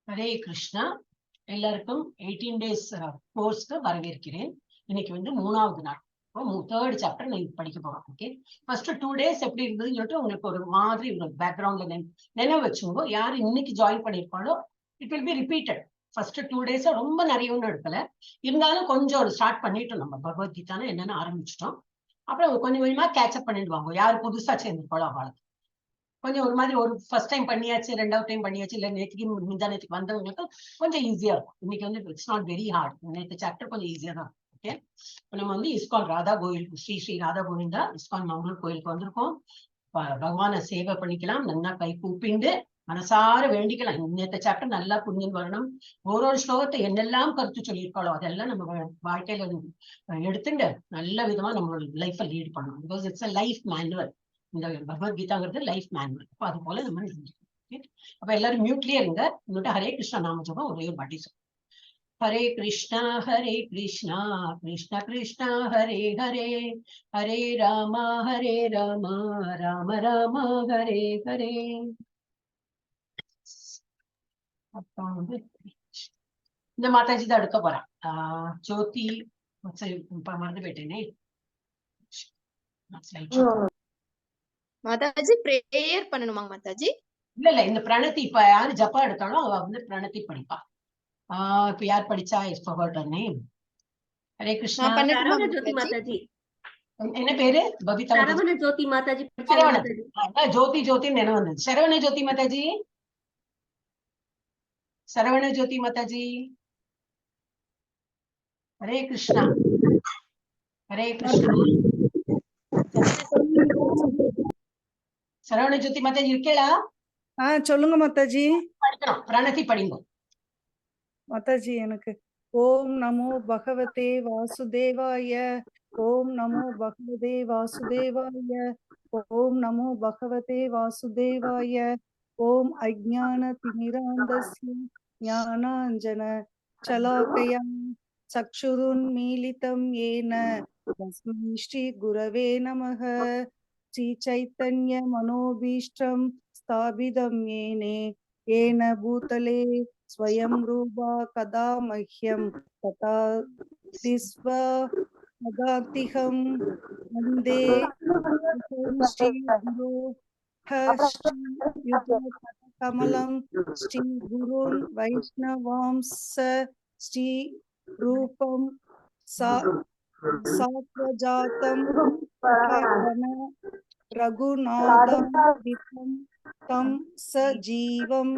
ஹரே கிருஷ்ணா. எல்லாருக்கும் 18 டேஸ் கோர்ஸ்க்கு வரவேற்கிறேன். இன்னைக்கு வந்து 3வது நாள். தேர்ட் சாப்டர் நீங்க படிக்க போறோம். ஓகே, ஃபர்ஸ்ட் 2 டேஸ் எப்படி இருந்ததுன்னு சொல்லிட்டு உங்களுக்கு ஒரு மாதிரி ஒரு பேக்ரவுண்ட்ல நினைவு வச்சுக்கோங்க. யார் இன்னைக்கு ஜாயின் பண்ணிருப்பாளோ it will be repeated. First 2 days ரொம்ப நிறைய ஒன்றும் எடுக்கல, இருந்தாலும் கொஞ்சம் ஒரு ஸ்டார்ட் பண்ணிட்டோம். நம்ம பகவத்கீதான்னு என்னன்னு ஆரம்பிச்சிட்டோம். அப்புறம் கொஞ்சம் கொஞ்சமா கேட்சப் பண்ணிடுவாங்க. யார் புதுசா சேர்ந்துருப்பாளோ அவளுக்கு கொஞ்சம் ஒரு மாதிரி ஒரு ஃபர்ஸ்ட் டைம் பண்ணியாச்சு, ரெண்டாவது டைம் பண்ணியாச்சு, இல்ல நேற்றுக்கு முந்தா நேற்றுக்கு வந்தவங்களுக்கு கொஞ்சம் ஈஸியா இருக்கும். இன்னைக்கு வந்து இட்ஸ் நாட் வெரி ஹார்ட். நேற்று சாப்டர் கொஞ்சம் ஈஸியா தான். ஓகே, இப்போ நம்ம வந்து இஸ்கான் ராதா கோயில், ஸ்ரீ ஸ்ரீ ராதா கோவிந்தா இஸ்கான் மங்களூர் கோயிலுக்கு வந்திருக்கோம். பகவானை சேவை பண்ணிக்கலாம். நல்லா கை கூப்பிண்டு மனசார வேண்டிக்கலாம். நேற்று சாப்டர் நல்லா புரிஞ்சு வரணும். ஒரு ஸ்லோகத்தை என்னெல்லாம் கருத்து சொல்லியிருக்காளோ அதெல்லாம் நம்ம வாழ்க்கையில எடுத்துட்டு நல்ல விதமா நம்மளோட லைஃப்பை லீட் பண்ணணும். Because it's a life manual. இந்த பகவத்கீதாங்கிறது லைஃப் மேனுவல். அப்ப அது போல நம்ம அப்ப எல்லாரும் மியூட்லயே இருங்க. இன்னொட்டு ஹரே கிருஷ்ணா நாம ஜபம் ஒரே ஒரு பாட்டி சொல்லுங்க. ஹரே கிருஷ்ணா கிருஷ்ணா கிருஷ்ணா ஹரே ஹரே, ஹரே ராமா ராம ராம ஹரே ஹரே. அப்ப வந்து இந்த மாதாஜி தான் எடுக்க போறான். ஜோதி மறந்து போயிட்டேனே. மாதாஜி பிரேயர் பண்ணணுமா மாதாஜி? இல்ல இல்ல, இந்த பிரணதி இப்ப யாரு ஜப்பா எடுத்தாலும் அவ வந்து பிரணதி படிப்பா. இப்ப யார் படிச்சா? Is forgot her name. Hare Krishna. Saravana Jyoti Mataji. என்ன பேரு? பபிதா. சரவண ஜோதி மாதாஜி. ஜோதி ஜோதின்னு நினைவு வந்தது. சரவண ஜோதி மாதாஜி, சரவண ஜோதி மாதாஜி. ஹரே கிருஷ்ணா. ஹரே கிருஷ்ணா. சரவண ஜோதி மாதாஜி இருக்கேளா? சொல்லுங்க மாதாஜி. படிக்கணும், பிரணதி படிங்க மாதாஜி. எனக்கு ஓம் நமோ பகவதே வாசுதேவாய, ஓம் நமோ பகவதே வாசுதேவாய, ஓம் நமோ பகவதே வாசுதேவாய, ஓம் அஜ்ஞான திமிராந்தஸ்ய ஞானாஞ்சன சலாகயா சக்ஷுருன்மீலிதம் ஏன தஸ்மை ஸ்ரீ குரவே நமः. ஸ்ரீ சைத்தன்ய மனோபீஷ்டம் ஸ்தாபிதம் ஏனே येन भूतले स्वयं रूपा कदा मह्यं तथा स्वदातिहं वन्दे श्री कमलं श्री गुरुन् वैष्णवांस श्री रूपं सात्वजातं रघुनाथं तं सजीवं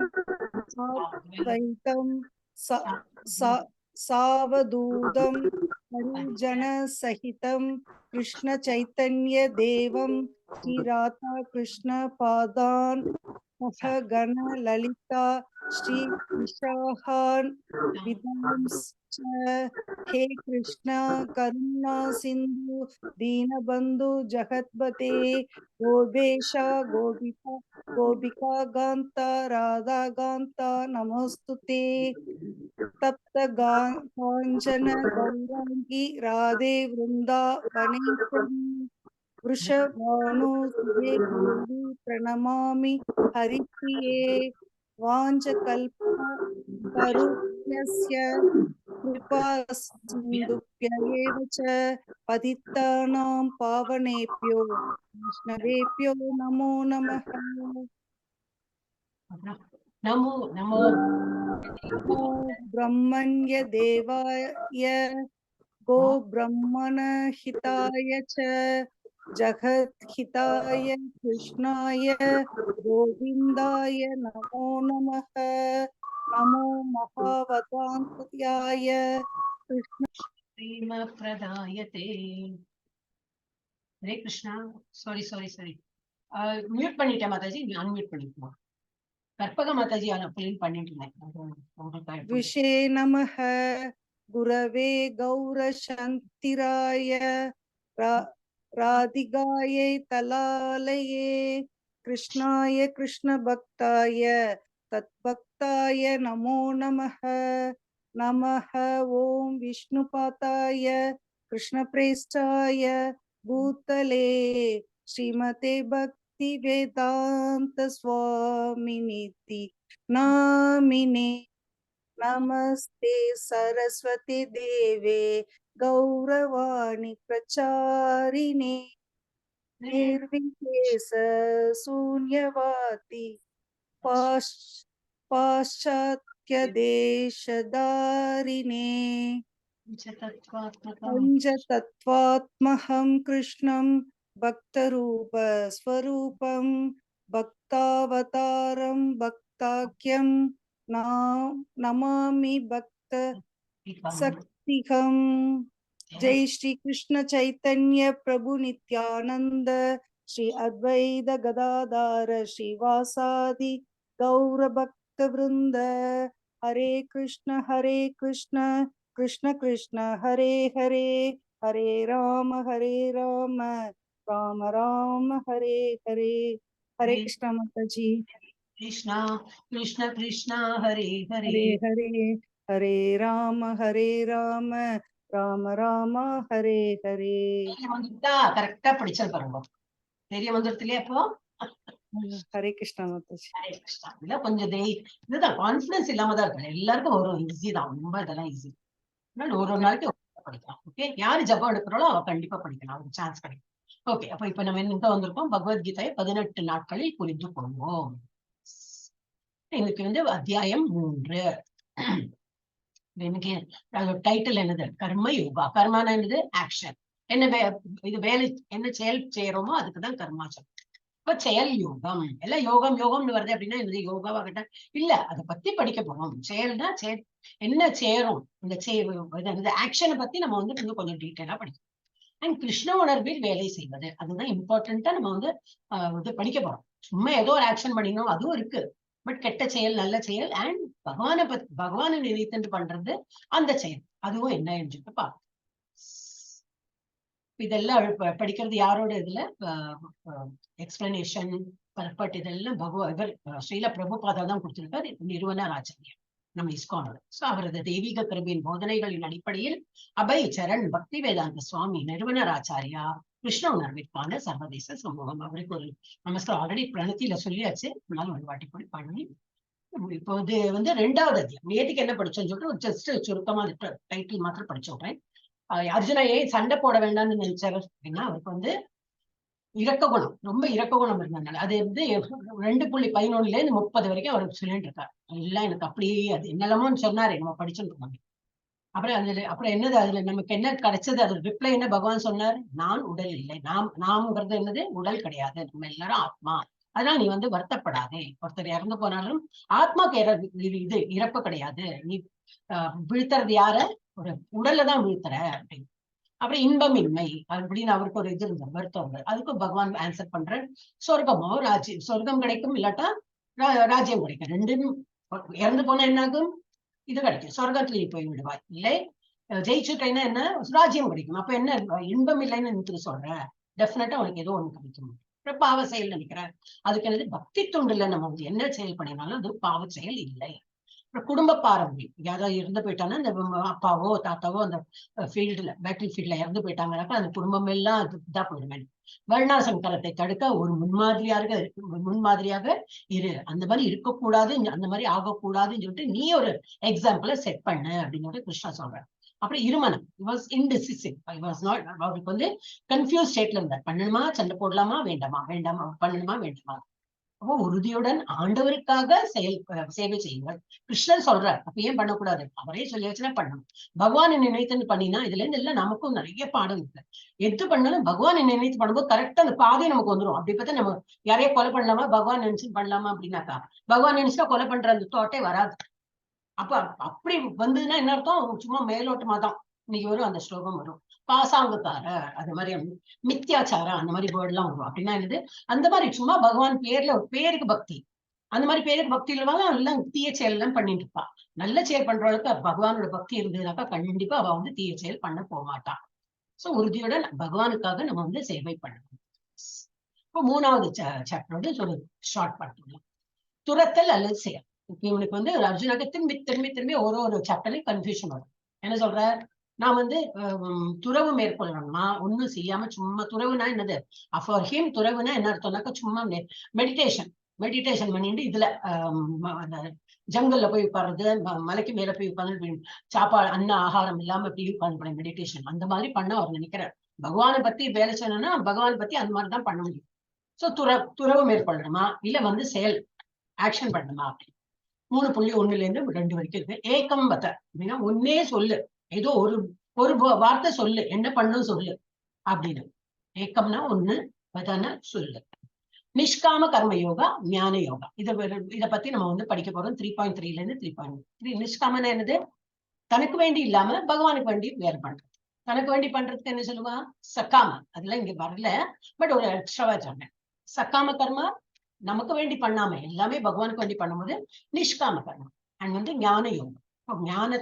साद्वैतं सावधूतं हरिजनसहितं कृष्ण चैतन्य देवं श्री राधा कृष्ण पादान् सहगण ललिता श्री विशाखान् विदांश्च। हे कृष्ण करुणा सिंधु दीनबंधु जगत्पते गोपेशा गोपिका गांता राधा गांता नमोस्तुते। तप्त कांचन गौरांगी राधे वृंदावनेश्वरी वृषभानुसुते गौरी प्रणमामि हरिप्रिये। वाञ्छकल्पतरुभ्यश्च कृपासिन्धुभ्य एव च पतितानां पावनेभ्यो वैष्णवेभ्यो नमो नमः। नमो नमो ब्रह्मण्य देवाय गो ब्रह्मण हिताय च जगद्हिताय कृष्णाय गोविन्दाय नमो नमः। नमो महावतान्त्याय कृष्ण प्रदायते। हरे कृष्णा. सॉरी மியூட் பண்ணிட்டேன் மாதாஜி, அன்மியூட் பண்ணிக்கலாம். கற்பக மாதாஜி அப்ளீன் பண்ணிட்டு இருந்தேன். விஷே நமः குரவே கௌரசந்திராய ராதிகாயை தலாலயே கிருஷ்ணாய கிருஷ்ண பக்தாய தத்பக்தாய நமோ நமः. நமः ஓம் விஷ்ணுபாதாய கிருஷ்ண பிரேஷ்டாய பூதலே ஸ்ரீமதே பக்தி வேதாந்த சுவாமினிதி நாமினே நமஸ்தே சரஸ்வதி தேவே கௌரவாணி பிரச்சாரிணே निर्विशेष शून्यवादी पाश्चात्य देशधारिणे पंचतत्वात्महं कृष्णं भक्तरूप स्वरूपं भक्तावतारं भक्ताख्यं नमामि भक्त शक्तिहं। जय श्री कृष्ण चैतन्य प्रभु नित्यानंद श्री अद्वैत गदाधर श्रीवासादि गौर भक्त वृंद। हरे कृष्ण कृष्ण कृष्ण हरे हरे, हरे राम राम राम हरे हरे। हरे कृष्ण माता जी। कृष्णा कृष्ण कृष्ण हरे हरे, हरे हरे, हरे राम राम राम हरे हरे। கரெக்டா படிச்சல் பாருங்க, தெரிய வந்துருத்துலயே அப்போ. ஹரே கிருஷ்ணா மாதாஜி. ஹரே கிருஷ்ணா. இல்ல கொஞ்சம் இதுதான் கான்பிடன்ஸ் இல்லாம தான் இருக்கு. எல்லாருக்கும் வரும், ஈஸி தான், ரொம்ப இதெல்லாம் ஈஸி. ஒரு நாளைக்கு படிக்கலாம். ஓகே, யாரு ஜபம் எடுக்கிறாளோ அவ கண்டிப்பா படிக்கலாம், ஒரு சான்ஸ் கிடைக்கும். ஓகே, அப்ப இப்ப நம்ம எங்க வந்திருக்கோம்? பகவத்கீதையை 18 நாட்களில் புரிந்து கொள்வோம். இன்னைக்கு வந்து அத்தியாயம் 3. எனக்கு டைட்டில் என்னது? கர்ம யோகா. கர்மானா என்னது? ஆக்ஷன். என்ன இது வேலை, என்ன செயல் செய்யறோமோ அதுக்குதான் கர்மா சொல்றோம். இப்ப செயல் யோகம். எல்லாம் யோகம் யோகம்னு வருது அப்படின்னா என்னது? யோகாவா கிட்ட இல்ல, அதை பத்தி படிக்க போறோம். செயல்னா என்ன செய்யறோம், இந்த ஆக்ஷனை பத்தி நம்ம வந்து கொஞ்சம் டீட்டெயிலா படிக்கணும். அண்ட் கிருஷ்ண உணர்வில் வேலை செய்வது, அதுதான் இம்பார்ட்டன்டா நம்ம வந்து இது படிக்க போறோம். சும்மா ஏதோ ஒரு ஆக்ஷன் பண்ணினோம் அதுவும் இருக்கு, பட் கெட்ட செயல் நல்ல செயல் அண்ட் பகவானை நினைத்து பண்றது அந்த செயல், அதுவும் என்ன சொல்லிட்டு பார்ப்போம். இதெல்லாம் படிக்கிறது யாரோட இதுல எக்ஸ்பிளனேஷன் பர்பட் இதெல்லாம் ஸ்ரீல பிரபுபாதா தான் கொடுத்திருக்காரு. நிறுவனர் ஆச்சாரியா நம்ம இஸ்கானோட. சோ அவரது தெய்வீக கிருபையின் போதனைகளின் அடிப்படையில் அபய் சரண் பக்தி வேதாந்த சுவாமி நிறுவனர் ஆச்சாரியா கிருஷ்ண உணர்விற்கான சர்வதேச சமூகம். அவருக்கு ஒரு நமஸ்காரம் ஆல்ரெடி பிரணத்தியில சொல்லியாச்சு, அதனால ஒரு வாட்டி கூட பண்ணி. இப்போ இது வந்து 2வது அத்தியாயம். நேற்றுக்கு என்ன படிச்சோன்னு சொல்லிட்டு ஒரு ஜஸ்ட் சுருக்கமா டைட்டில் மாத்திரம் படிச்சு விடுறேன். அர்ஜுனா ஏன் சண்டை போட வேண்டாம்னு நினைச்சாரு அப்படின்னா, அவருக்கு வந்து இரக்க குணம், ரொம்ப இரக்க குணம் இருந்ததுனால. அது வந்து 2.11 இருந்து 30 வரைக்கும் அவருக்கு சொல்லிட்டு இருக்காரு. எல்லாம் எனக்கு அப்படியே அது என்னெல்லாமோன்னு சொன்னாரு, நம்ம படிச்சுட்டு இருக்கோம். அப்புறம் என்னது அதுல நமக்கு என்ன கிடைச்சது? அது ரிப்ளை என்ன பகவான் சொன்னாரு? நான் உடல் இல்லை, நாம்ங்கிறது என்னது? உடல் கிடையாது, நம்ம எல்லாரும் ஆத்மா. அதனால நீ வந்து வருத்தப்படாதே. ஒருத்தர் இறந்து போனாலும் ஆத்மாக்கு இது இறப்பு கிடையாது. நீ வீழ்த்துறது யார? ஒரு உடல்ல தான் வீழ்த்துற அப்படின்னு. அப்புறம் இன்பமின்மை அப்படின்னு அவருக்கு ஒரு இது இருந்தது, வருத்தம். அதுக்கும் பகவான் ஆன்சர் பண்ற, சொர்க்கமோ ராஜ்யம், சொர்க்கம் கிடைக்கும், இல்லாட்டா ராஜ்யம் கிடைக்கும். ரெண்டும் இறந்து போனா என்னாகும்? இது கிடைக்கும், சொர்க்கத்துல நீ போய் விடுவாய். இல்லை ஜெயிச்சுட்டேன்னா என்ன? ராஜ்யம் கிடைக்கும். அப்ப என்ன இன்பம் இல்லைன்னு எனக்கு சொல்ற? டெஃபினட்டா உனக்கு ஏதோ ஒண்ணு கிடைக்கும். பாவ செயல் நினைக்கிறேன். அதுக்கு என்னது? பக்தி தொண்டுல நம்ம வந்து என்ன செயல் பண்ணினாலும் அது பாவ செயல் இல்லை. குடும்ப பாரம்பரியம், யாராவது இறந்து போயிட்டாங்கன்னா, இந்த அப்பாவோ தாத்தாவோ அந்த பேட்டில் ஃபீல்ட்ல இறந்து போயிட்டாங்கன்னாக்கா அந்த குடும்பம் எல்லாம் இதா போயிடுமே. வர்ணாசங்கரத்தை தடுக்க ஒரு முன்மாதிரியாக இரு. அந்த மாதிரி இருக்கக்கூடாது, அந்த மாதிரி ஆகக்கூடாதுன்னு சொல்லிட்டு நீ ஒரு எக்ஸாம்பிள செட் பண்ணு அப்படின்னு கிருஷ்ணா சொல்றாரு. அப்புறம் இருமனம், அவருக்கு வந்து கன்ஃபியூஸ் ஸ்டேட்ல இருந்தார். பண்ணணுமா, சண்டை போடலாமா வேண்டாமா, பண்ணணுமா வேண்டாமா. அப்போ உறுதியுடன் ஆண்டவருக்காக சேவை செய்யுங்கள். கிருஷ்ணன் சொல்றார், அப்ப ஏன் பண்ணக்கூடாது? அவரே சொல்லியாச்சுன்னா பண்ணணும். பகவானை நினைத்து பண்ணினா இதுல இருந்து எல்லாம் நமக்கும் நிறைய பாடம் இருக்கு. எது பண்ணாலும் பகவானை நினைத்து பண்ணும்போது கரெக்டா அந்த பாதை நமக்கு வந்துடும். அப்படி பார்த்தா நம்ம யாரையா கொலை பண்ணலாமா, பகவான் நினைச்சு பண்ணலாமா அப்படின்னாக்கா, பகவான் நினைச்சா கொலை பண்ற அந்த தோட்டே வராது. அப்ப அப்படி வந்ததுன்னா என்ன அர்த்தம்? சும்மா மேலோட்டமா தான் இன்னைக்கு வரும், அந்த ஸ்லோகம் வரும். பாசாங்கக்கார, அது மாதிரி மித்தியாச்சாரம், அந்த மாதிரி வேர்ட் எல்லாம் வரும். அப்படின்னா என்னது? அந்த மாதிரி சும்மா பகவான் பேர்ல ஒரு பேருக்கு பக்தி, அந்த மாதிரி பேருக்கு பக்தி இல்லாம எல்லாம் தீய செயல் எல்லாம் பண்ணிட்டு இருப்பா. நல்ல செயல் பண்றவளுக்கு பகவானோட பக்தி இருந்ததுனாக்கா கண்டிப்பா அவ வந்து தீய செயல் பண்ண போக மாட்டான். சோ உறுதியுடன் பகவானுக்காக நம்ம வந்து சேவை பண்ணணும். இப்போ 3வது சாப்டர் வந்து ஒரு ஷார்ட் பண்ணணும். துரத்தல் அல்லது செயல். இவனுக்கு வந்து அர்ஜுனாக்கு திரும்பி ஒரு சாப்டர்லயும் கன்ஃபியூஷன் வரும். என்ன சொல்ற? நான் வந்து துறவு மேற்கொள்ளணும்னா ஒண்ணும் செய்யாம சும்மா, துறவுனா என்னது? ஃபார் ஹிம் துறவுனா என்ன அர்த்தம்னாக்கா சும்மா மெடிடேஷன், மெடிடேஷன் பண்ணிட்டு இதுல ஜங்கல்ல போய் உட்கார்றது, மலைக்கு மேல போய் உட்கார்ந்து சாப்பாடு ஆகாரம் இல்லாம இப்படி உட்கார்ந்து மெடிடேஷன் அந்த மாதிரி பண்ண அவர் நினைக்கிறார். பகவானை பத்தி வேலை செய்யணும்னா பகவானை பத்தி அந்த மாதிரிதான் பண்ண முடியும். சோ துறவு மேற்கொள்ளணுமா இல்ல செயல் ஆக்ஷன் பண்ணணுமா அப்படி 3.1 2 வரைக்கும் இருக்கு. ஏகம் வத அப்படின்னா ஒன்னே சொல்லு, ஏதோ ஒரு வார்த்தை சொல்லு, என்ன பண்ணும் சொல்லு அப்படின்னு. ஏக்கம்னா ஒண்ணு, வதனா சொல்லு. நிஷ்காம கர்ம யோகா, ஞான யோகா. இத பத்தி நம்ம படிக்க போறோம் 3.3 3.3. நிஷ்காமனா என்னது? தனக்கு வேண்டி இல்லாம பகவானுக்கு வேண்டி வேலை பண்றது. தனக்கு வேண்டி பண்றதுக்கு என்ன சொல்லுவா? சக்காம. அதெல்லாம் இங்க வரல, பட் ஒரு எக்ஸ்ட்ராவா சொன்னேன். சக்காம கர்மா நமக்கு வேண்டி பண்ணாம எல்லாமே பகவானுக்கு வேண்டி பண்ணும்போது நிஷ்காம கர்மா. அண்ட் ஞான யோகம், ஞான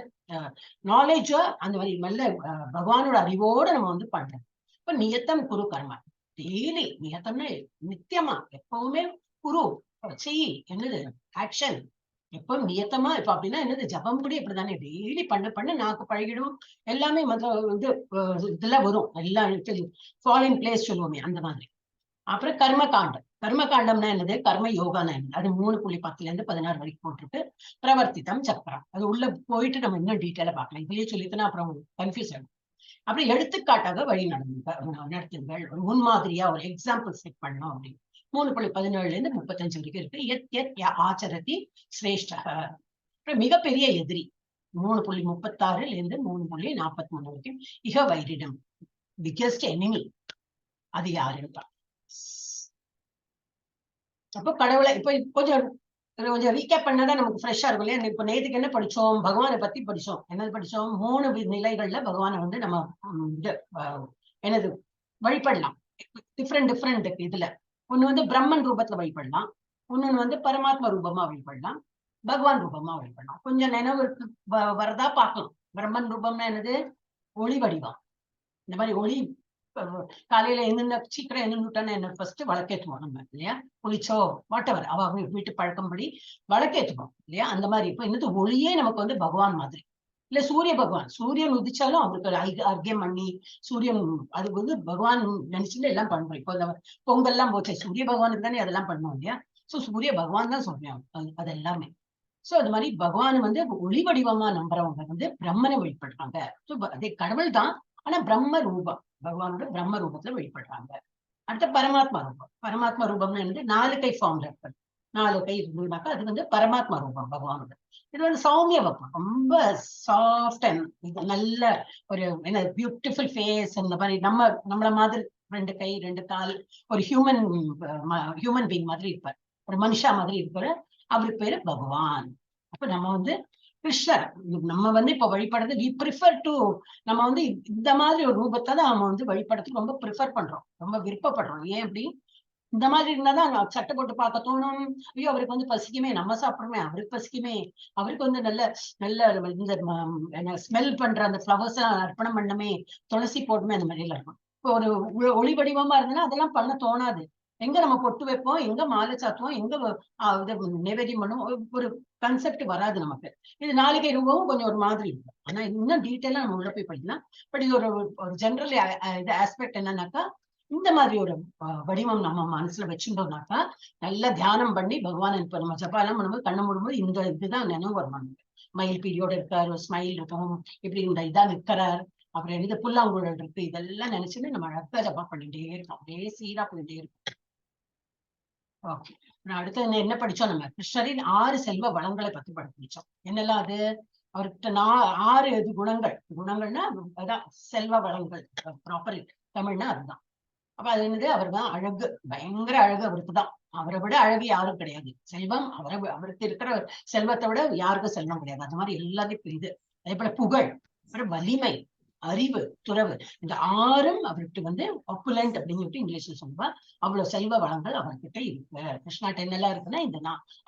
நாலேஜ அந்த மாதிரி நல்ல பகவானோட அறிவோட நம்ம பண்றோம். இப்ப நியத்தம் குரு கர்மா, டெய்லி நியத்தம்னா நித்தியமா எப்பவுமே குரு செய், என்னது ஆக்ஷன் எப்பவும் நியத்தமா. இப்ப அப்படின்னா என்னது? ஜபம் கூட இப்படிதானே டெய்லி பண்ண நாக்கு பழகிடும், எல்லாமே இதெல்லாம் வரும், எல்லாம் ஃபால் இன் பிளேஸ் சொல்லுவோமே அந்த மாதிரி. அப்புறம் கர்மகாண்டம்னா என்னது? கர்ம யோகானா என்னது? அது 3.10 16 வரைக்கும் போட்டிருக்கு. பிரவர்த்தித்தம் சக்கரம், அது உள்ள போயிட்டு நம்ம இன்னும் டீட்டெயிலா பார்க்கலாம். இதுலயே சொல்லிட்டுனா அப்புறம் கன்ஃபியூஸ் ஆகும். அப்புறம் எடுத்துக்காட்டாக வழி நடத்துங்கள், ஒரு முன்மாதிரியா ஒரு எக்ஸாம்பிள் செட் பண்ணணும் அப்படின்னு 3.17 35 வரைக்கும் இருக்கு. யத் ஆச்சரதி சிரேஷ்ட. அப்புறம் மிகப்பெரிய எதிரி 3.36 3.43 வரைக்கும். இக வைரிடம், பிக்கெஸ்ட் எனிமி, அது யாருன்னு. அப்போ கடவுளை இப்ப கொஞ்சம் ரீகேப் பண்ணாதான் நமக்கு ஃப்ரெஷ்ஷா இருக்கும் இல்லையா? இப்ப நேத்துக்கு என்ன படிச்சோம்? பகவானை பத்தி படிச்சோம். என்னது படிச்சோம்? 3 நிலைகள்ல பகவானை நம்ம என்னது வழிபடலாம். டிஃப்ரெண்ட் இதுல ஒண்ணு பிரம்மன் ரூபத்துல வழிபடலாம், ஒண்ணு பரமாத்மா ரூபமா வழிபடலாம், பகவான் ரூபமா வழிபடலாம். கொஞ்சம் நினைவு வரதா பார்க்கலாம். பிரம்மன் ரூபம்னா என்னது? ஒளி வடிவம். இந்த மாதிரி ஒளி காலையில என்ன சீக்கிரம் என்னன்னுட்டானே என்ன ஃபர்ஸ்ட் வழக்கேற்றுவோம் நம்ம இல்லையா? குளிச்சோ வாட்டவர் அவ வீட்டு பழக்கம்படி வழக்கேற்றுவோம் இல்லையா? அந்த மாதிரி இப்ப என்னது ஒளியே நமக்கு பகவான் மாதிரி. இல்ல சூரிய பகவான், சூரியன் உதிச்சாலும் அவருக்கு அர்க்கியம் பண்ணி சூரியன் அது பகவான் நினைச்சுட்டு எல்லாம் பண்றோம். இப்போ இந்த பொங்கல்லாம் போச்சு, சூரிய பகவானுக்கு தானே அதெல்லாம் பண்ணுவோம் இல்லையா? சோ சூரிய பகவான் தான் சொல்றேன் அது எல்லாமே. சோ அது மாதிரி பகவான் ஒளி வடிவமா நம்புறவங்க பிரம்மனை வழிபடுறாங்க. சோ அதே கடவுள் தான், ஆனா பிரம்ம ரூபம், பகவானோட பிரம்ம ரூபத்துல வழிபடுறாங்க. அடுத்த பரமாத்மா ரூபம்னு என்னது? 4 கை ஃபார்ம்ல இருப்பது. 4 கை இருந்ததுனாக்கா அது பரமாத்மா ரூபம் பகவானோட. இது சௌமிய வப்பம், ரொம்ப சாஃப்ட் அண்ட் இது நல்ல ஒரு என்ன பியூட்டிஃபுல் ஃபேஸ். அந்த மாதிரி நம்மள மாதிரி 2 கை 2 கால், ஒரு ஹியூமன் பீங் மாதிரி இருப்பார், ஒரு மனுஷா மாதிரி இருப்பாரு. அவருக்கு பேரு பகவான். அப்ப நம்ம கிருஷ்ணர் நம்ம இப்ப வழிபடுறது வி ப்ரிஃபர் டு, நம்ம இந்த மாதிரி ஒரு ரூபத்தை தான் நம்ம வழிபடுறதுக்கு ரொம்ப ப்ரிஃபர் பண்றோம், ரொம்ப விருப்பப்படுறோம். ஏன் அப்படி? இந்த மாதிரி இருந்தாதான் சட்டை போட்டு பார்க்க தோணும். ஐயோ அவருக்கு பசிக்குமே, நம்ம சாப்பிடுறோமே, அவருக்கு பசிக்குமே, அவருக்கு நல்ல நல்ல இந்த ஸ்மெல் பண்ற அந்த ஃப்ளவர்ஸ் எல்லாம் அர்ப்பணம் பண்ணமே, துளசி போடுமே, அந்த மாதிரி எல்லாம் இருக்கும். இப்போ ஒரு ஒளி வடிவமா இருந்ததுன்னா அதெல்லாம் பண்ண தோணாது. எங்க நம்ம பொட்டு வைப்போம், எங்க மாலை சாத்துவோம், எங்க நைவேத்தியம் பண்ணுவோம், ஒரு கன்செப்ட் வராது நமக்கு. இது 4 கை ரூபமும் கொஞ்சம் ஒரு மாதிரி இருக்கும். ஆனா இன்னும் டீட்டெயிலா நம்ம உள்ள போய் படிக்கலாம். பட் இது ஒரு ஜெனரல் இது ஆஸ்பெக்ட் என்னன்னாக்கா, இந்த மாதிரி ஒரு வடிவம் நம்ம மனசுல வச்சுட்டோம்னாக்கா நல்லா தியானம் பண்ணி பகவான் இப்ப நம்ம ஜப்பாலாம் பண்ணும்போது கண்ணை மூடும்போது இந்த இதுதான் நினைவு வரும். மயில் பீரியோட இருக்காரு, ஒரு ஸ்மைல் இருக்கும், இப்படி இந்த இதா நிற்கிறார், அப்புறம் இது புல்லாங்குழல் இருக்கு, இதெல்லாம் நினைச்சுட்டு நம்ம அழகா ஜப்பா பண்ணிட்டே இருக்கோம், அப்படியே சீரா பண்ணிட்டே இருக்கும். ஓகே, அடுத்து என்ன படிச்சோம்? நம்ம கிருஷ்ணரின் 6 செல்வ வளங்களை பத்தி படிச்சோம். என்னெல்லாம் அது? அவர்கிட்ட 6 குணங்கள்னா அதான் செல்வ வளங்கள். ப்ராப்பர் தமிழ்னா அதுதான். அப்ப அது என்னது? அவர் தான் அழகு, பயங்கர அழகு அவருக்கு தான். அவரை விட அழகு யாரும் கிடையாது. செல்வம் அவருக்கு இருக்கிற செல்வத்தை விட யாருக்கும் செல்வம் கிடையாது. அது மாதிரி எல்லாத்தையும் புரியுது. அதே போல புகழ், அப்புறம் வலிமை, அறிவு, துறவு, இந்த 6ம் அவர்கிட்ட ஆப்புலண்ட் அப்படின்னு சொல்லிட்டு இங்கிலீஷ்ல சொல்லுவா. அவ்வளவு செல்வ வளங்கள் அவர்கிட்ட இருக்கு. கிருஷ்ணாட்ட என்னெல்லாம் இருக்குன்னா இந்த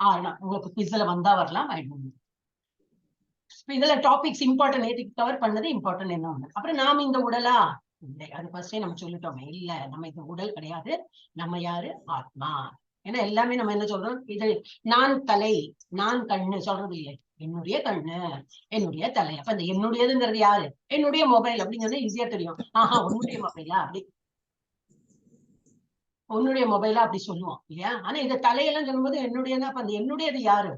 6 உங்களுக்கு குவிஸ்ல வந்தா வரலாம். இதுல டாபிக்ஸ் இம்பார்ட்டன்ட் நேற்றுக்கு கவர் பண்ணது இம்பார்ட்டன்ட் என்ன ஒண்ணு. அப்புறம் நாம இந்த உடலா இல்லை, அது ஃபர்ஸ்டே நம்ம சொல்லிட்டோமே, இல்ல நம்ம இந்த உடல் கிடையாது, நம்ம யாரு? ஆத்மா. ஏன்னா எல்லாமே நம்ம என்ன சொல்றோம்? இது நான் தலை, நான் கண்ணு சொல்றது இல்லை, என்னுடைய கண்ணு, என்னுடைய தலை. அப்ப இந்த என்னுடையதுங்கிறது யாரு? என்னுடைய மொபைல் அப்படிங்கிறது ஈஸியா தெரியும். ஆஹா உன்னுடைய மொபைலா? அப்படி உன்னுடைய மொபைலா அப்படி சொல்லுவோம் இல்லையா? ஆனா இந்த தலையெல்லாம் சொல்லும்போது என்னுடையதான். அப்ப அந்த என்னுடையது யாரு?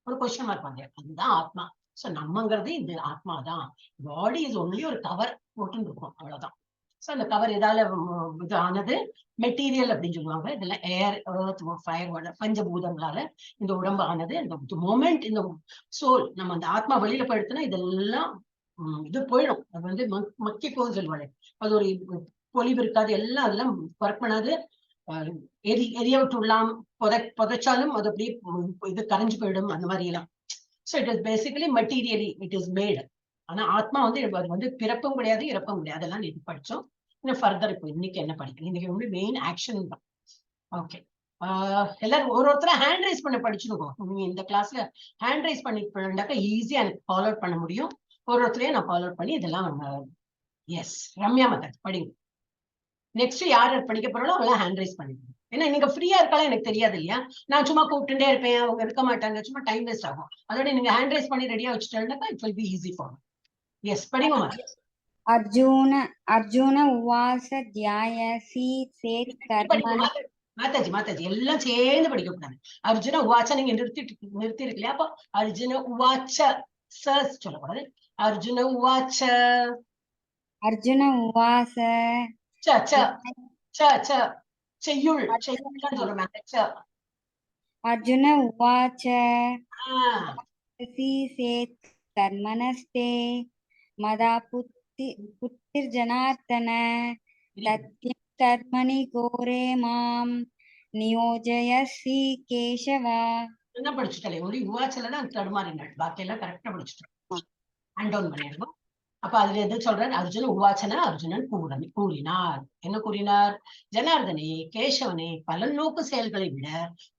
ஒரு கொஸ்டின் மார்க் வந்து அதுதான் ஆத்மா. சோ நம்மங்கிறது இந்த ஆத்மா தான். பாடி இஸ் ஒன்லி ஒரு கவர் போட்டுன்னு இருக்கும், அவ்வளவுதான். சோ அந்த கவர் எதால இது ஆனது? மெட்டீரியல் அப்படின்னு சொல்லுவாங்க. இதுல ஏர், எர்த், ஃபயர், வாட்டர், பஞ்சபூதங்களால இந்த உடம்பு ஆனது. அந்த மொமெண்ட் இந்த சோல் நம்ம அந்த ஆத்மா வெளியில போயிடுச்சுன்னா இதெல்லாம் இது போயிடும். அது வந்து மக்கி போகும்னு சொல்லுவாங்க. அது ஒரு பொலிவு இருக்காது, எல்லாம் அதெல்லாம் ஒர்க் பண்ணாது. எரிய விட்டு விடலாம், புதைச்சாலும் அது அப்படியே இது கரைஞ்சு போயிடும், அந்த மாதிரி எல்லாம். So it is basically materially it is மேடு. ஆனா ஆத்மா வந்து அது வந்து பிறப்பும் கிடையாது, இறப்பும் கிடையாது. அதெல்லாம் இது படிச்சோம். இன்னும் ஃபர்தர் இப்போ இன்னைக்கு என்ன படிக்கணும்? இன்னைக்கு வந்து மெயின் ஆக்ஷன் தான். ஓகே, எல்லாரும் ஒருத்தர ஹேண்ட் ரைஸ் பண்ண படிச்சுருக்கோம். நீங்க இந்த கிளாஸ்ல ஹேண்ட் ரைஸ் பண்ணிட்டாக்கா ஈஸியா எனக்கு ஃபாலோ பண்ண முடியும். ஒருத்தரையும் நான் ஃபாலோ பண்ணி இதெல்லாம் எஸ் ரம்யா மெத்தட் படிங்க. நெக்ஸ்ட் யார் படிக்க போறாலும் அவெல்லாம் ஹேண்ட் ரைஸ் பண்ணிக்கணும். ஏன்னா நீங்க ஃப்ரீயா இருக்கலாம், எனக்கு தெரியாது இல்லையா? நான் சும்மா கூப்பிட்டுட்டே இருப்பேன், அவங்க இருக்க மாட்டாங்க, சும்மா டைம் வேஸ்ட் ஆகும். அதோட நீங்க ஹேண்ட் ரைஸ் பண்ணி ரெடியா வச்சுட்டேன்னாக்கா it will be easy for. Yes படிங்க. அர்ஜுன உவாச தியாயசி சேத் கர்ம. மாதாஜி எல்லாம் சேர்ந்து படிக்க கூடாது. அர்ஜுன உவாச்ச நீங்க நிறுத்தி இருக்கு இல்லையா? அப்போ அர்ஜுன உவாச்ச சர்ச் சொல்லக்கூடாது. அர்ஜுன உவாச்ச. அர்ஜுன உவாச செய்யுள் அர்ஜுன உவாச்ச சேத் கர்மணஸ்தே மதா புத்திர் ஜனார்த்தன தத்யம் கர்மணி கோரே மாம் நியோஜயசி கேசவா. என்ன படிச்சுட்டே ஒரு உவாச்சலதான் தடுமாறினாள், பாக்கி எல்லாம் கரெக்டா படிச்சுட்டோம், ஹேண்ட் டவுன் பண்ணிருக்கோம். அப்ப அதுல எது சொல்றாரு? அர்ஜுன உவாச்சன, அர்ஜுனன் கூறினார். என்ன கூறினார்? ஜனார்தனே, கேசவனே, பலநோக்கு செயல்களை விட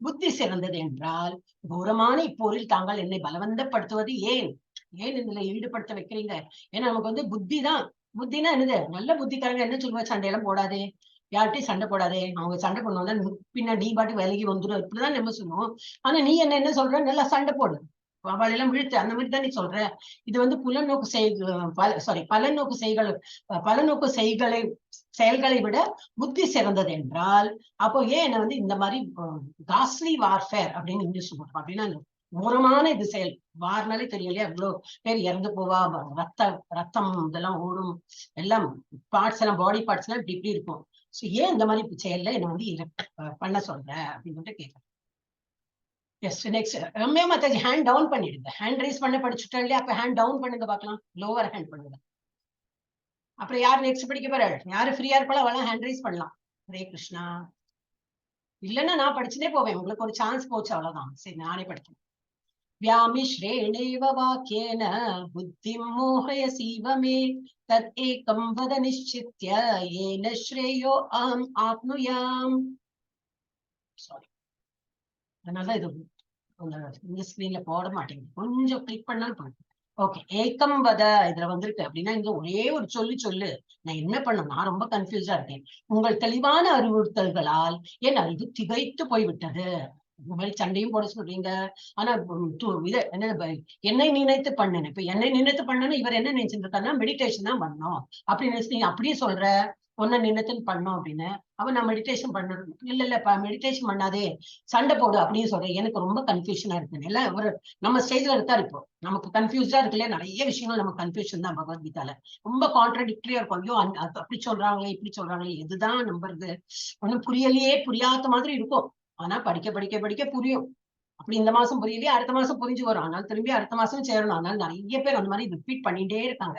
புத்தி சிறந்தது என்றால் கௌரவமான இப்போரில் தாங்கள் என்னை பலவந்தப்படுத்துவது ஏன்? ஏன் இதுல ஈடுபடுத்த வைக்கிறீங்க? ஏன்னா நமக்கு வந்து புத்தி தான். புத்தினா என்னது? நல்ல புத்திக்காரங்க என்ன சொல்லுவா? சண்டையெல்லாம் போடாதே, யார்கிட்டயும் சண்டை போடாதே, அவங்க சண்டை பண்ணுவாங்க பின்னா நீ பாட்டு விலகி வந்துடும், இப்படிதான் நம்ம சொல்லுவோம். ஆனா நீ என்ன சொல்ற? நல்லா சண்டை போடு, அவளெல்லாம் விழுத்து, அந்த மாதிரி தான் நீ சொல்ற. இது வந்து பலநோக்கு செயல்களை விட புத்தி சிறந்தது என்றால் அப்போ ஏன் என்ன வந்து இந்த மாதிரி காஸ்ட்லி வார்ஃபேர் அப்படின்னு இங்கிலீஷ் சொல்றோம். அப்படின்னா ஓரமான இது செயல். வார்னாலே தெரியும் இல்லையா? அவ்வளவு பேர் இறந்து போவா, ரத்தம் இதெல்லாம் ஓடும், எல்லாம் பார்ட்ஸ் எல்லாம், பாடி பார்ட்ஸ் எல்லாம் இப்படி இப்படி இருக்கும். ஸோ ஏன் இந்த மாதிரி செயல்ல என்ன வந்து பண்ண சொல்ற அப்படின்னு சொல்லிட்டு கேட்கறேன். எஸ், நெக்ஸ்ட் ரம்யா மாதாஜி ஹேண்ட் டவுன் பண்ணிடுங்க. ஹேண்ட் ரைஸ் பண்ண படிச்சுட்டா இல்லையா? அப்ப ஹேண்ட் டவுன் பண்ணுங்க பார்க்கலாம், லோவர் ஹேண்ட் பண்ணுங்க. அப்புறம் யார் நெக்ஸ்ட் படிக்க போறாள்? யாரு ஃப்ரீயா இருப்பாளோ அவெல்லாம் ஹேண்ட் ரைஸ் பண்ணலாம். ஹரே கிருஷ்ணா. இல்லைன்னா நான் படிச்சுட்டே போவேன், உங்களுக்கு ஒரு சான்ஸ் போச்சு, அவ்வளவுதான். சரி, நானே படிக்கிறேன். व्यामिश्रेणैव वाक्येन बुद्धिं मोहयसीव मे तत् एकं वद निश्चित्य येन श्रेयो अहम् आप्नुयाम्. சாரி, அதனால இது இந்த ஸ்கிரீன்ல போட மாட்டேங்குது, கொஞ்சம் கிளிக் பண்ணாலும் போயிடும். ஓகே, ஏக்கம் வத இதுல வந்திருக்கு அப்படின்னா இந்த ஒரே ஒரு சொல்லு. நான் என்ன பண்ணணும்? நான் ரொம்ப கன்ஃபியூஸா இருக்கேன். உங்கள் தெளிவான அறிவுறுத்தல்களால் என் அறிவு திகைத்து போய்விட்டது. இந்த மாதிரி சண்டையும் போட சொல்றீங்க. ஆனா என்னை நினைத்து பண்ணேன். இப்ப என்னை நினைத்து பண்ணணும், இவர் என்ன நினைச்சிட்டு இருக்காருன்னா மெடிடேஷன் தான் பண்ணணும் அப்படின்னு நீங்க அப்படியே சொல்ற. ஒன்ன நினைத்துன்னு பண்ணோம் அப்படின்னு. அப்ப நான் மெடிடேஷன் பண்ணணும். இல்ல மெடிடேஷன் பண்ணாதே, சண்டை போடு அப்படின்னு சொல்றேன். எனக்கு ரொம்ப கன்ஃபியூஷனா இருக்கு. எல்லாம் ஒரு நம்ம ஸ்டேஜ்ல இருக்கா இப்போ, நமக்கு கன்ஃபியூஸா இருக்கு இல்லையா? நிறைய விஷயங்கள் நமக்கு கன்ஃபியூஷன் தான் பகவத்கீதால. ரொம்ப கான்ட்ராடிக்டரியா இருக்கும். ஐயோ அப்படி சொல்றாங்களே, இப்படி சொல்றாங்களே, எதுதான் நம்புறது? ஒன்னும் புரியாத மாதிரி இருக்கும். ஆனா படிக்க புரியும். அப்படி இந்த மாசம் புரியலையே, அடுத்த மாசம் புரிஞ்சு வரும். ஆனால் திரும்பி அடுத்த மாசம் சேரணும். அதனால நிறைய பேர் அந்த மாதிரி ரிப்பீட் பண்ணிட்டே இருக்காங்க.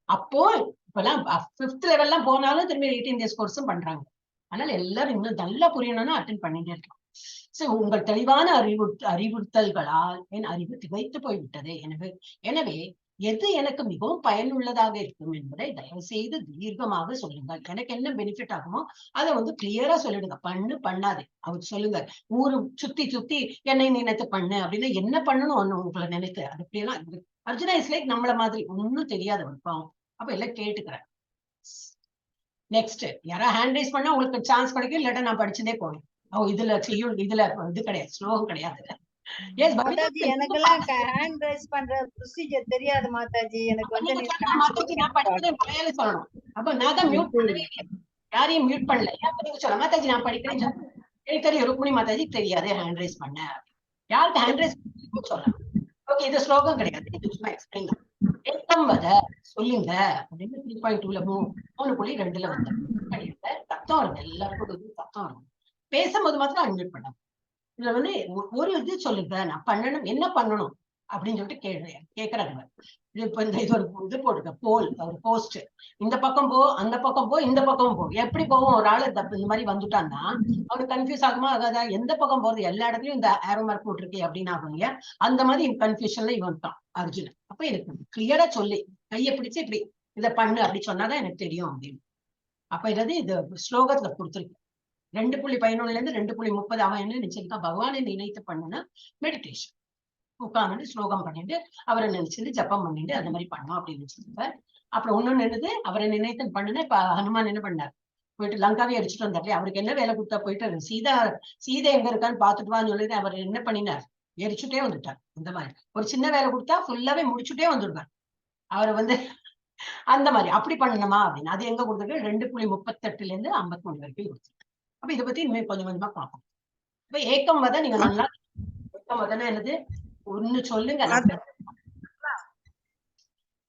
அப்போ இப்பெல்லாம் 5th லெவல்லாம் போனாலும் திரும்பி 18 days கோர்ஸும் பண்றாங்க. அதனால எல்லாரும் இன்னும் நல்லா புரியணும்னா அட்டென்ட் பண்ணிட்டே இருக்கலாம். சோ உங்கள் தெளிவான அறிவுறுத்தல்களால் என் அறிவு திகைத்து போய்விட்டது. எனவே எது எனக்கு மிகவும் பயனுள்ளதாக இருக்கும் என்பதை தயவு செய்து தீர்க்கமாக சொல்லுங்கள். எனக்கு என்ன பெனிஃபிட் ஆகுமோ அதை வந்து கிளியரா சொல்லிடுங்க. பண்ணாதே அவர் சொல்லுங்க. ஊரு சுத்தி என்னை நினைத்து பண்ணு அப்படின்னா என்ன பண்ணணும் ஒண்ணு உங்களை நினைத்து. அது அப்படியெல்லாம் அர்ஜுனா இஸ் லைக் நம்மள மாதிரி ஒன்னும் தெரியாது பாவம். அப்ப எல்லாம் கேட்டுக்கிறேன். நெக்ஸ்ட் யாரா ஹேண்ட் ரைஸ் பண்ணா உங்களுக்கு சான்ஸ் கிடைக்கும், இல்லாட்டா நான் படிச்சுட்டே போவேன். இதுல செய்யும், இதுல இது கிடையாது, ஸ்லோகம் கிடையாது. மாதாஜி எனக்கெல்லாம் ஹேண்ட் ரைஸ் பண்ற ப்ரொசீஜர் தெரியாது மாதாஜி. எனக்கு வந்து சொல்லணும். அப்ப நான் தான் மியூட் பண்ணவே யாரையும் மியூட் பண்ணல. ஏன் நீங்க சொல்ல மாதாஜி நான் படிக்கிறேன் எனக்கு தெரியும், ருக்மிணி மாதாஜி தெரியாது ஹேண்ட் ரைஸ் பண்ண. யாருக்கு ஹேண்ட் ரைஸ் சொல்லலாம். ஓகே, இது ஸ்லோகம் கிடையாது, இது சும்மா எக்ஸ்பிளைன் தான். ஏக்கம் வத சொல்லுங்க அப்படின்னு 3.2ல 3.2ல வந்து சத்தம் வருது, எல்லாருக்கும் சத்தம் வருது. பேசும்போது மாத்திரம் அன்மியூட் பண்ணாங்க. இதுல வந்து ஒரு இது சொல்லுங்க, நான் பண்ணணும், என்ன பண்ணணும் அப்படின்னு சொல்லிட்டு கேக்குறாங்க. இப்ப இது ஒரு இது போட்டுக்க போல், ஒரு போஸ்ட், இந்த பக்கம் போ, அந்த பக்கம் போ, இந்த பக்கம் போ. எப்படி போவோம்? ஒரு ஆளு இந்த மாதிரி வந்துட்டான்னா அவனுக்கு கன்ஃபியூஸ் ஆகுமா ஆகாதா? எந்த பக்கம் போறது? எல்லா இடத்துலயும் இந்த ஏரோ மார்க் போட்டிருக்கே அப்படின்னு ஆகும் இல்லையா? அந்த மாதிரி கன்ஃபியூஷன்ல இவன் தான் அர்ஜுனன். அப்ப எனக்கு கிளியரா சொல்லி கையை பிடிச்சு இப்படி இதை பண்ணு அப்படி சொன்னாதான் எனக்கு தெரியும் அப்படின்னு. அப்ப இதாவது இது ஸ்லோகத்துல கொடுத்துருக்கு. 2.11 இருந்து 2.30 அவன் என்ன நினைச்சிருக்கான்? பகவானை நினைத்து பண்ணுனா மெடிடேஷன், உட்கார்ந்து ஸ்லோகம் பண்ணிட்டு அவரை நினைச்சிட்டு ஜப்பம் பண்ணிட்டு அந்த மாதிரி பண்ணோம் அப்படின்னு நினைச்சிருப்பார். அப்புறம் இன்னொன்னு என்னது, அவரை நினைத்து பண்ணுனா இப்ப ஹனுமான் என்ன பண்ணார்? போயிட்டு லங்காவே அடிச்சுட்டு வந்தாரு. அவருக்கு என்ன வேலை கொடுத்தா? போயிட்டு சீதை எங்க இருக்கான்னு பாத்துட்டு வான்னு சொல்லிட்டு அவர் என்ன பண்ணினார்? எரிச்சுட்டே வந்துட்டார். இந்த மாதிரி ஒரு சின்ன வேலை கொடுத்தா ஃபுல்லாவே முடிச்சுட்டே வந்துருவார். அவரை வந்து அந்த மாதிரி அப்படி பண்ணணுமா அப்படின்னு அது எங்க கொடுத்துருக்கு? 2.38 இருந்து 53 வரைக்கும் கொடுத்துருக்கு. அப்ப இதை பத்தி இனிமே கொஞ்சம் கொஞ்சமா பார்ப்போம். இப்ப ஏக்கம் வத நீங்க நல்லா, ஏக்கம் வதனா என்னது ஒண்ணு சொல்லுங்க.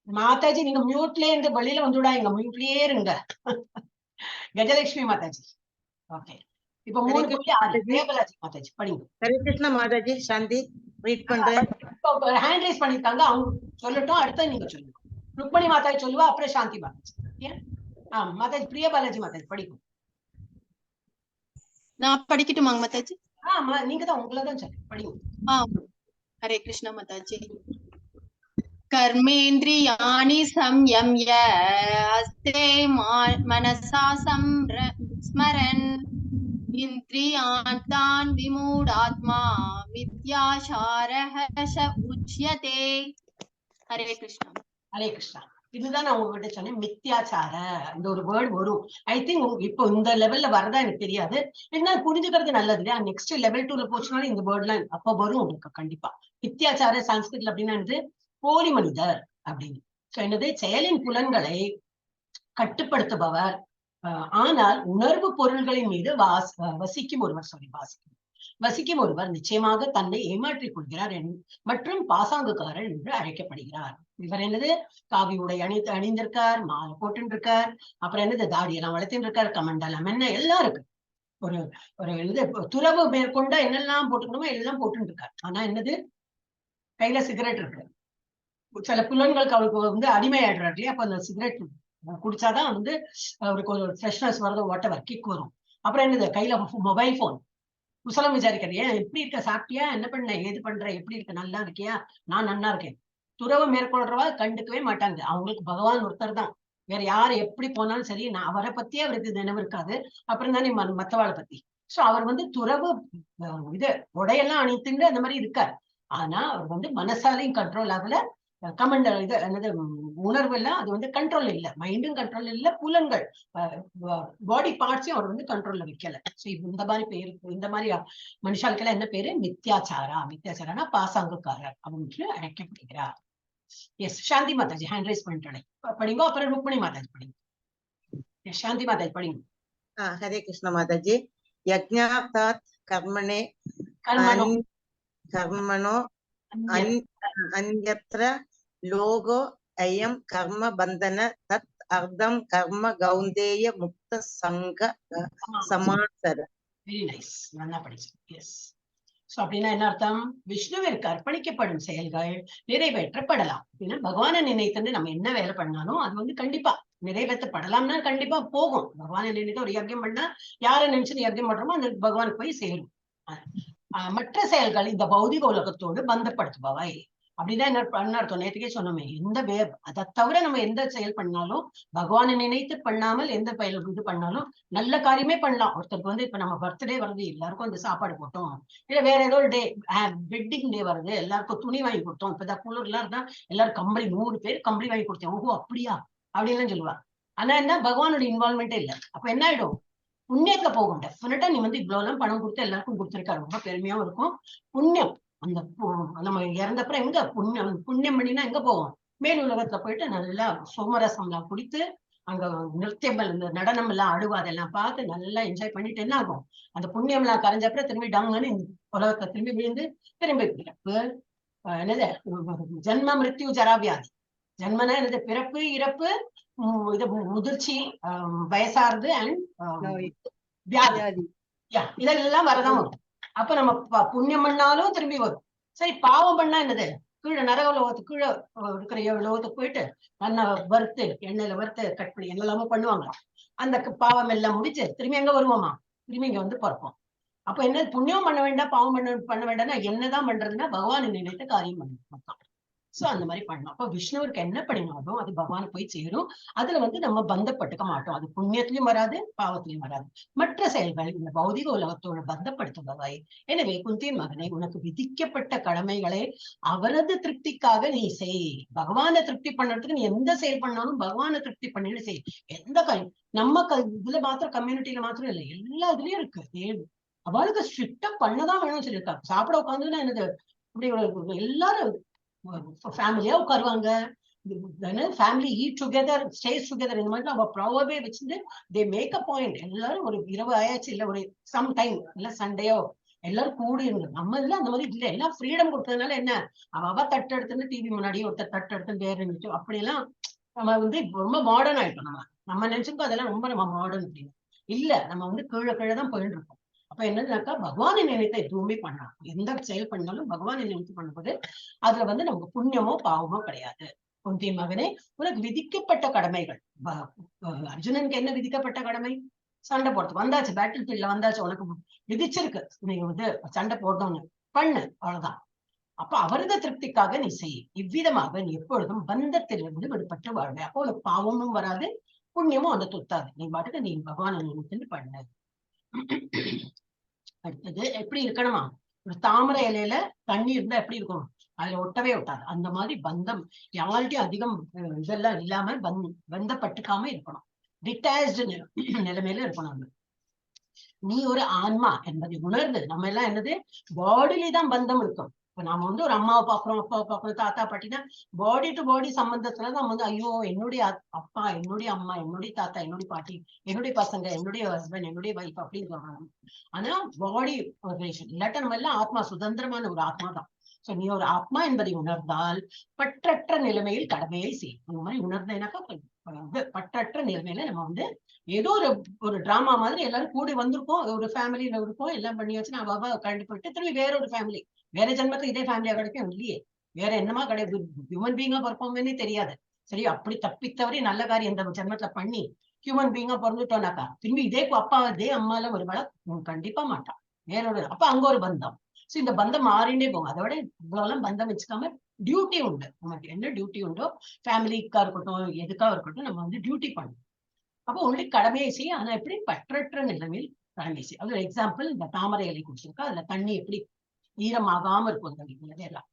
மாதாஜி நீங்க மியூட்லயே இருந்து வெளியில வந்துடாங்க, மியூட்லயே இருங்க. கஜலட்சுமி மாதாஜி. ஓகே, இப்ப 3.6 மாதாஜி படிங்க. ஹரே கிருஷ்ணா மாதாஜி, சாந்தி ரீட் பண்றேன். ஹேண்ட் ரைஸ் பண்ணிருக்காங்க, அவங்க சொல்லட்டும், அடுத்த நீங்க சொல்லுங்க. ருக்மணி மாதாஜி சொல்லுவா, அப்புறம் சாந்தி மாதாஜி. மாதாஜி பிரியா பாலாஜி மாதாஜி படிக்கும். நான் படிக்கட்டுமாங்க மாதாஜி? ஆமா, நீங்க தான், உங்களதான் சொல்லு, படிங்க. ஹரே கிருஷ்ணா மாதாஜி. कर्मेन्द्रियाणि संयम्य अस्ते मनसा स्मरन् इन्द्रियार्थान् विमूढात्मा मिथ्याचारः उच्यते. हरे कृष्णा. ஹரே கிருஷ்ணா. இதுதான் நான் உங்ககிட்ட சொன்னேன், மித்யாச்சார இந்த ஒரு வேர்டு வரும். ஐ திங்க் இப்போ இந்த லெவல்ல வரதா எனக்கு தெரியாது. என்ன புரிஞ்சுக்கிறது நல்லது இல்லையா? நெக்ஸ்ட் லெவல் 2ல போச்சுனாலும் இந்த வேர்ட்லாம் அப்ப வரும் உங்களுக்கு கண்டிப்பா. மித்யாச்சார சான்ஸ்கிரிட்ல அப்படின்னா என்னது? போலி மனிதர் அப்படின்னு. என்னது? செயலின் புலன்களை கட்டுப்படுத்துபவர், ஆனால் உணர்வு பொருள்களின் மீது வசிக்கும் ஒருவர் நிச்சயமாக தன்னை ஏமாற்றிக் கொள்கிறார் மற்றும் பாசாங்குக்காரர் என்று அழைக்கப்படுகிறார். இவர் என்னது? காவி உடை அணிந்திருக்கார், மாலை போட்டு இருக்கார், அப்புறம் என்னது தாடியெல்லாம் வளர்த்துட்டு இருக்கார், கமண்டலம் என்ன எல்லாம் இருக்கு. ஒரு ஒரு இது துறவு மேற்கொண்டா என்னெல்லாம் போட்டுக்கணுமோ எல்லாம் போட்டு இருக்கார். ஆனா என்னது? கையில சிகரெட் இருக்கு. சில புலன்களுக்கு அவருக்கு வந்து அடிமையாடுறாரு இல்லையா? அப்ப அந்த சிகரெட் குடிச்சாதான் வந்து அவருக்கு ஒரு ஃப்ரெஷ்னஸ் வருது, வாட்டவர் கிக் வரும். அப்புறம் என்னது? கையில மொபைல் போன், குசலம் விசாரிக்கிறது. ஏன் எப்படி இருக்க? சாப்பிட்டியா? என்ன பண்ண? ஏது பண்ற? எப்படி இருக்க? நல்லா இருக்கியா? நான் நல்லா இருக்கேன். துறவு மேற்கொள்றவா கண்டுக்கவே மாட்டாங்க. அவங்களுக்கு பகவான் ஒருத்தர் தான், வேற யாரு எப்படி போனாலும் சரி, நான் அவரை பத்தியே அவருக்கு நினைவு இருக்காது. அப்புறம் தானே மத்தவாளை பத்தி. சோ அவர் வந்து துறவு இது உடையெல்லாம் அணித்துண்டு அந்த மாதிரி இருக்கார். ஆனா அவர் வந்து மனசாலையும் கண்ட்ரோல் ஆகல, கமெண்ட் இது என்னது உணர்வு எல்லாம் அது வந்து கண்ட்ரோல் இல்ல, மைண்டும் கண்ட்ரோல் இல்ல, புலன்கள் பாடி பார்ட்ஸையும் அவர் வந்து கண்ட்ரோல்ல வைக்கல. சோ இந்த மாதிரி பேரு, இந்த மாதிரி மனுஷாளுக்கெல்லாம் என்ன பேரு? மித்யாச்சாரனா பாசாங்குக்காரர் அப்படின்னு அழைக்கப்படுகிறார். எஸ், சாந்தி மாதாஜி ஹேண்ட் ரைஸ் பண்ணிட்டு படிங்க. அப்புறம் ருக்மணி மாதாஜி படிங்க. சாந்தி மாதாஜி படிங்க. ஹரே கிருஷ்ண மாதாஜி. யஜ்ஞார்த்தாத் கர்மணே கர்மணோ அன்யத்ர லோகோ அயம் கர்ம பந்தன தத் அர்த்தம் கர்ம கௌந்தேய முக்த சங்க சமாசர. வெரி நைஸ், நல்லா படிச்சு. எஸ். சோ அப்படின்னா என்ன அர்த்தம்? விஷ்ணுவிற்கு அர்ப்பணிக்கப்படும் செயல்கள் நிறைவேற்றப்படலாம். அப்படின்னா பகவானை நினைத்து நம்ம என்ன வேலை பண்ணாலும் அது வந்து கண்டிப்பா நிறைவேற்றப்படலாம்னா கண்டிப்பா போகும். பகவானை நினைத்து ஒரு யஜ்யம் பண்ணா யாரை நினைச்சு யஜ்யம் பண்றோமோ அந்த பகவானுக்கு போய் சேரும். மற்ற செயல்கள் இந்த பௌதிக உலகத்தோடு பந்தப்படுத்துபவை. அப்படிதான் என்ன அர்த்தம்? நேற்றுக்கே சொன்னோமே, எந்த அதை தவிர நம்ம எந்த செயல் பண்ணாலும், பகவானை நினைத்து பண்ணாமல் எந்த இது பண்ணாலும் நல்ல காரியமே பண்ணலாம். ஒருத்தருக்கு வந்து இப்ப நம்ம பர்த்டே வருது, எல்லாருக்கும் வந்து சாப்பாடு போட்டோம், இல்ல வேற ஏதோ ஒரு டே, வெட்டிங் டே வருது, எல்லாருக்கும் துணி வாங்கி கொடுத்தோம். இப்பதான் குளிர்லாம் இருந்தா எல்லாரும் கம்பளி, 100 பேர் கம்பளி வாங்கி கொடுத்தேன். ஓஹோ அப்படியா அப்படின்னு சொல்லுவா. ஆனா என்ன, பகவானோட இன்வால்மெண்டே இல்லை. அப்ப என்ன ஆயிடும்? புண்ணியத்துல போகும். டெஃபினட்டா நீ வந்து இவ்வளவு எல்லாம் பணம் கொடுத்து எல்லாருக்கும் கொடுத்துருக்காரு, ரொம்ப பெருமையாவும் இருக்கும். புண்ணியம் அந்த நம்ம இறந்தப்பறம் எங்க புண்ணியம் பண்ணினா எங்க போவோம்? மேல் உலகத்துல போயிட்டு நல்லா சோமரசம்லாம் குடித்து அங்க நிருத்தியம் இந்த நடனம் எல்லாம் ஆடுவா, அதெல்லாம் பார்த்து நல்லா என்ஜாய் பண்ணிட்டு என்ன ஆகும், அந்த புண்ணியம் எல்லாம் கரைஞ்ச அப்புறம் திரும்பி டங்குன்னு உலகத்தை திரும்பி விழுந்து திரும்பி பிறப்பு, என்னது ஜென்ம மிருத்யு ஜராவியாதி. ஜென்மனா என்னது, பிறப்பு இறப்பு, இது முதிர்ச்சி, வயசாறுது அண்ட் வியாதி, இதெல்லாம் வரதான் வரும். அப்ப நம்ம புண்ணியம் பண்ணாலும் திரும்பி வரும். சரி, பாவம் பண்ணா என்னது, கீழே நரக லோகத்துக்கு கீழே இருக்கிற லோகத்துக்கு போயிட்டு நல்லா வறுத்து எண்ணெயில வறுத்து கட் பண்ணி என்னெல்லாமோ பண்ணுவாங்க. அந்த பாவம் எல்லாம் முடிச்சு திரும்பி எங்க வருவோமா, திரும்பி இங்க வந்து பிறப்போம். அப்ப என்ன, புண்ணியம் பண்ண வேண்டாம் பாவம் பண்ண வேண்டாம்னா என்னதான் பண்றதுன்னா பகவான் நினைத்த காரியம் பண்ணணும். சோ அந்த மாதிரி பண்ணணும். அப்ப விஷ்ணுவுக்கு என்ன பண்ணினாலும் அது பகவான் போய் சேரும். அதுல வந்து நம்ம பந்தப்பட்டுக்க மாட்டோம். அது புண்ணியத்திலயும் வராது, பாவத்திலயும் வராது. மற்ற செயல்கள் இந்த பௌதிக உலகத்தோடு பந்தப்படுத்துபவை. எனவே குந்தியின் மகனை, உனக்கு விதிக்கப்பட்ட கடமைகளை அவரது திருப்திக்காக நீ செய். பகவானை திருப்தி பண்றதுக்கு நீ எந்த செயல் பண்ணாலும் பகவானை திருப்தி பண்ணிட்டு செய். எந்த நம்ம இதுல மாத்திரம், கம்யூனிட்டியில மாத்திரம் இல்லை, எல்லா இதுலயும் இருக்கு. அவளுக்கு ஸ்ட்ரிக்டா பண்ணதான் வேணும்னு சொல்லியிருக்காங்க. சாப்பிட உட்காந்துன்னா என்னது, இப்படி எல்லாரும் ஃபேமிலியா உட்காருவாங்க. Family eat together, stay together. இந்த மாதிரி அவ ப்ராபவே வச்சுட்டு தே மேக் அ பாயிண்ட். எல்லாரும் ஒரு இரவு ஆயாச்சு, இல்ல ஒரு சம் டைம், இல்ல சண்டேயோ எல்லாரும் கூடி இருந்து. நம்ம இதுல அந்த மாதிரி இல்ல, எல்லாம் ஃப்ரீடம் கொடுத்ததுனால என்ன, அவ தட்டு எடுத்துன்னு டிவி முன்னாடி ஒருத்தர் தட்டு எடுத்து வேற இருந்துச்சு. அப்படி எல்லாம் நம்ம வந்து ரொம்ப மாடர்ன் ஆயிட்டோம். நம்ம நினைச்சிருக்கோம் அதெல்லாம் ரொம்ப நம்ம மாடர்ன் அப்படின்னு. இல்ல, நம்ம வந்து கீழே தான் போயிட்டு இருக்கோம். அப்ப என்னன்னாக்கா பகவானை நினைத்த எதுவுமே பண்ணலாம். எந்த செயல் பண்ணாலும் பகவானை நினைத்து பண்ணும்போது அதுல வந்து நமக்கு புண்ணியமோ பாவமோ கிடையாது. குந்தி மகனே, உனக்கு விதிக்கப்பட்ட கடமைகள். அர்ஜுனனுக்கு என்ன விதிக்கப்பட்ட கடமை, சண்டை போடுறது. வந்தாச்சு, பேட்டில் ஃபீல்ட்ல வந்தாச்சு, உனக்கு விதிச்சிருக்கு நீங்க வந்து சண்டை போடணும்னு, பண்ணு, அவ்வளவுதான். அப்ப அவரது திருப்திக்காக நீ செய். இவ்விதமாக நீ எப்பொழுதும் பந்தத்திலிருந்து விடுபட்டு வாழ்வே. அப்போ உனக்கு பாவமும் வராது, புண்ணியமும் அந்த துத்தாது. நீ பாட்டுக்கு நீ பகவானை நினைத்துட்டு பண்ணு. அடுத்தது எப்படி இருக்கணுமா, ஒரு தாமரை இலையில தண்ணி இருந்தா எப்படி இருக்கும், அதுல ஒட்டவே ஒட்டாது. அந்த மாதிரி பந்தம் யார்கிட்டயும் அதிகம் இதெல்லாம் இல்லாம பந்தப்பட்டுக்காம இருக்கணும். டிட்டாச்டு நிலைமையில இருக்கணும். நீ ஒரு ஆன்மா என்பதை உணர்ந்து, நம்ம எல்லாம் என்னது பாடியில தான் பந்தம் இருக்கும். இப்ப நாம வந்து ஒரு அம்மாவை பாக்குறோம், அப்பாவை பாக்குறோம், தாத்தா பாட்டினா பாடி டு பாடி சம்பந்தத்துலதான் நம்ம வந்து ஐயோ என்னுடைய அப்பா, என்னுடைய அம்மா, என்னுடைய தாத்தா, என்னுடைய பாட்டி, என்னுடைய பசங்க, என்னுடைய ஹஸ்பண்ட், என்னுடைய வைஃப் அப்படின்னு சொல்றாங்க. ஆனா பாடி ரிலேஷன் இல்லாட்ட நம்ம எல்லாம் ஆத்மா, சுதந்திரமான ஒரு ஆத்மா தான். சோ நீ ஒரு ஆத்மா என்பதை உணர்ந்தால் பற்றற்ற நிலைமையில் கடமையை செய். அந்த மாதிரி உணர்ந்தேனாக்கா பற்றற்ற நிலைமையில நம்ம வந்து ஏதோ ஒரு டிராமா மாதிரி எல்லாரும் கூடி வந்திருக்கோம், ஒரு ஃபேமிலியில இருக்கோம், எல்லாம் பண்ணியாச்சுன்னா அவ கழண்டு போயிட்டு திரும்பி வேற ஒரு ஃபேமிலி, வேற ஜென்மத்துல இதே ஃபேமிலியா கிடைக்கும் இல்லையே, வேற என்னமா கிடையாது, ஹியூமன் பீங்கா பிறப்போம்னே தெரியாது. சரி, அப்படி தப்பித்தவரை நல்ல காரியம் இந்த ஜென்மத்துல பண்ணி ஹியூமன் பீங்கா பிறந்துட்டோம்னாக்கா திரும்பி இதே அப்பா இதே அம்மால ஒரு வேலை கண்டிப்பா மாட்டான், வேற ஒரு. அப்ப அங்க ஒரு பந்தம். சோ இந்த பந்தம் மாறிண்டே போகும். அதோட இவ்வளவு பந்தம் வச்சுக்காம டியூட்டி உண்டு. நமக்கு என்ன டியூட்டி உண்டோ, ஃபேமிலிக்கா இருக்கட்டும் எதுக்கா இருக்கட்டும், நம்ம வந்து டியூட்டி பண்ணணும். அப்போ உங்களுக்கு கடமையை செய்ய, ஆனா எப்படி பற்றற்ற நிலைமையில் கடமை செய்ய. அது ஒரு எக்ஸாம்பிள் இந்த தாமரை இலை குடிச்சிருக்கா, அதுல தண்ணி எப்படி ஈரமாகாம இருக்கும் எல்லாம்,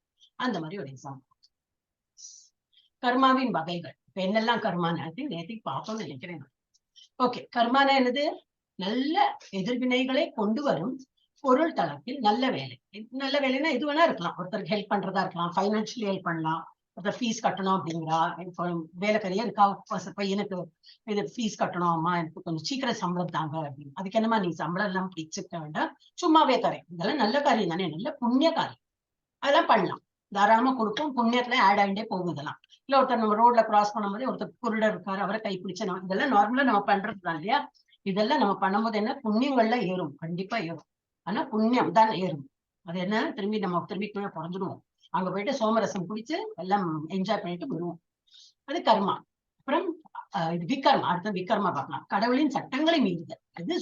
அந்த மாதிரி ஒரு எக்ஸாம்பிள். கர்மாவின் வகைகள் இப்ப என்னெல்லாம் கர்மான்னு நேற்று பார்ப்போம்னு நினைக்கிறேன். ஓகே, கர்மானா என்னது, நல்ல எதிர்வினைகளை கொண்டு வரும் பொருள் தளத்தில் நல்ல வேலை. நல்ல வேலைன்னா எது வேணா இருக்கலாம். ஒருத்தருக்கு ஹெல்ப் பண்றதா இருக்கலாம், பைனான்சியலி ஹெல்ப் பண்ணலாம், ஒருத்தர் ஃபீஸ் கட்டணும் அப்படிங்கிறா, இப்போ வேலைக்காரியா இருக்கா, பையனுக்கு இது ஃபீஸ் கட்டணும், அம்மா எனக்கு கொஞ்சம் சீக்கிரம் சம்பளம் தாங்க அப்படின்னு. அதுக்கு என்னமா நீ சம்பளம் எல்லாம் பிடிச்சிக்க வேண்டாம், சும்மாவே தரேன். இதெல்லாம் நல்ல காரியம் தானே, நல்ல புண்ணிய காரியம். அதெல்லாம் பண்ணலாம், தாராளமா கொடுக்கும், புண்ணியத்துல ஆட் ஆகிட்டே போகும். இதெல்லாம் இல்ல ஒருத்தர் நம்ம ரோட்ல கிராஸ் பண்ணும்போது ஒருத்தர் குருடர் இருக்காரு, அவரை கைப்பிடிச்ச இதெல்லாம் நார்மலா நம்ம பண்றதுதான் இல்லையா. இதெல்லாம் நம்ம பண்ணும்போது என்ன, புண்ணியங்கள்லாம் ஏறும், கண்டிப்பா ஏறும். ஆனா புண்ணியம் தான் ஏறும். அது என்ன, திரும்பி நம்ம திரும்பி கீழே பிறந்துடுவோம், அங்க போயிட்டு சோமரசம் குடிச்சு எல்லாம் என்ஜாய் பண்ணிட்டு வருவோம். அது கர்மா. அப்புறம் இது விக்கர்மா. அடுத்த விக்கர்மா பார்க்கலாம், கடவுளின் சட்டங்களை மீறுதல். அது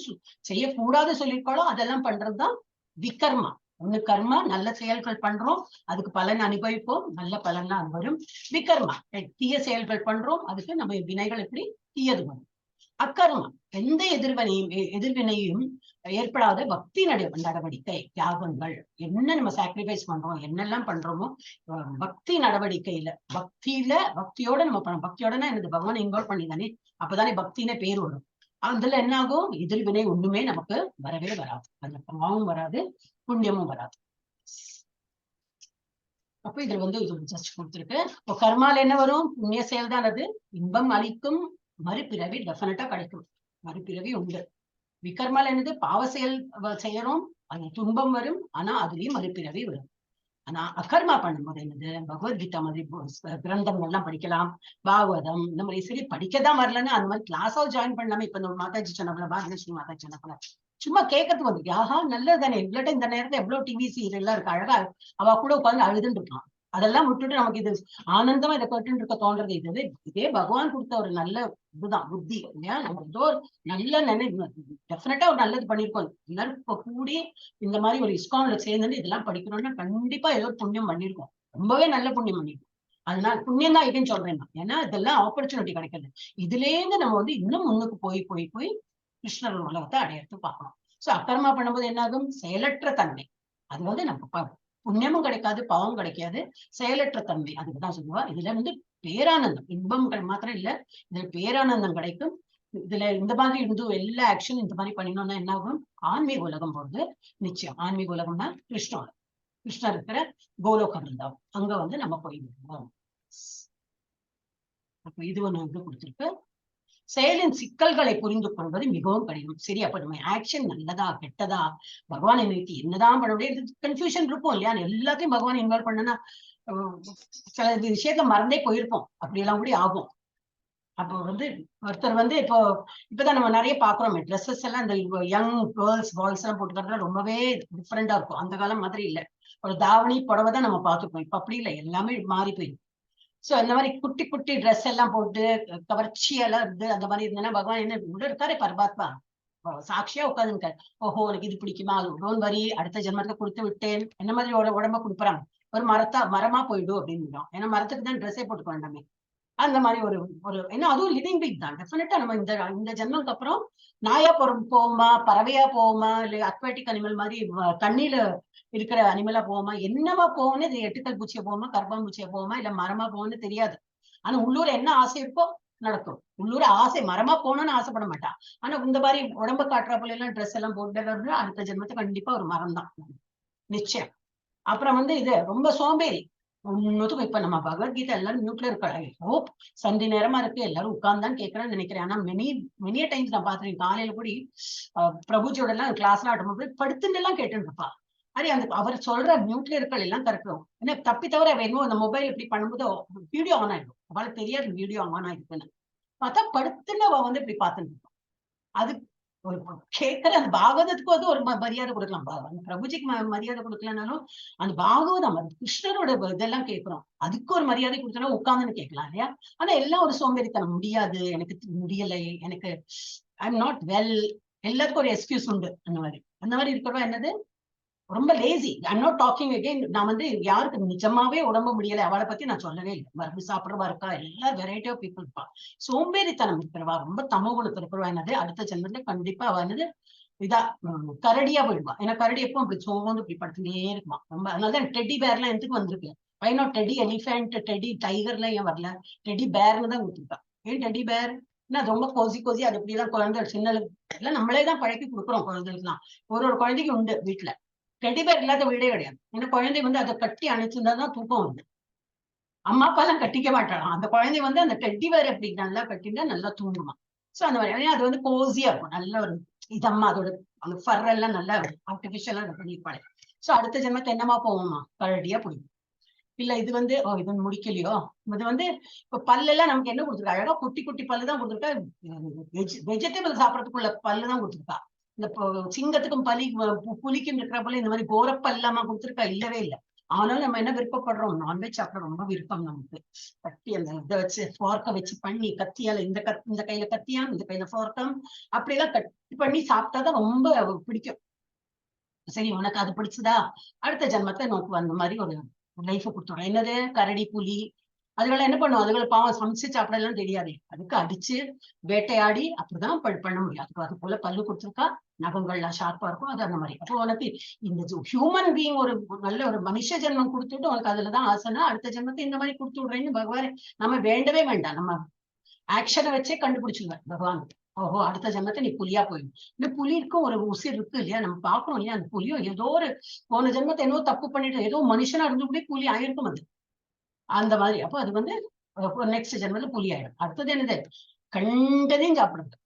செய்யக்கூடாது சொல்லியிருக்காளோ அதெல்லாம் பண்றதுதான் விக்கர்மா. ஒண்ணு கர்மா, நல்ல செயல்கள் பண்றோம், அதுக்கு பலன் அனுபவிப்போம், நல்ல பலன்லாம் வரும். விக்கர்மா, தீய செயல்கள் பண்றோம், அதுக்கு நம்ம வினைகள் எப்படி தீயது வரும். அக்கர்மா, எந்த எதிர்வினையும் ஏற்படாத பக்தி நடவடிக்கை, தியாகங்கள். என்ன நம்ம சாக்ரிஃபைஸ் பண்றோம், என்னெல்லாம் பண்றோமோ பக்தி நடவடிக்கையில, பக்தியோட நம்ம பண்ணோம். பக்தியோடனா எனக்கு பகவான் இன்வால்வ் பண்ணி தானே, அப்பதானே பக்தினே பேர் வரும். அதுல என்ன ஆகும், எதிர்வினை ஒண்ணுமே நமக்கு வரவே வராது, அதுல பாவம் வராது, புண்ணியமும் வராது. அப்ப இதுல வந்து இது ஜஸ்ட் கொடுத்துருக்கு. இப்போ கர்மால என்ன வரும், புண்ணிய செயல் தான் அது, இன்பம் அளிக்கும் மறுபிறவி டெஃபினட்டா கிடைக்கும். மறுபிறவி உண்டு. விகர்மால என்னது பாவ செயல் செய்யறோம், அது துன்பம் வரும். ஆனா அதுலயும் மறுபிறவி வரும். ஆனா அகர்மா பண்ணும்போது என்னது, பகவத்கீதா மாதிரி கிரந்தங்கள்லாம் படிக்கலாம், பாகவதம் இந்த மாதிரி. சரி படிக்கதான் வரலன்னு அந்த மாதிரி கிளாஸாவது ஜாயின் பண்ணலாமே. இப்ப இந்த மாதாஜி சொன்னப்பல, பாரதலட்சுமி மாதாஜி சொன்னப்பல சும்மா கேட்கறதுக்கு வந்து ஆஹா நல்லது தானே. இவ்வளோ இந்த நேரத்துல எவ்வளவு டிவி சீரியல் எல்லாம் இருக்கு, அழகா அவ கூட உட்காந்து அழுதுன்னு இருக்கலாம். அதெல்லாம் விட்டுட்டு நமக்கு இது ஆனந்தமா இதை கேட்டு இருக்க தோன்றது. இதே பகவான் கொடுத்த ஒரு நல்ல இதுதான் புத்தி இல்லையா. நம்ம ஏதோ ஒரு நல்ல டெஃபினட்டா ஒரு நல்லது பண்ணிருக்கோம். எல்லாரும் இப்ப கூடி இந்த மாதிரி ஒரு இஸ்கான்ல சேர்ந்து இதெல்லாம் படிக்கணும்னா கண்டிப்பா ஏதோ புண்ணியம் பண்ணிருக்கோம். ரொம்பவே நல்ல புண்ணியம் பண்ணிருக்கோம். அதனால புண்ணியம் தான் இதுன்னு சொல்றேன் நான். ஏன்னா இதெல்லாம் ஆப்பர்ச்சுனிட்டி கிடைக்கிறது. இதுல இருந்து நம்ம வந்து இன்னும் முன்னுக்கு போய் போய் போய் கிருஷ்ணர் உலகத்தை அடையறது பார்க்கணும். சோ அக்கர்மா பண்ணும்போது என்ன ஆகும், செயலற்ற தன்மை. அது வந்து நம்ம புண்ணியமும் கிடைக்காது, பாவம் கிடைக்காது, செயலற்ற தன்மை. அதுக்குதான் சொல்லுவா. இதுல வந்து பேரானந்தம், இன்பங்கள் மாத்திரம் இல்ல, இதுல பேரானந்தம் கிடைக்கும். இதுல இந்த மாதிரி இருந்து எல்லா ஆக்ஷன் இந்த மாதிரி பண்ணினோம்னா என்ன ஆகும், ஆன்மீக உலகம் போறது நிச்சயம். ஆன்மீக உலகம்னா கிருஷ்ணர் இருக்கிற கோலோக பிருந்தாவன், அங்க வந்து நம்ம போயிடுவோம். அப்ப இது ஒண்ணு வந்து கொடுத்திருக்கு. செயலின் சிக்கல்களை புரிந்து கொள்வது மிகவும் கடினம். சரி, அப்ப நம்ம ஆக்ஷன் நல்லதா கெட்டதா, பகவானை நிறுத்தி என்னதான் பண்ண முடியாது, கன்ஃபியூஷன் இருக்கும் இல்லையா. எல்லாத்தையும் பகவான் இன்வால்வ் பண்ணனா சில விஷயத்துல மறந்தே போயிருப்போம். அப்படி எல்லாம் கூட ஆகும். அப்போ வந்து ஒருத்தர் வந்து இப்பதான் நம்ம நிறைய பாக்குறோமே, ட்ரெஸ்ஸஸ் எல்லாம் இந்த யங் கேர்ள்ஸ் பாய்ஸ் எல்லாம் போட்டுக்கிறதுல ரொம்பவே டிஃப்ரெண்டா இருக்கும். அந்த காலம் மாதிரி இல்ல. ஒரு தாவணி புடவை தான் நம்ம பார்த்துப்போம். இப்ப அப்படி இல்லை, எல்லாமே மாறி போயிடும். சோ இந்த மாதிரி குட்டி குட்டி ட்ரெஸ் எல்லாம் போட்டு கவர்ச்சியெல்லாம் இருந்து அந்த மாதிரி இருந்தேன்னா பகவான் என்ன உள்ள இருக்காரு, பரமாத்மா சாட்சியா உட்காந்துருக்காரு. ஓஹோ உனக்கு இது பிடிக்குமா, டோன்ட் வரி, அடுத்த ஜென்மத்தை கொடுத்து விட்டேன். என்ன மாதிரி உடம்ப கொடுக்குறாங்க, ஒரு மரமா போயிடும் அப்படின்னு. ஏன்னா மரத்துக்கு தான் ட்ரெஸ்ஸே போட்டுக்க வேண்டாமே. அந்த மாதிரி ஒரு ஏன்னா அதுவும் லிவிங் பீங் தான். டெஃபினட்டா நம்ம இந்த ஜென்மத்துக்கு அப்புறம் நாயா போவோமா, பறவையா போவோமா, இல்ல அக்வாட்டிக் அனிமல் மாதிரி தண்ணியில இருக்கிற அனிமலா போவோமா, என்னவா போவோம்னு இது எட்டுக்கல் பூச்சியா போவோமா, கர்ப்பாம்பூச்சியா போவோமா, இல்ல மரமா போவோம்னு தெரியாது. ஆனா உள்ளூர என்ன ஆசை இருக்கோ நடக்கும். உள்ளூர ஆசை மரமா போகணும்னு ஆசைப்பட மாட்டான். ஆனா இந்த மாதிரி உடம்ப காட்டுற போல எல்லாம் ட்ரெஸ் எல்லாம் போட்டு அடுத்த ஜென்மத்தை கண்டிப்பா ஒரு மரம் தான் நிச்சயம். அப்புறம் வந்து இது ரொம்ப சோம்பேறி. ஒன்னுக்கும் இப்ப நம்ம பகவத்கீதை எல்லாரும் மியூட்ல இருக்காங்க. ஹோப் சந்தி நேரமா இருக்கு, எல்லாரும் உட்கார்ந்தான் கேட்கறேன்னு நினைக்கிறேன். ஆனா மெனிய டைம்ஸ் நான் பாத்துருக்கேன். காலையில கூடி பிரபுஜியோட எல்லாம் கிளாஸ்ல ஆடும்போது படுத்துட்டு எல்லாம் கேட்டுட்டு இருப்பா. அதே அந்த அவர் சொல்ற மியூட்ல இருக்கல் எல்லாம் கரெக்டும். ஏன்னா தப்பி தவிர வேணும் அந்த மொபைல் இப்படி பண்ணும்போது வீடியோ ஆன் ஆயிடும். அவளுக்கு தெரியாது வீடியோ ஆன் ஆயிருக்குன்னு. பார்த்தா படுத்துன்னு அவ வந்து இப்படி பார்த்துட்டு இருப்பான். அது ஒரு கேட்கிற அந்த பாகவதத்துக்கு வந்து ஒரு மரியாதை கொடுக்கலாம். பிரபுஜிக்கு மரியாதை கொடுக்கலனாலும் அந்த பாகவதம் அது கிருஷ்ணரோட இதெல்லாம் கேட்கிறோம், அதுக்கு ஒரு மரியாதை கொடுத்தா உட்கார்ந்துன்னு கேட்கலாம் இல்லையா. ஆனா எல்லாம் ஒரு சோம்பேறித்தனம், முடியாது, எனக்கு முடியலை, எனக்கு ஐ எம் நாட் வெல், எல்லாத்துக்கும் ஒரு எக்ஸ்கியூஸ் உண்டு. அந்த மாதிரி இருக்கிறவா என்னது ரொம்ப lazy. I'm not talking again. நான் வந்து யாருக்கு நிஜமாவே உடம்பு முடியலை அவளை பத்தி நான் சொல்லவே இல்லை. மருந்து சாப்பிடுறவா இருக்கா, எல்லா வெரைட்டி ஆஃப் பீப்புள் இருப்பா. சோம்பேறித்தனம் இருக்கிறவா, ரொம்ப தமோகுணத்துல இருக்கிறவா என்னது அடுத்த ஜென்மத்துல கண்டிப்பா அவ என்னது இதா கரடியா போயிடுவா. ஏன்னா கரடி எப்பவும் அப்படி சோர்ந்து இப்படி படுத்துட்டே இருக்குமா ரொம்ப. அதனாலதான் டெடி பேர் எல்லாம் எதுக்கு வந்திருக்கு. பையனோ டெடி எலிஃபென்ட், டெடி டைகர் எல்லாம் ஏன் வரல, டெடி பேர்னு தான் கொடுத்துருக்கா. ஏன் டெடி பேர் என்ன ரொம்ப கோசி அது இப்படி எல்லாம் குழந்தை சின்ன எல்லாம் நம்மளே தான் பழக்கி கொடுக்குறோம் குழந்தைகளுக்குலாம். ஒரு குழந்தைக்கு உண்டு வீட்டுல. டெடி பேர் இல்லாத வீடே கிடையாது. ஏன்னா குழந்தை வந்து அதை கட்டி அணைச்சிருந்தாதான் தூக்கம் வந்து. அம்மா அப்பா எல்லாம் கட்டிக்க மாட்டாளாம். அந்த குழந்தை வந்து அந்த டெடி பேர் எப்படி நல்லா கட்டினா நல்லா தூங்குமா. சோ அந்த மாதிரி அது வந்து கோசியா இருக்கும். நல்ல ஒரு இதம்மா அதோட அந்த ஃபர் எல்லாம் நல்லா ஆர்டிபிஷியலா பண்ணிருப்பாளே. சோ அடுத்த ஜென்மத்தை என்னமா போவோமா, கரடியா போயிடும். இல்ல இது வந்து இது முடிக்கலையோ, இது வந்து இப்ப பல்லெல்லாம் நமக்கு என்ன கொடுத்துருக்கா, அழகா குட்டி குட்டி பல்லு தான் கொடுத்துருக்கா. வெஜிடபிள் சாப்பிடறதுக்குள்ள பல்லு தான் கொடுத்துருக்கா. இந்த சிங்கத்துக்கும் புலிக்கும் இருக்கிற போல இந்த மாதிரி கோரப்பல் இல்லாம கொடுத்துருக்கா, இல்லவே இல்லை. ஆனாலும் நம்ம என்ன விருப்பப்படுறோம், நான்வெஜ் சாப்பிட ரொம்ப விருப்பம் நமக்கு. கட்டி அந்த இதை வச்சு ஃபோர்க்க வச்சு பண்ணி கத்தியால இந்த கையில கத்தியாம், இந்த கையில ஃபோர்க்கம், அப்படி எல்லாம் கட்டி பண்ணி சாப்பிட்டாதான் ரொம்ப பிடிக்கும். சரி உனக்கு அது பிடிச்சதா, அடுத்த ஜென்மத்தை நோக்கு அந்த மாதிரி ஒரு லைஃப் கொடுத்துடும். என்னது கரடி புலி அதுகளை என்ன பண்ணும், அதுகளை பாவம் சமைச்சு சாப்பிடலாம் தெரியாது. அதுக்கு அடிச்சு வேட்டையாடி அப்படிதான் பண்ண முடியும். அதுக்கு அது போல பல்லு கொடுத்துருக்கா, நகங்கள்லாம் ஷார்ப்பா இருக்கும். அது அந்த மாதிரி. அப்போ உனக்கு இந்த ஹியூமன் பீயிங் ஒரு நல்ல ஒரு மனுஷ ஜென்மம் கொடுத்துட்டு உனக்கு அதுலதான் ஆசைனா அடுத்த ஜென்மத்தை இந்த மாதிரி கொடுத்து விடுறேன்னு பகவான் நம்ம வேண்டவே வேண்டாம். நம்ம ஆக்ஷனை வச்சே கண்டுபிடிச்சிருவேன் பகவான். ஓஹோ அடுத்த ஜென்மத்தை நீ புலியா போயிடும். இந்த புலிக்கும் ஒரு உசிர் இருக்கு இல்லையா, நம்ம பாக்குறோம் இல்லையா. அந்த புலியும் ஏதோ ஒரு போன ஜென்மத்தை என்னவோ தப்பு பண்ணிட்டு ஏதோ மனுஷனா இருந்து கூட புலி ஆயிருக்கும் அது அந்த மாதிரி. அப்போ அது வந்து நெக்ஸ்ட் ஜென்மத்துல புலி ஆயிடும். அடுத்தது என்னது, கண்டதையும் சாப்பிடுறது,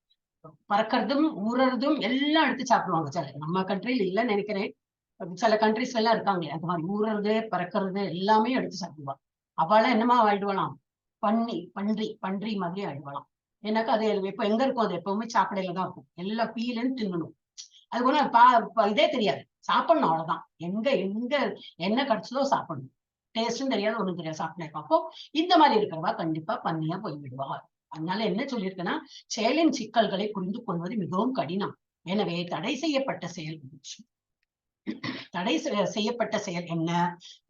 பறக்கிறதும் ஊறறதும் எல்லாம் எடுத்து சாப்பிடுவாங்க. சில நம்ம கண்ட்ரில இல்லைன்னு நினைக்கிறேன், சில கண்ட்ரிஸ்ல எல்லாம் இருக்காங்களே அது மாதிரி ஊறறது பறக்கிறது எல்லாமே எடுத்து சாப்பிடுவாங்க. அவளாம் என்னமா ஆயிடுவலாம், பன்றி மாதிரி ஆயிடுவலாம். ஏன்னாக்கா அது இப்ப எங்க இருக்கும், அது எப்பவுமே சாக்கடையில தான் இருக்கும், எல்லாம் பீலன்னு தின்னணும். அது கூட இதே தெரியாது, சாப்பிடணும் அவ்வளவுதான். எங்க எங்க என்ன கிடைச்சதோ சாப்பிடணும், டேஸ்டும் தெரியாது ஒண்ணும் தெரியாது சாப்பிட்டேன். அப்போ இந்த மாதிரி இருக்கிறவா கண்டிப்பா பன்னியா போய் விடுவா. அதனால என்ன சொல்லியிருக்கேன்னா, செயலின் சிக்கல்களை புரிந்து கொள்வது மிகவும் கடினம். எனவே தடை செய்யப்பட்ட செயல் செய்யப்பட்ட செயல் என்ன,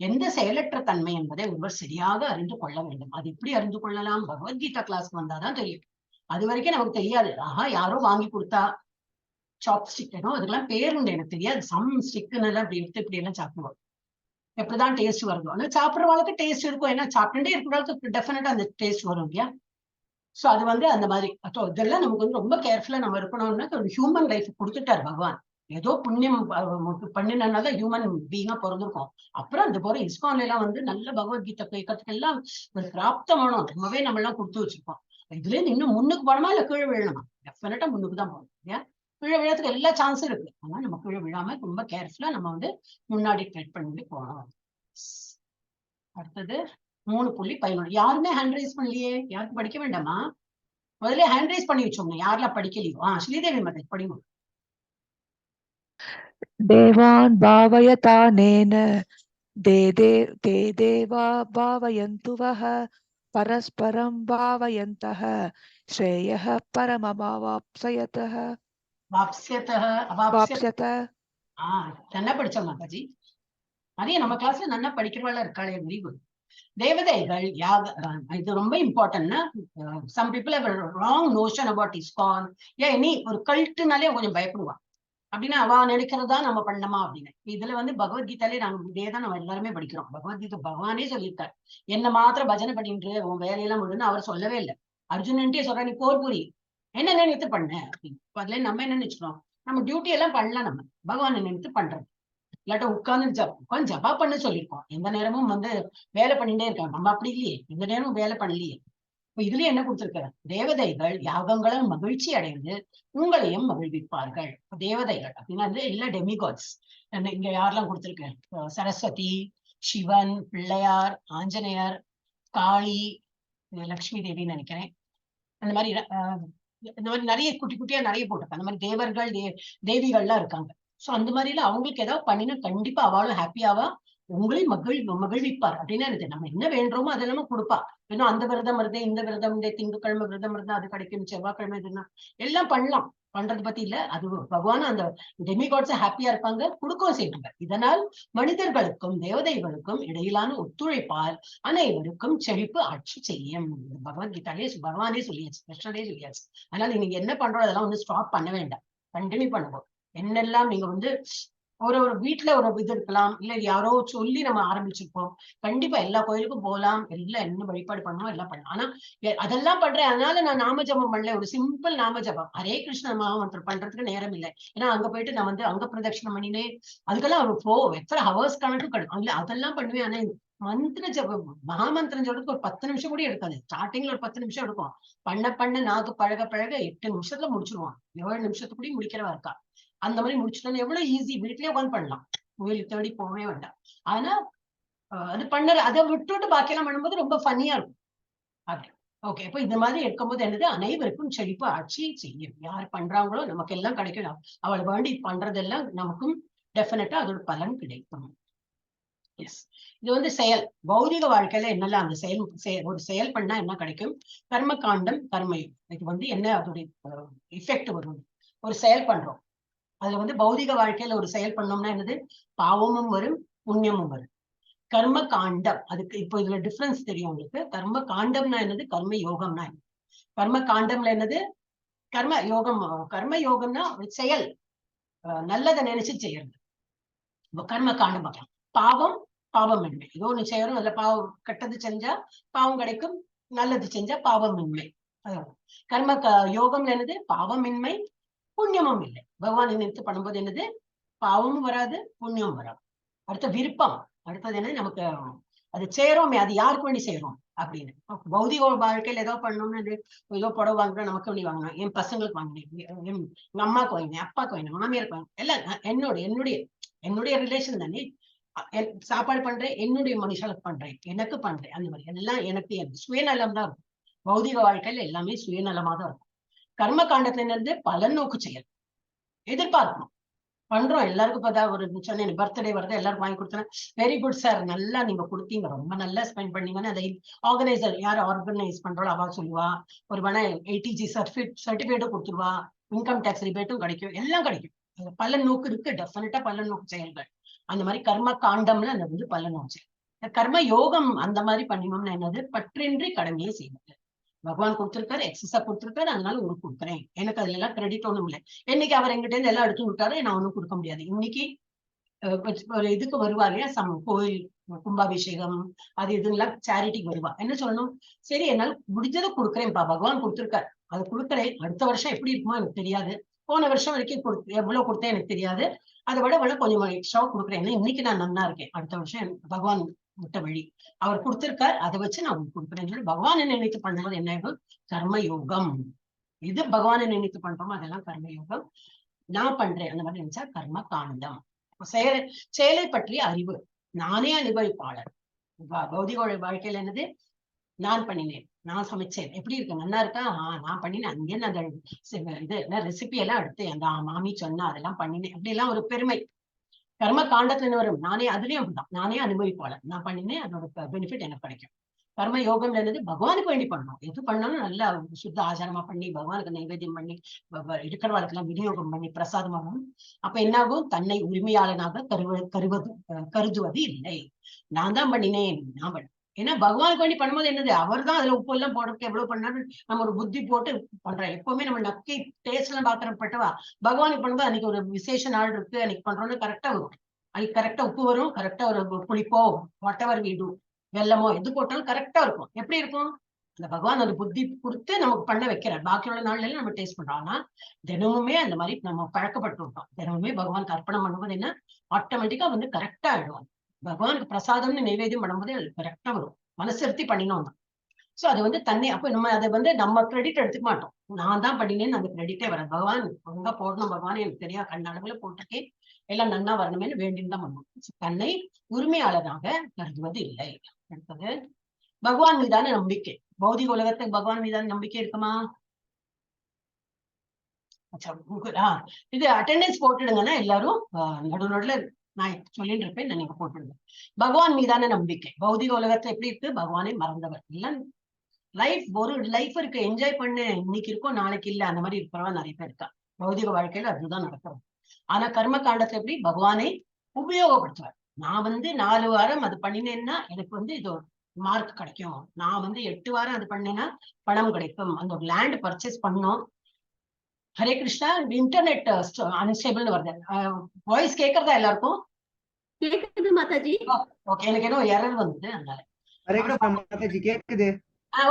எந்த செயலற்ற தன்மை என்பதை ஒருவர் சரியாக அறிந்து கொள்ள வேண்டும். அது எப்படி அறிந்து கொள்ளலாம், பகவத்கீதா கிளாஸ்க்கு வந்தாதான் தெரியும். அது வரைக்கும் நமக்கு தெரியாது. ஆஹா யாரோ வாங்கி கொடுத்தா சாப்ஸ்டிக், அதுக்கெல்லாம் பேர் உண்டு, எனக்கு தெரியாது. சம் ஸ்டிக்னு எல்லாம் இப்படி எடுத்து இப்படி எல்லாம் சாப்பிடுவோம், எப்படிதான் டேஸ்ட் வருதோ. ஆனா சாப்பிடுறவங்களுக்கு டேஸ்ட் இருக்கும், ஏன்னா சாப்பிட்டுட்டே இருக்கிறவங்களுக்கு டெஃபினட்டா அந்த டேஸ்ட் வரும் இல்லையா. சோ அது அந்த மாதிரி இதெல்லாம் நமக்கு ரொம்ப கேர்ஃபுல்லா நம்ம இருக்கணும்னா, ஒரு ஹியூமன் லைஃப் கொடுத்துட்டாரு பகவான். ஏதோ புண்ணியம் பண்ணினாதான் ஹியூமன் பீங்கா பிறந்திருக்கோம். அப்புறம் அந்த போற இஸ்கான்ல எல்லாம் நல்ல பகவத்கீதை கேட்கறதுக்கு எல்லாம் ஒரு பிராப்தமானோம் ரொம்பவே நம்ம எல்லாம் கொடுத்து வச்சிருக்கோம். இதுல இருந்து இன்னும் முன்னுக்கு போனோமா இல்ல கீழே விழணுமா, டெஃபினட்டா முன்னுக்கு தான் போகணும் இல்லையா. கீழே விழறதுக்கு எல்லா சான்ஸும் இருக்கு, ஆனா நம்ம கீழே விழாம ரொம்ப கேர்ஃபுல்லா நம்ம முன்னாடி ட்ரெட் பண்ணிட்டு போகணும். அடுத்தது 3.11. யாருமே ஹேண்ட் ரைஸ் பண்ணலையே, யாருக்கு படிக்க வேண்டாமா? முதல்ல ஹேண்ட் ரைஸ் பண்ணி வச்சோங்க, யாரெல்லாம் படிக்கலையோ. ஸ்ரீதேவி மதன் படிங்க. देवान् भावयतानेन ते देवा भावयन्तु वः परस्परं भावयन्तः श्रेयः परमवाप्स्यतः वाप्स्यत. நல்லா படிச்ச மாதாஜி. அதே நம்ம கிளாஸ்ல நல்லா படிக்கிறவாள் இருக்காளே, வெரி குட். தேவதைகள் இது ரொம்ப இம்பார்ட்டன்ட்னா, some people have wrong notion about ISKCON. ஏன் ஒரு கல்ட்டுனாலே கொஞ்சம் பயப்படுவான். அப்படின்னா அவ நினைக்கிறதா நம்ம பண்ணணுமா அப்படின்னு. இதுல பகவத்கீதாலே நாங்க இதேதான் நம்ம எல்லாருமே படிக்கிறோம். பகவத்கீதை பகவானே சொல்லியிருக்காரு, என்ன மாத்திரம் பஜனை பண்ணிட்டு உன் வேலையெல்லாம் முடின்னு அவர் சொல்லவே இல்லை. அர்ஜுனன்ட்டே சொல்ற, நீ போர் புரி, என்ன நினைத்து பண்ண அப்படின்னு. அதுல நம்ம என்ன நினைச்சுக்கிறோம், நம்ம டியூட்டி எல்லாம் பண்ணலாம், நம்ம பகவானை நினைத்து பண்றது. இல்லாட்ட உட்கார்ந்து ஜபா பண்ண சொல்லியிருக்கோம். எந்த நேரமும் வேலை பண்ணிட்டே இருக்காங்க. நம்ம அப்படி இல்லையே, எந்த நேரமும் வேலை பண்ணலையே. இப்ப இதுலயே என்ன கொடுத்திருக்காரு, தேவதைகள் யாகங்களும் மகிழ்ச்சி அடைந்து உங்களையும் மகிழ்விப்பார்கள். தேவதைகள் அப்படின்னா இல்ல டெமிகாட்ஸ். இங்க யாரெல்லாம் கொடுத்திருக்கேன், சரஸ்வதி, சிவன், பிள்ளையார், ஆஞ்சநேயர், காளி, லக்ஷ்மி தேவின்னு நினைக்கிறேன். அந்த மாதிரி இந்த மாதிரி நிறைய குட்டி குட்டியா நிறைய போட்டிருக்காங்க. அந்த மாதிரி தேவர்கள் தேவிகள்லாம் இருக்காங்க. சோ அந்த மாதிரில அவங்களுக்கு ஏதாவது பண்ணினா கண்டிப்பா அவளும் ஹாப்பியாவா, உங்களையும் மகிழ்விப்பார் அப்படின்னு எனக்கு. நம்ம என்ன வேண்டுமோ அதெல்லாம கொடுப்பா. ஏன்னா அந்த விரதம் வருது, இந்த விரதம், இந்த திங்கக்கிழமை விரதம் இருந்தா அது கிடைக்கும், செவ்வாய்க்கிழமை இதுனா எல்லாம் பண்ணலாம். பண்றது பத்தி இல்ல, அது பகவான் அந்த டெமிகாட்ஸ் ஹாப்பியா இருப்பாங்க, கொடுக்கவும் செய்வாங்க. இதனால் மனிதர்களுக்கும் தேவதைகளுக்கும் இடையிலான ஒத்துழைப்பால் அனைவருக்கும் செழிப்பு ஆட்சி செய்யும். பகவத்கீதாலே பகவானே சொல்லியாச்சு, கிருஷ்ணரே சொல்லியாச்சு. அதனால நீங்க என்ன பண்றோம் அதெல்லாம் ஸ்டாப் பண்ண வேண்டாம், கண்டினியூ பண்ணுவோம். என்னெல்லாம் நீங்க ஒரு வீட்டுல ஒரு இது இருக்கலாம், இல்ல யாரோ சொல்லி நம்ம ஆரம்பிச்சிருப்போம். கண்டிப்பா எல்லா கோயிலுக்கும் போகலாம், எல்லாம் என்ன வழிபாடு பண்ணணும் எல்லாம் பண்ணலாம். ஆனா அதெல்லாம் பண்றேன், அதனால நான் நாமஜபம் பண்ணல. ஒரு சிம்பிள் நாமஜபம் ஹரே கிருஷ்ண மகாமந்திரம் பண்றதுக்கு நேரம் இல்லை. ஏன்னா அங்க போயிட்டு நான் அங்க பிரதட்சணம் பண்ணினேன், அதுக்கெல்லாம் எத்தனை ஹவர்ஸ் கணக்கு கிடைக்கும். இல்ல அதெல்லாம் பண்ணுவேன். ஆனா மந்திர ஜபம் மகாமந்திரம் சொல்றதுக்கு ஒரு 10 நிமிஷம் கூட எடுக்காது. ஸ்டார்டிங்ல ஒரு 10 நிமிஷம் எடுக்கும். பண்ண நாக்கு பழக 8 நிமிஷத்துல முடிச்சிருவான். 7 நிமிஷத்துக்குள்ளேயும் முடிக்கிறவா இருக்கா. அந்த மாதிரி முடிச்சுட்டோம், எவ்வளவு ஈஸி, வீட்லயே உட்காந்து பண்ணலாம், கோயிலுக்கு தேடி போகவே வேண்டாம். ஆனா அது அதை விட்டுட்டு பாக்கியெல்லாம் பண்ணும்போது ரொம்ப ஃபன்னியா இருக்கும். அப்படி ஓகே. இப்போ இந்த மாதிரி இருக்கும்போது என்னது, அனைவருக்கும் செழிப்பு ஆட்சி செய்யும். யார் பண்றாங்களோ நமக்கு எல்லாம் கிடைக்கும். அவளை வேண்டி பண்றதெல்லாம் நமக்கும் டெஃபினட்டா அதோட பலன் கிடைக்கும். எஸ், இது செயல். பௌதிக வாழ்க்கையில என்னெல்லாம் அந்த ஒரு செயல் பண்ணா என்ன கிடைக்கும், கர்ம காண்டம் கர்மயம். இது என்ன அதோடைய எஃபெக்ட் வரும். ஒரு செயல் பண்றோம், அதுல பௌதிக வாழ்க்கையில ஒரு செயல் பண்ணோம்னா என்னது, பாவமும் வரும் புண்ணியமும் வரும். கர்ம காண்டம், அதுக்கு இப்போ இதுல டிஃபரன்ஸ் தெரியும் உங்களுக்கு. கர்ம காண்டம்னா என்னது, கர்ம யோகம்னா என்ன. கர்ம காண்டம்ல என்னது, கர்ம யோகம்னா செயல், நல்லதை நினைச்சு செய்யறது. கர்ம காண்டம் பார்க்கலாம். பாவமின்மை, ஏதோ ஒண்ணு செய்யறோம், அதுல கெட்டது செஞ்சா பாவம் கிடைக்கும், நல்லது செஞ்சா பாவமின்மை. கர்ம யோகம்ல என்னது, பாவமின்மை புண்ணியமும் இல்லை. பகவான் நினைத்து பண்ணும்போது என்னது, பாவமும் வராது புண்ணியமும் வராது. அடுத்த விருப்பம், அடுத்தது என்னது, நமக்கு அது செய்யறோமே, அது யாருக்கு வேண்டி செய்யறோம் அப்படின்னு. பௌதிக வாழ்க்கையில ஏதோ பண்ணணும்னு ஏதோ புடவை வாங்குறேன், நமக்கு வேண்டி வாங்கினேன், என் பசங்களுக்கு வாங்கினேன், எங்க அம்மாவுக்கு வாங்கினேன், அப்பாவுக்கு வாங்கினேன், மாமியாருக்கு வாங்கினேன், எல்லாம் என்னுடைய ரிலேஷன் தானே. சாப்பாடு பண்றேன், என்னுடைய மனுஷனுக்கு பண்றேன், எனக்கு பண்றேன், அந்த மாதிரி எல்லாம் எனக்கு சுயநலம் தான் இருக்கும். பௌதிக வாழ்க்கையில எல்லாமே சுயநலமா தான் இருக்கும். கர்ம காண்டத்துல இருந்து பலன் நோக்கு செயல் எதிர்பார்க்கணும். பண்றோம் எல்லாருக்கும். இப்பதான் ஒரு சொன்னேன், பர்த்டே வருது, எல்லாருக்கும் வாங்கி கொடுத்தேன், வெரி குட் சார், நல்லா நீங்க கொடுத்தீங்க, ரொம்ப நல்லா ஸ்பெண்ட் பண்ணீங்கன்னு அதை ஆர்கனைசர் யார் ஆர்கனைஸ் பண்றோம் அவ சொல்லுவா. ஒரு வேணா ATG சர்டிபிகேட்டும் கொடுத்துருவா, இன்கம் டேக்ஸ் ரிபேட்டும் கிடைக்கும், எல்லாம் கிடைக்கும். பலன் நோக்கு இருக்கு, டெஃபினட்டா பலன் நோக்கு செயல்கள். அந்த மாதிரி கர்ம காண்டம்ல அந்த வந்து பலன் நோக்கு செயல். கர்ம யோகம் அந்த மாதிரி பண்ணணும்னு என்னது, பற்றின்றி கடமையை செய்வது. பகவான் கொடுத்திருக்காரு, எக்ஸஸா கொடுத்திருக்காரு, அதனால உங்களுக்கு கொடுக்குறேன், எனக்கு அதுல எல்லாம் கிரெடிட் ஒண்ணும் இல்லை. என்னைக்கு அவர் எங்கிட்ட இருந்து எல்லாம் எடுத்து விட்டாரு, நான் ஒண்ணும் கொடுக்க முடியாது. இன்னைக்கு ஒரு இதுக்கு வருவா இல்லையா, கோயில் கும்பாபிஷேகம் அது இதுலாம் சேரிட்டிக்கு வருவா, என்ன சொல்லணும், சரி என்னால முடிஞ்சதை கொடுக்குறேன்ப்பா, பகவான் கொடுத்திருக்காரு, அது கொடுக்குறேன், அடுத்த வருஷம் எப்படி இருக்குமோ எனக்கு தெரியாது, போன வருஷம் வரைக்கும் எவ்வளவு கொடுத்தேன் எனக்கு தெரியாது, அதை விட கொஞ்சம் எக்ஸ்ட்ராவா கொடுக்குறேன், இன்னைக்கு நான் நன்னா இருக்கேன், அடுத்த வருஷம் பகவான் விட்ட வழி அவர் கொடுத்திருக்கார், அதை வச்சு நான் உங்களுக்கு கொடுக்குறேன்னு சொல்லி பகவானை நினைத்து பண்ணும்போது என்ன ஆகும், கர்ம யோகம். இது பகவானை நினைத்து பண்றோமோ அதெல்லாம் கர்ம யோகம். நான் பண்றேன் அந்த மாதிரி நினைச்சா கர்ம காண்டம். செயலை பற்றிய அறிவு, நானே அனுபவிப்பாளர். பௌதிக வாழ்க்கையில என்னது, நான் பண்ணினேன், நான் சமைச்சேன், எப்படி இருக்கு, நல்லா இருக்கா, நான் பண்ணினேன், அங்கேன்னு அந்த இது ரெசிபி எல்லாம் எடுத்து அந்த மாமி சொன்னா அதெல்லாம் பண்ணினேன், அப்படி எல்லாம் ஒரு பெருமை. கர்ம காண்டத்துல வரும், நானே அதுலயும் அப்படிதான், நானே அனுபவிப்பாளர், நான் பண்ணினேன், அதோட பெனிஃபிட் எனக்கு கிடைக்கும். கர்ம யோகம் என்னது, பகவானுக்கு வேண்டி பண்ணணும், எது பண்ணாலும் நல்லா சுத்த ஆச்சாரமா பண்ணி பகவானுக்கு நைவேத்தியம் பண்ணி இருக்கிறவாளுக்கெல்லாம் விநியோகம் பண்ணி பிரசாதம் ஆகணும். அப்ப என்னாகும், தன்னை உரிமையாளனாக கருதுவது இல்லை. நான் தான் பண்ணினேன், நான் பண்ண. ஏன்னா பகவானுக்கு வேண்டி பண்ணும்போது என்னது, அவர் தான் அதுல உப்பு எல்லாம் போடுறதுக்கு எவ்வளவு பண்ணாரு, நம்ம ஒரு புத்தி போட்டு பண்றோம். எப்பவுமே நம்ம நக்கி டேஸ்ட் எல்லாம் பாக்குறப்பட்டவா, பகவானுக்கு பண்ணும்போது அன்னைக்கு ஒரு விசேஷ நாள் இருக்கு, அன்னைக்கு பண்றோம்னு கரெக்டா வரும், அன்னைக்கு கரெக்டா உப்பு வரும், கரெக்டா ஒரு புளிப்போ வாட்டவர் வீடு வெள்ளமோ எது போட்டாலும் கரெக்டா இருக்கும். எப்படி இருக்கும், அந்த பகவான் அந்த புத்தி கொடுத்து நமக்கு பண்ண வைக்கிறார். பாக்கியோட நாள்ல நம்ம டேஸ்ட் பண்றோம். ஆனா தினமுமே அந்த மாதிரி நம்ம பழக்கப்பட்டு விட்டோம். தினமுமே பகவானுக்கு அர்ப்பணம் பண்ணும்போது என்ன, ஆட்டோமேட்டிக்கா வந்து கரெக்டா ஆயிடுவாங்க. பகவானுக்கு பிரசாதம்னு நைவேத்தியம் பண்ணும்போது அது கரெக்டா வரும், மனசிறுத்தி பண்ணினோம் தான். சோ அது வந்து தன்னை, அப்ப நம்ம அதை வந்து நம்ம கிரெடிட் எடுத்துக்க மாட்டோம், நான் தான் பண்ணினேன்னு அந்த கிரெடிட்டே வராது. பகவான் ஒழுங்கா போடணும், பகவான் எனக்கு தெரியா, கண்ணளவுல போட்டிருக்கேன், எல்லாம் நன்னா வரணுமேனு வேண்டின்னு தான் பண்ணுவோம். தன்னை உரிமையாளராக கருதுவது இல்லை. அடுத்தது பகவான் மீதான நம்பிக்கை. பௌதிக உலகத்துக்கு பகவான் மீதான நம்பிக்கை இருக்குமா? இது அட்டெண்டன்ஸ் போட்டுடுங்கன்னா எல்லாரும் நடுநடுல நான் சொல்லிட்டு இருப்பேன், நீங்க போட்டுடுங்க. பகவான் மீதான நம்பிக்கை. பௌதிக உலகத்துல எப்படி இருக்கு, பகவானை மறந்தவர் எல்லாம். ஒரு லைஃப் இருக்கு, என்ஜாய் பண்ணு, இன்னைக்கு இருக்கும் நாளைக்கு இல்ல, அந்த மாதிரி இருக்கிறவா நிறைய பேர் இருக்கா. பௌதிக வாழ்க்கையில அதுதான் நடக்கும். ஆனா கர்ம காண்டத்துல எப்படி, பகவானை உபயோகப்படுத்துவார். நான் வந்து 4 வாரம் அது பண்ணினேன்னா எனக்கு வந்து இது மார்க் கிடைக்கும், நான் வந்து 8 வாரம் அது பண்ணேன்னா பணம் கிடைக்கும், அந்த ஒரு லேண்ட் பர்ச்சேஸ் பண்ணோம். ஹரே கிருஷ்ணா. இன்டர்நெட் அன்ஸ்டேபிள்னு வருது, வாய்ஸ் கேட்கறதா எல்லாருக்கும்? கேக்குது மாதாஜி. ஓகே, எனக்கு ஏதோ எரர் வந்தது அதனால. ஹரே கிருஷ்ணா மாதாஜி, கேக்குது.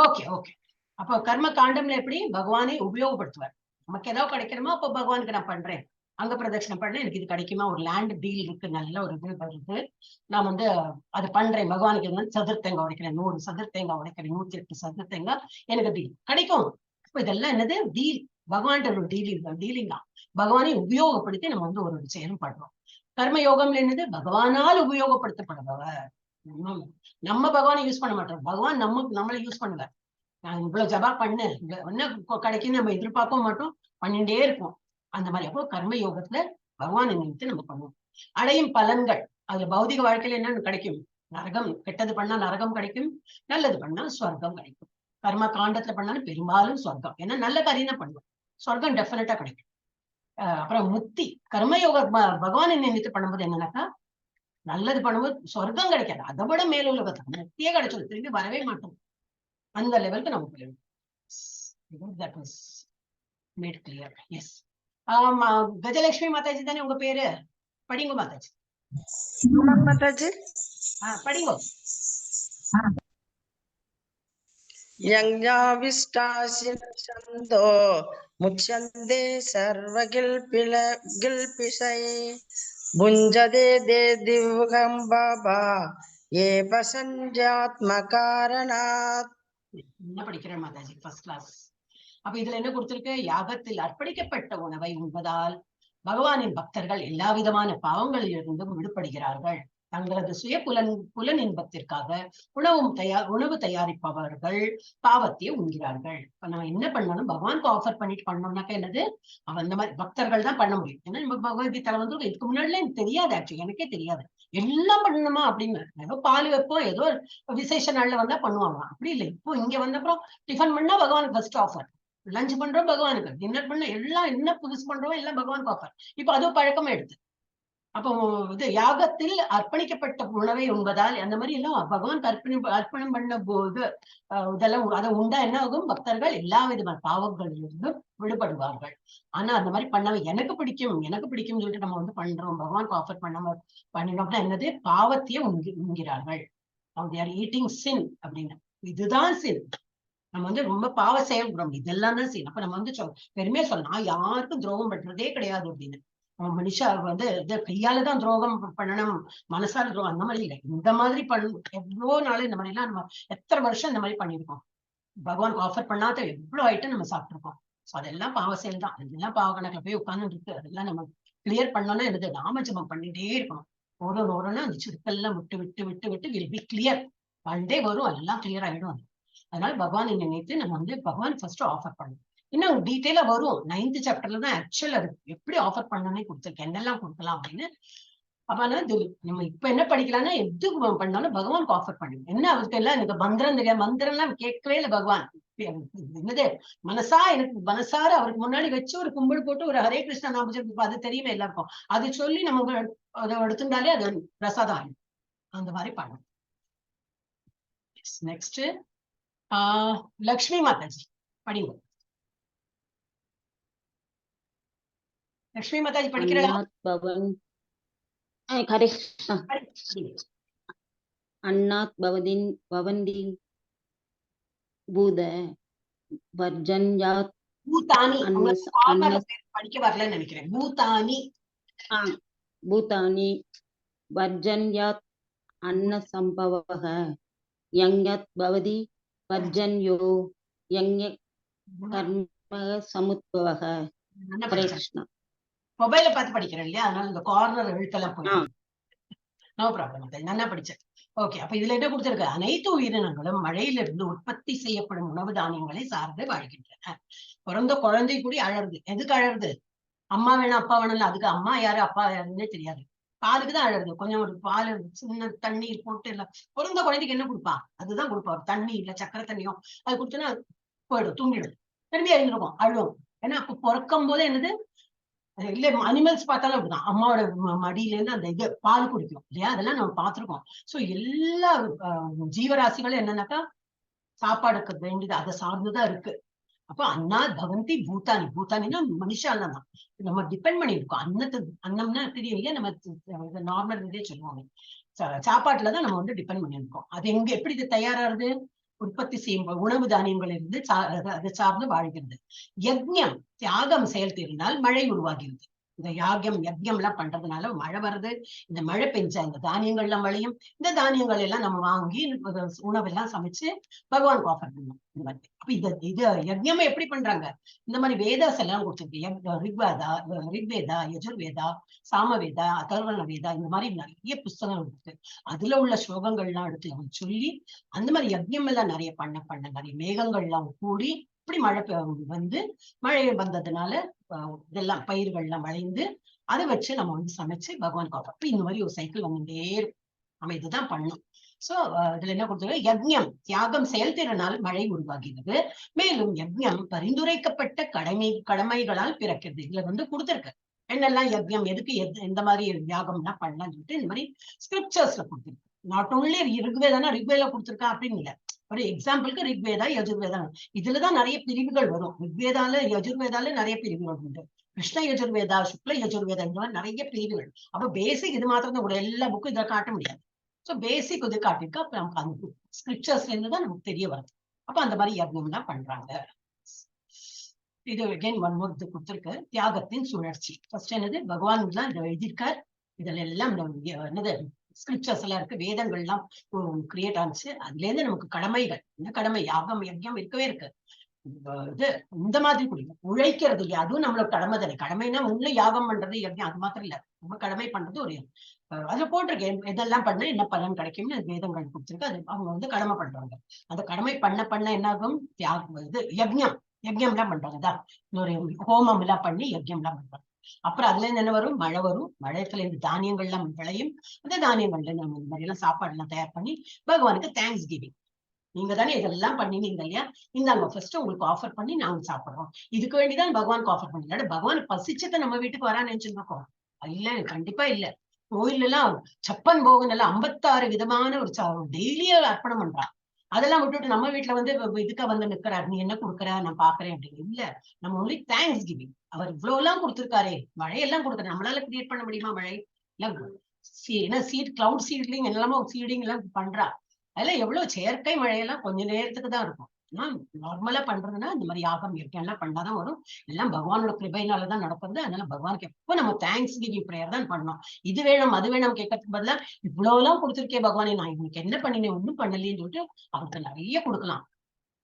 Okay okay. அப்போ கர்ம காண்டம்ல எப்படி பகவானை உபயோகப்படுத்துவார். நமக்கு ஏதாவது கிடைக்கணுமோ அப்போ பகவானுக்கு நான் பண்றேன், அங்க பிரதட்சணம் பண்ணேன், எனக்கு இது கிடைக்குமா, ஒரு லேண்ட் டீல் இருக்கு, நல்ல ஒரு இது வருது, நான் வந்து அது பண்றேன், பகவானுக்கு வந்து சதுர் தேங்காய் உடைக்கிறேன், 100 சதுர் தேங்காய் உடைக்கிறேன், 108 சதுர் தேங்காய் எனக்கு டீல் கிடைக்கும். இப்போ இதெல்லாம் என்னது, டீல், பகவான் ஒரு டீலிங் தான். பகவானை உபயோகப்படுத்தி நம்ம வந்து ஒரு செயலும் பண்றோம். கர்ம யோகம்ல என்னது, பகவானால் உபயோகப்படுத்தப்படுபவர். நம்ம பகவானை யூஸ் பண்ண மாட்டோம், பகவான் நம்மளை யூஸ் பண்ணுவார். நான் இவ்வளவு ஜபா பண்ணு, என்ன கிடைக்குன்னு நம்ம எதிர்பார்க்க மாட்டோம், பண்ணிட்டே இருப்போம். அந்த மாதிரி அப்போ கர்ம யோகத்துல பகவானை நினைத்து நம்ம பண்ணுவோம். அடையும் பலன்கள், அதுல பௌதிக வாழ்க்கையில என்னன்னு கிடைக்கும், நரகம். கெட்டது பண்ணா நரகம் கிடைக்கும், நல்லது பண்ணா சொர்க்கம் கிடைக்கும். கர்ம காண்டத்துல பண்ணாலும் பெரும்பாலும் சொர்க்கம், ஏன்னா நல்ல காரியம் தான் பண்ணுவோம், சொர்க்கம் டெஃபினட்டா கிடைக்கும். அப்புறம் முக்தி. கர்மயோக பகவானை நினைத்து பண்ணும்போது என்னன்னாக்கா, நல்லது பண்ணும்போது சொர்க்கம் கிடைக்காது, அதை விட மேலுலகத்துக்கு முக்தியே கிடைச்சது, திரும்பி வரவே மாட்டோம், அந்த லெவலுக்கு நம்ம போயிடும். That was made clear. Yes. Gajalakshmi Mataji தானே உங்க பேரு? படிங்க மாதாஜி. மாதாஜி படிங்க. யஞ்ஞாவிஷ்டாசிந்தோ முச்சந்தே சர்வகில்பிஷை புஞ்சதே தே திவ்கம் பாபா ஏவ சஞ்சாத்மகாரணாத். என்ன படிக்கிறேன் மாதாஜி, ஃபர்ஸ்ட் கிளாஸ். அப்ப இதுல என்ன கொடுத்திருக்கு? யாகத்தில் அர்ப்பணிக்கப்பட்ட உணவை உண்பதால் பகவானின் பக்தர்கள் எல்லா விதமான பாவங்களில் இருந்தும் விடுபடுகிறார்கள். தங்களது சுய புலன் இன்பத்திற்காக உணவு தயாரிப்பவர்கள் பாவத்தை உண்கிறார்கள். இப்ப நம்ம என்ன பண்ணாலும் பகவானுக்கு ஆஃபர் பண்ணிட்டு பண்ணோம்னாக்கா என்னது, அவன் அந்த மாதிரி பக்தர்கள் தான் பண்ண முடியும். ஏன்னா நம்ம பகவத்கீதை வந்து இதுக்கு முன்னாடிலாம் எனக்கு தெரியாது, ஆக்சுவலி எனக்கே தெரியாது எல்லாம் பண்ணணுமா அப்படின்னு. ஏதோ பால் வைப்போம், ஏதோ விசேஷ நாள்ல வந்தா பண்ணுவாங்க, அப்படி இல்லை. இப்போ இங்க வந்தப்புறம் டிஃபன் பண்ணா பகவானுக்கு ஃபர்ஸ்ட் ஆஃபர், லஞ்ச் பண்றோம் பகவானுக்கு, டின்னர் பண்ண எல்லாம் என்ன புதுசு பண்றோம் எல்லாம் பகவானுக்கு ஆஃபர். இப்ப அதுவும் பழக்கமா எடுத்து. அப்போ இது யாகத்தில் அர்ப்பணிக்கப்பட்ட உணவை உண்பதால் அந்த மாதிரி எல்லாம் பகவான் அர்ப்பணம் பண்ண போது இதெல்லாம் அதை உண்டா என்ன ஆகும்? பக்தர்கள் எல்லா விதமான பாவங்களிலிருந்து விடுபடுவார்கள். ஆனா அந்த மாதிரி பண்ணாம எனக்கு பிடிக்கும் சொல்லிட்டு நம்ம வந்து பண்றோம், பகவானுக்கு ஆஃபர் பண்ணாம பண்ணினோம்னா என்னது? பாவத்தையே உண்கிறார்கள். அவங்க யார் ஈட்டிங் சின் அப்படின்னு. இதுதான் சின். நம்ம வந்து ரொம்ப பாவ செயல்படுறோம், இதெல்லாம் தான் சின். அப்ப நம்ம வந்து பெருமையா சொல்லலாம் யாருக்கும் துரோகம் பண்றதே கிடையாது அப்படின்னு. மனுஷா வந்து கையாலதான் துரோகம் பண்ணணும், மனசால துரோகம் அந்த மாதிரி இல்லை. இந்த மாதிரி எவ்வளவு நாள் இந்த மாதிரி எல்லாம் நம்ம எத்தனை வருஷம் இந்த மாதிரி பண்ணிருக்கோம். பகவானுக்கு ஆஃபர் பண்ணாத எவ்வளவு ஐட்டம் நம்ம சாப்பிட்டுருக்கோம். சோ அதெல்லாம் பாவ செயல் தான். அதெல்லாம் பாவ கணக்குல போய் உட்கார்ந்து இருக்கு. அதெல்லாம் நம்ம கிளியர் பண்ணோம்னா என்னது? நாமஜபம் பண்ணிட்டே இருக்கணும். ஓரோன்னு அந்த சுருக்கெல்லாம் விட்டு விட்டு விட்டு விட்டு will be clear. One day வரும், எல்லாம் கிளியர் ஆயிடும். அதனால பகவான் நினைத்து நம்ம வந்து பகவான் ஃபர்ஸ்ட் ஆஃபர் பண்ணணும். இன்னும் டீட்டெயிலா வரும், 9th சாப்டர்ல தான் ஆக்சுவலா இருக்கு எப்படி ஆஃபர் பண்ணனே கொடுத்துருக்கேன், என்னெல்லாம் கொடுக்கலாம் அப்படின்னு. அப்ப நம்ம இப்ப என்ன படிக்கலாம்னா, எது பண்ணாலும் பகவானுக்கு ஆஃபர் பண்ணுங்க. என்ன அவருக்கு எல்லாம் எனக்கு மந்திரம் தெரியாது, மந்திரம் எல்லாம் கேட்கவே இல்லை. பகவான் என்னது எனக்கு மனசார அவருக்கு முன்னாடி வச்சு ஒரு கும்பிடு போட்டு ஒரு ஹரே கிருஷ்ணா நாமஜபம், அது தெரியுமே எல்லாருக்கும். அது சொல்லி நம்ம அதை எடுத்துட்டாலே அது பிரசாதம் ஆகும். அந்த மாதிரி பண்ணணும். நெக்ஸ்ட் லக்ஷ்மி மாதாஜி படிங்க. லக்ஷ்மி மாதாஜி படிக்கிறா? அன்னாத் பவந்தி பூத வர்ஜன்யாத் பூதானி. படிக்க வரலன்னு நினைக்கிறேன். பூதானி வர்ஜன்யாத் அன்ன சம்பவக யங்யத் பவதி வர்ஜன்யோ யங்ய கர்ம சமுத்பவக. ஹரே கிருஷ்ணா. மொபைல பார்த்து படிக்கிறேன் இல்லையா, அதனால இந்த கார்னர் எழுத்தெல்லாம் போய் நோ ப்ராப்ளம். நல்லா படிச்சேன். ஓகே. அப்ப இதுல என்ன கொடுத்திருக்கு? அனைத்து உயிரினங்களும் மழையிலிருந்து உற்பத்தி செய்யப்படும் உணவு தானியங்களை சார்ந்து வாழ்கின்றன. பிறந்த குழந்தை கூடி அழறது. எதுக்கு அழறது? அம்மா வேணும் அப்பா வேணும்ல, அதுக்கு அம்மா யாரு அப்பா யாருன்னே தெரியாது, பாலுக்குதான் அழறது. கொஞ்சம் ஒரு பால் சின்ன தண்ணீர் போட்டு இல்ல, பிறந்த குழந்தைக்கு என்ன கொடுப்பா? அதுதான் கொடுப்பா. தண்ணி இல்ல சக்கரை தண்ணியும் அது கொடுத்தோன்னா போயிடும், தூங்கிடும், திரும்பி அறிஞ்சிருக்கும், அழுவும். ஏன்னா அப்ப பிறக்கும் போதே என்னது இல்ல, அனிமல்ஸ் பார்த்தாலும் அப்படிதான், அம்மாவோட மடியில இருந்து அந்த இது பால் குடிக்கும் இல்லையா, அதெல்லாம் நம்ம பார்த்திருக்கோம். சோ எல்லா ஜீவராசிகளும் என்னன்னாக்கா சாப்பாடுக்கு வேண்டியது அதை சார்ந்துதான் இருக்கு. அப்போ அன்னா பவந்தி பூத்தானி. பூத்தானின்னா மனுஷால தான் நம்ம டிபெண்ட் பண்ணிருக்கோம். அன்னம்னா தெரியும் இல்லையா, நம்ம நார்மல் இதே சொல்லுவாங்க, சாப்பாட்டுலதான் நம்ம வந்து டிபெண்ட் பண்ணிருக்கோம். அது எங்க எப்படி இது தயாராகுது? உற்பத்தி செய்யும் உணவு தானியங்கள் இருந்து அதை சார்ந்து வாழ்கிறது. யஜ்ஞம் தியாகம் செயல் தெரிந்தால் மழை உருவாகிறது. இந்த யஜ்யம் எல்லாம் பண்றதுனால மழை வருது. இந்த மழை பெஞ்ச இந்த தானியங்கள் எல்லாம் விளையும். இந்த தானியங்கள் எல்லாம் நம்ம வாங்கி உணவெல்லாம் சமைச்சு பகவானுக்கு ஆஃபர் பண்ணணும். இந்த மாதிரி அப்ப இது யஜ்யம் எப்படி பண்றாங்க? இந்த மாதிரி வேதாஸ் எல்லாம் கொடுத்துருக்கு. ரிக்வேதா, யஜுர்வேதா, சாமவேதா, அதர்வண வேதா, இந்த மாதிரி நிறைய புஸ்தகம் இருக்கு. அதுல உள்ள ஸ்லோகங்கள்லாம் எடுத்து அவங்க சொல்லி அந்த மாதிரி யஜ்யம் எல்லாம் நிறைய பண்ண நிறைய மேகங்கள் எல்லாம் கூடி இப்படி மழை வந்து மழை வந்ததுனால இதெல்லாம் பயிர்கள்லாம் விளைந்து அதை வச்சு நம்ம வந்து சமைச்சு பகவானுக்கு ஆஃபர். இந்த மாதிரி ஒரு சைக்கிள் வந்துட்டே இருக்கும். நம்ம இதுதான் பண்ணணும். சோ இதுல என்ன கொடுத்தது? யஜ்ஞம் தியாகம் செயல்திறனால் மழை உருவாகிறது. மேலும் யஜ்ஞம் பரிந்துரைக்கப்பட்ட கடமைகளால் பிறக்கிறது. இதுல வந்து கொடுத்திருக்கு என்னெல்லாம் யஜ்ஞம், எதுக்கு எந்த மாதிரி யாகம்லாம் பண்ணலாம்னு சொல்லிட்டு இந்த மாதிரி ஸ்கிரிப்சர்ஸ்ல கொடுத்திருக்கு. நாட் ஓன்லி ரிக்வேதானா ரிக்வேதா கொடுத்திருக்கா அப்படின்னு இல்லை. ஒரு எக்ஸாம்பிளுக்கு ரிக்வேதா, யஜுர்வேதா, இதுலதான் நிறைய பிரிவுகள் வரும். ரிக்வேதால யஜுர்வேதால நிறைய பிரிவுகள் உண்டு. கிருஷ்ண யஜுர்வேதா, சுக்ல யஜுர்வேதா, இந்த மாதிரி நிறைய பிரிவுகள். அப்ப பேசிக் இது மாத்திரம் தான் கூட, எல்லா புக்கும் இதை காட்ட முடியாது. சோ பேசிக் இது காட்டிருக்கு. அப்ப நமக்கு அந்த ஸ்கிரிப்சர்ஸ்ல இருந்துதான் நமக்கு தெரிய வருது. அப்ப அந்த மாதிரி யஜ்ஞம் தான் பண்றாங்க. இது அகைன் ஒன் மோர் இது கொடுத்திருக்கு. தியாகத்தின் சுழற்சி. ஃபர்ஸ்ட் என்னது? பகவான் தான் இதை எழுதியிருக்கார். இதுல எல்லாம் என்னது ஸ்கிரிப்சர்ஸ் எல்லாம் இருக்கு, வேதங்கள் எல்லாம் கிரியேட் ஆனிச்சு. அதுல இருந்து நமக்கு கடமைகள், என்ன கடமை, யாகம் யஜ்யம் இருக்கவே இருக்கு. இது இந்த மாதிரி குடிக்கும் உழைக்கிறது இல்லையா, அதுவும் நம்மளோட கடமை தானே. கடமைன்னா ஒண்ணு யாகம் பண்றது யஜ்யம் அது மாத்திரம் இல்ல, நம்ம கடமை பண்றது ஒரு அதுல போட்டிருக்கேன் எதெல்லாம் பண்ண என்ன பலன் கிடைக்கும்னு வேதங்கள் கொடுத்துருக்கு. அது அவங்க வந்து கடமை பண்றாங்க. அந்த கடமை பண்ண என்ன ஆகும், தியாகம் இது யஜ்யம் எல்லாம் பண்றாங்க. தான் ஒரு ஹோமம் எல்லாம் பண்ணி யஜ்யம் எல்லாம் பண்றாங்க. அப்புறம் அதுல இருந்து என்ன வரும், மழை வரும். மழைத்துல இருந்து தானியங்கள் எல்லாம் விளையும். அந்த தானியங்கள்ல நம்ம இந்த மாதிரி எல்லாம் சாப்பாடு எல்லாம் தயார் பண்ணி பகவானுக்கு தேங்க்ஸ் கிவிங். நீங்க தானே இதெல்லாம் பண்ணினீங்க இல்லையா, இந்தாங்க ஃபர்ஸ்ட் உங்களுக்கு ஆஃபர் பண்ணி நாங்க சாப்பிடுறோம். இதுக்கு வேண்டிதான் பகவானுக்கு ஆஃபர் பண்ணி. பகவான் பசிச்சத்தை நம்ம வீட்டுக்கு வரான்னு நினைச்சுட்டு இருக்கோம். இல்ல, கண்டிப்பா இல்ல. கோயில் எல்லாம் சப்பன் போகன் எல்லாம் 56 விதமான ஒரு டெய்லியே அர்ப்பணம் பண்றான். அதெல்லாம் விட்டுட்டு நம்ம வீட்டுல வந்து இதுக்கா வந்து நிக்கிறார், நீ என்ன கொடுக்குற நான் பாக்குறேன் அப்படின்னு. இல்ல, நம்ம ஒன்லி தேங்க்ஸ் கிவிங். அவர் இவ்வளவு எல்லாம் கொடுத்திருக்காரே, மழையெல்லாம் கொடுக்குறாரு. நம்மளால கிரியேட் பண்ண முடியுமா மழை? இல்ல சீட் கிளவுட் சீட்லிங் எல்லாமே சீடிங் எல்லாம் பண்றா. அதெல்லாம் எவ்வளவு செயற்கை மழையெல்லாம் கொஞ்ச நேரத்துக்கு தான் இருக்கும். ஆனா நார்மலா பண்றதுன்னா இந்த மாதிரி யாகம் யஜ்யம் எல்லாம் பண்ணாதான் வரும். எல்லாம் பகவானோட கிருபையினாலதான் நடக்கிறது. அதனால பகவானுக்கு எப்போ நம்ம தேங்க்ஸ் கிவிங் ப்ரேயர் தான் பண்ணணும். இது வேணும் அது வேணும் கேட்கறதுக்கு பதிலா இவ்வளவு எல்லாம் கொடுத்துருக்கேன் பகவானே, நான் இன்னைக்கு என்ன பண்ணினேன் ஒண்ணும் பண்ணலேன்னு சொல்லிட்டு அவருக்கு நிறைய கொடுக்கலாம்.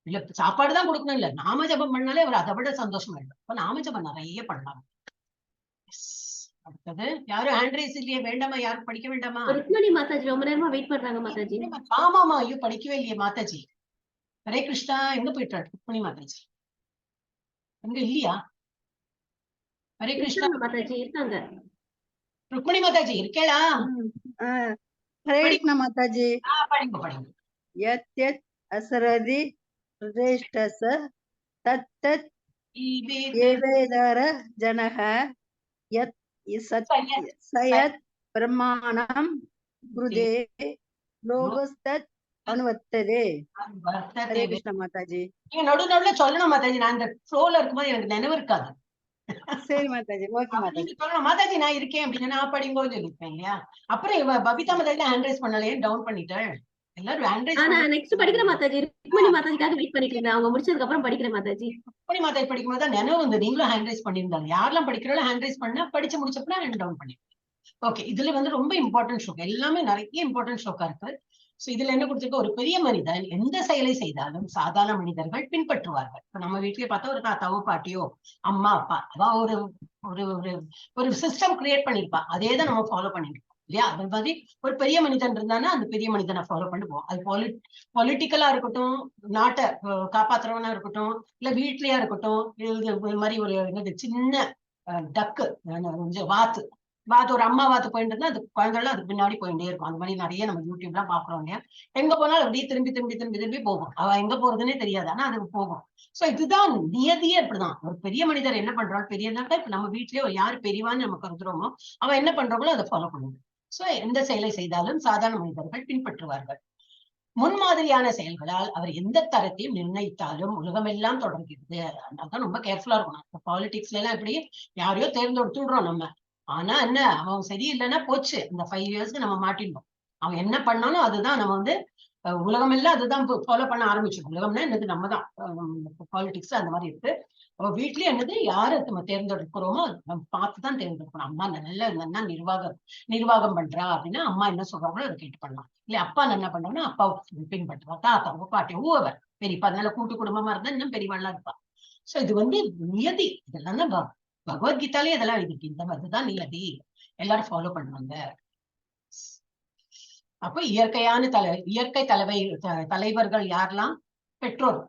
இல்ல சாப்பாடு தான் கொடுக்கணும், இல்ல நாம ஜபம் பண்ணாலே அவர் அதை விட சந்தோஷமா இருக்கும். இப்ப நாம ஜபம் நிறைய பண்ணலாம். அடுத்தது யாரும் ஹேண்ட் ரைஸ் இல்லையே, வேண்டாமா, யாரும் படிக்க வேண்டாமா? ருக்மணி மாதாஜி ரொம்ப நேரமா வெயிட் பண்றாங்க மாதாஜி. ஆமாமா, ஐயோ படிக்கவே இல்லையே மாதாஜி. ஹரே கிருஷ்ணா, எங்க போயிட்டாரு ருக்மணி மாதாஜி? எங்க இல்லையா? ஹரே கிருஷ்ணா மாதாஜி இருக்காங்க. ருக்மணி மாதாஜி இருக்கேளா? ஹரே கிருஷ்ண மாதாஜி. படிங்க. யத் யத் அசரதி பிரதிஷ்டஸ தத் தத் ஏவேதர ஜனஹ யத் சயத் பிரமாணம் குருதே லோகஸ்தத் அனுவர்த்ததே. ஹரே கிருஷ்ண மாதாஜி. நீங்க நடுவுல சொல்லணும் மாதாஜி, நான் இந்த ஃப்ளோல இருக்கும்போது எனக்கு நினைவு இருக்காது. சரி மாதாஜி, ஓகே மாதாஜி. சொல்லணும் மாதாஜி நான் இருக்கேன் அப்படின்னு நான் படிக்கும்போது சொல்லிருப்பேன் இல்லையா. அப்புறம் இவ பபிதா மாதாஜி ஹேண்ட் ரைஸ் பண்ணலையே, டவுன் பண்ணிட்டேன். எல்லாரும் ஹேண்ட் ரைஸ் நான் நெக்ஸ்ட் படிக்கிற மாதாஜி. ருக்மணி மாதாஜிக்காக வெயிட் பண்ணிட்டு இருந்தேன். அவங்க முடிச்சதுக்கு அப்புறம் படிக்கிற மாதாஜி. ருக்மணி மாதாஜி படிக்கும்போது தான் நினைவு வந்து நீங்களும் ஹேண்ட் ரைஸ் பண்ணியிருந்தாங்க. யாரெல்லாம் படிக்கிறோம் ஹேண்ட் ரைஸ் பண்ணா படிச்சு முடிச்சப்ப ஹேண்ட் டவுன் பண்ணி. ஓகே, இதுல வந்து ரொம்ப இம்பார்ட்டன்ட் ஸ்லோகம், எல்லாமே நிறைய இம்பார்ட்டன்ட் ஸ்லோகா இருக்கு. சோ இதுல என்ன கொடுத்திருக்க, ஒரு பெரிய மனிதன் எந்த செயலை செய்தாலும் சாதாரண மனிதர்கள் பின்பற்றுவார்கள். இப்ப நம்ம வீட்லயே பார்த்தா ஒரு தாத்தாவோ பாட்டியோ அம்மா அப்பா அவ ஒரு ஒரு ஒரு சிஸ்டம் கிரியேட் பண்ணிருப்பா, அதே தான் நம்ம ஃபாலோ பண்ணிருக்கோம் இல்லையா. அது மாதிரி ஒரு பெரிய மனிதன் இருந்தானா அந்த பெரிய மனிதனை ஃபாலோ பண்ணுவோம். அது பொலிட்டிக்கலா இருக்கட்டும், நாட்டை காப்பாத்துறவனா இருக்கட்டும், இல்ல வீட்லயா இருக்கட்டும். இது மாதிரி ஒரு சின்ன டக்கு வாத்து ஒரு அம்மா வாத்து போயிட்டு இருந்தா அது குழந்தைகள் அதுக்கு பின்னாடி போயிட்டே இருக்கும். அந்த மாதிரி நிறைய நம்ம யூடியூப் எல்லாம் பாக்குறோம் இல்லையா. எங்க போனாலும் அப்படியே திரும்பி போகும். அவ எங்க போறதுன்னே தெரியாது, ஆனா அது போகும். சோ இதுதான் நியதியே. அப்படிதான் ஒரு பெரிய மனிதர் என்ன பண்றாள், பெரியனாக்கா இப்ப நம்ம வீட்லயே ஒரு யாரு பெரியவான்னு நம்ம கருதுறோமோ அவன் என்ன பண்றாங்களோ அதை ஃபாலோ பண்ணுவோம். சோ எந்த செயலை செய்தாலும் சாதாரண மனிதர்கள் பின்பற்றுவார்கள். முன்மாதிரியான செயல்களால் அவர் எந்த தரத்தையும் நிர்ணயித்தாலும் உலகமெல்லாம் தொடர்கிறது. அதனால்தான் ரொம்ப கேர்ஃபுல்லா இருக்கணும். இப்ப பாலிடிக்ஸ்ல எல்லாம் எப்படி யாரையோ தேர்ந்தெடுத்துடுறோம் நம்ம, ஆனா என்ன அவன் சரியில்லைன்னா போச்சு, இந்த 5 இயர்ஸ்க்கு நம்ம மாட்டிருந்தோம். அவன் என்ன பண்ணாலும் அதுதான் நம்ம வந்து உலகம் எல்லாம் அதுதான் ஃபாலோ பண்ண ஆரம்பிச்சிடும். உலகம்னா என்னது, நம்ம தான் பாலிடிக்ஸ் அந்த மாதிரி இருக்கு. அவ வீட்லயே என்னது யாரை நம்ம தேர்ந்தெடுக்கிறோமோ நம்ம பார்த்துதான் தேர்ந்தெடுக்கணும். அம்மா நல்லா நிர்வாகம் பண்றா அப்படின்னா அம்மா என்ன சொல்றாங்களோ அதை கேட்டு பண்ணலாம். இல்ல அப்பா என்ன பண்றாங்கன்னா அப்பாவை பின்பற்றுவா, தாத்தாவோ பாட்டியோ ஊவர் பெரியப்பா, அதனால கூட்டு குடும்பமா இருந்தா இன்னும் பெரியவாள்லாம் இருப்பா. சோ இது வந்து நியதி. இதெல்லாம் தான் பகவத்கீதாலே இதெல்லாம் இருக்கு. இந்த மாதிரிதான் நியதி, எல்லாரும் ஃபாலோ பண்ணுவாங்க. அப்போ இயற்கை தலைவர்கள் யாரெல்லாம், பெற்றோர்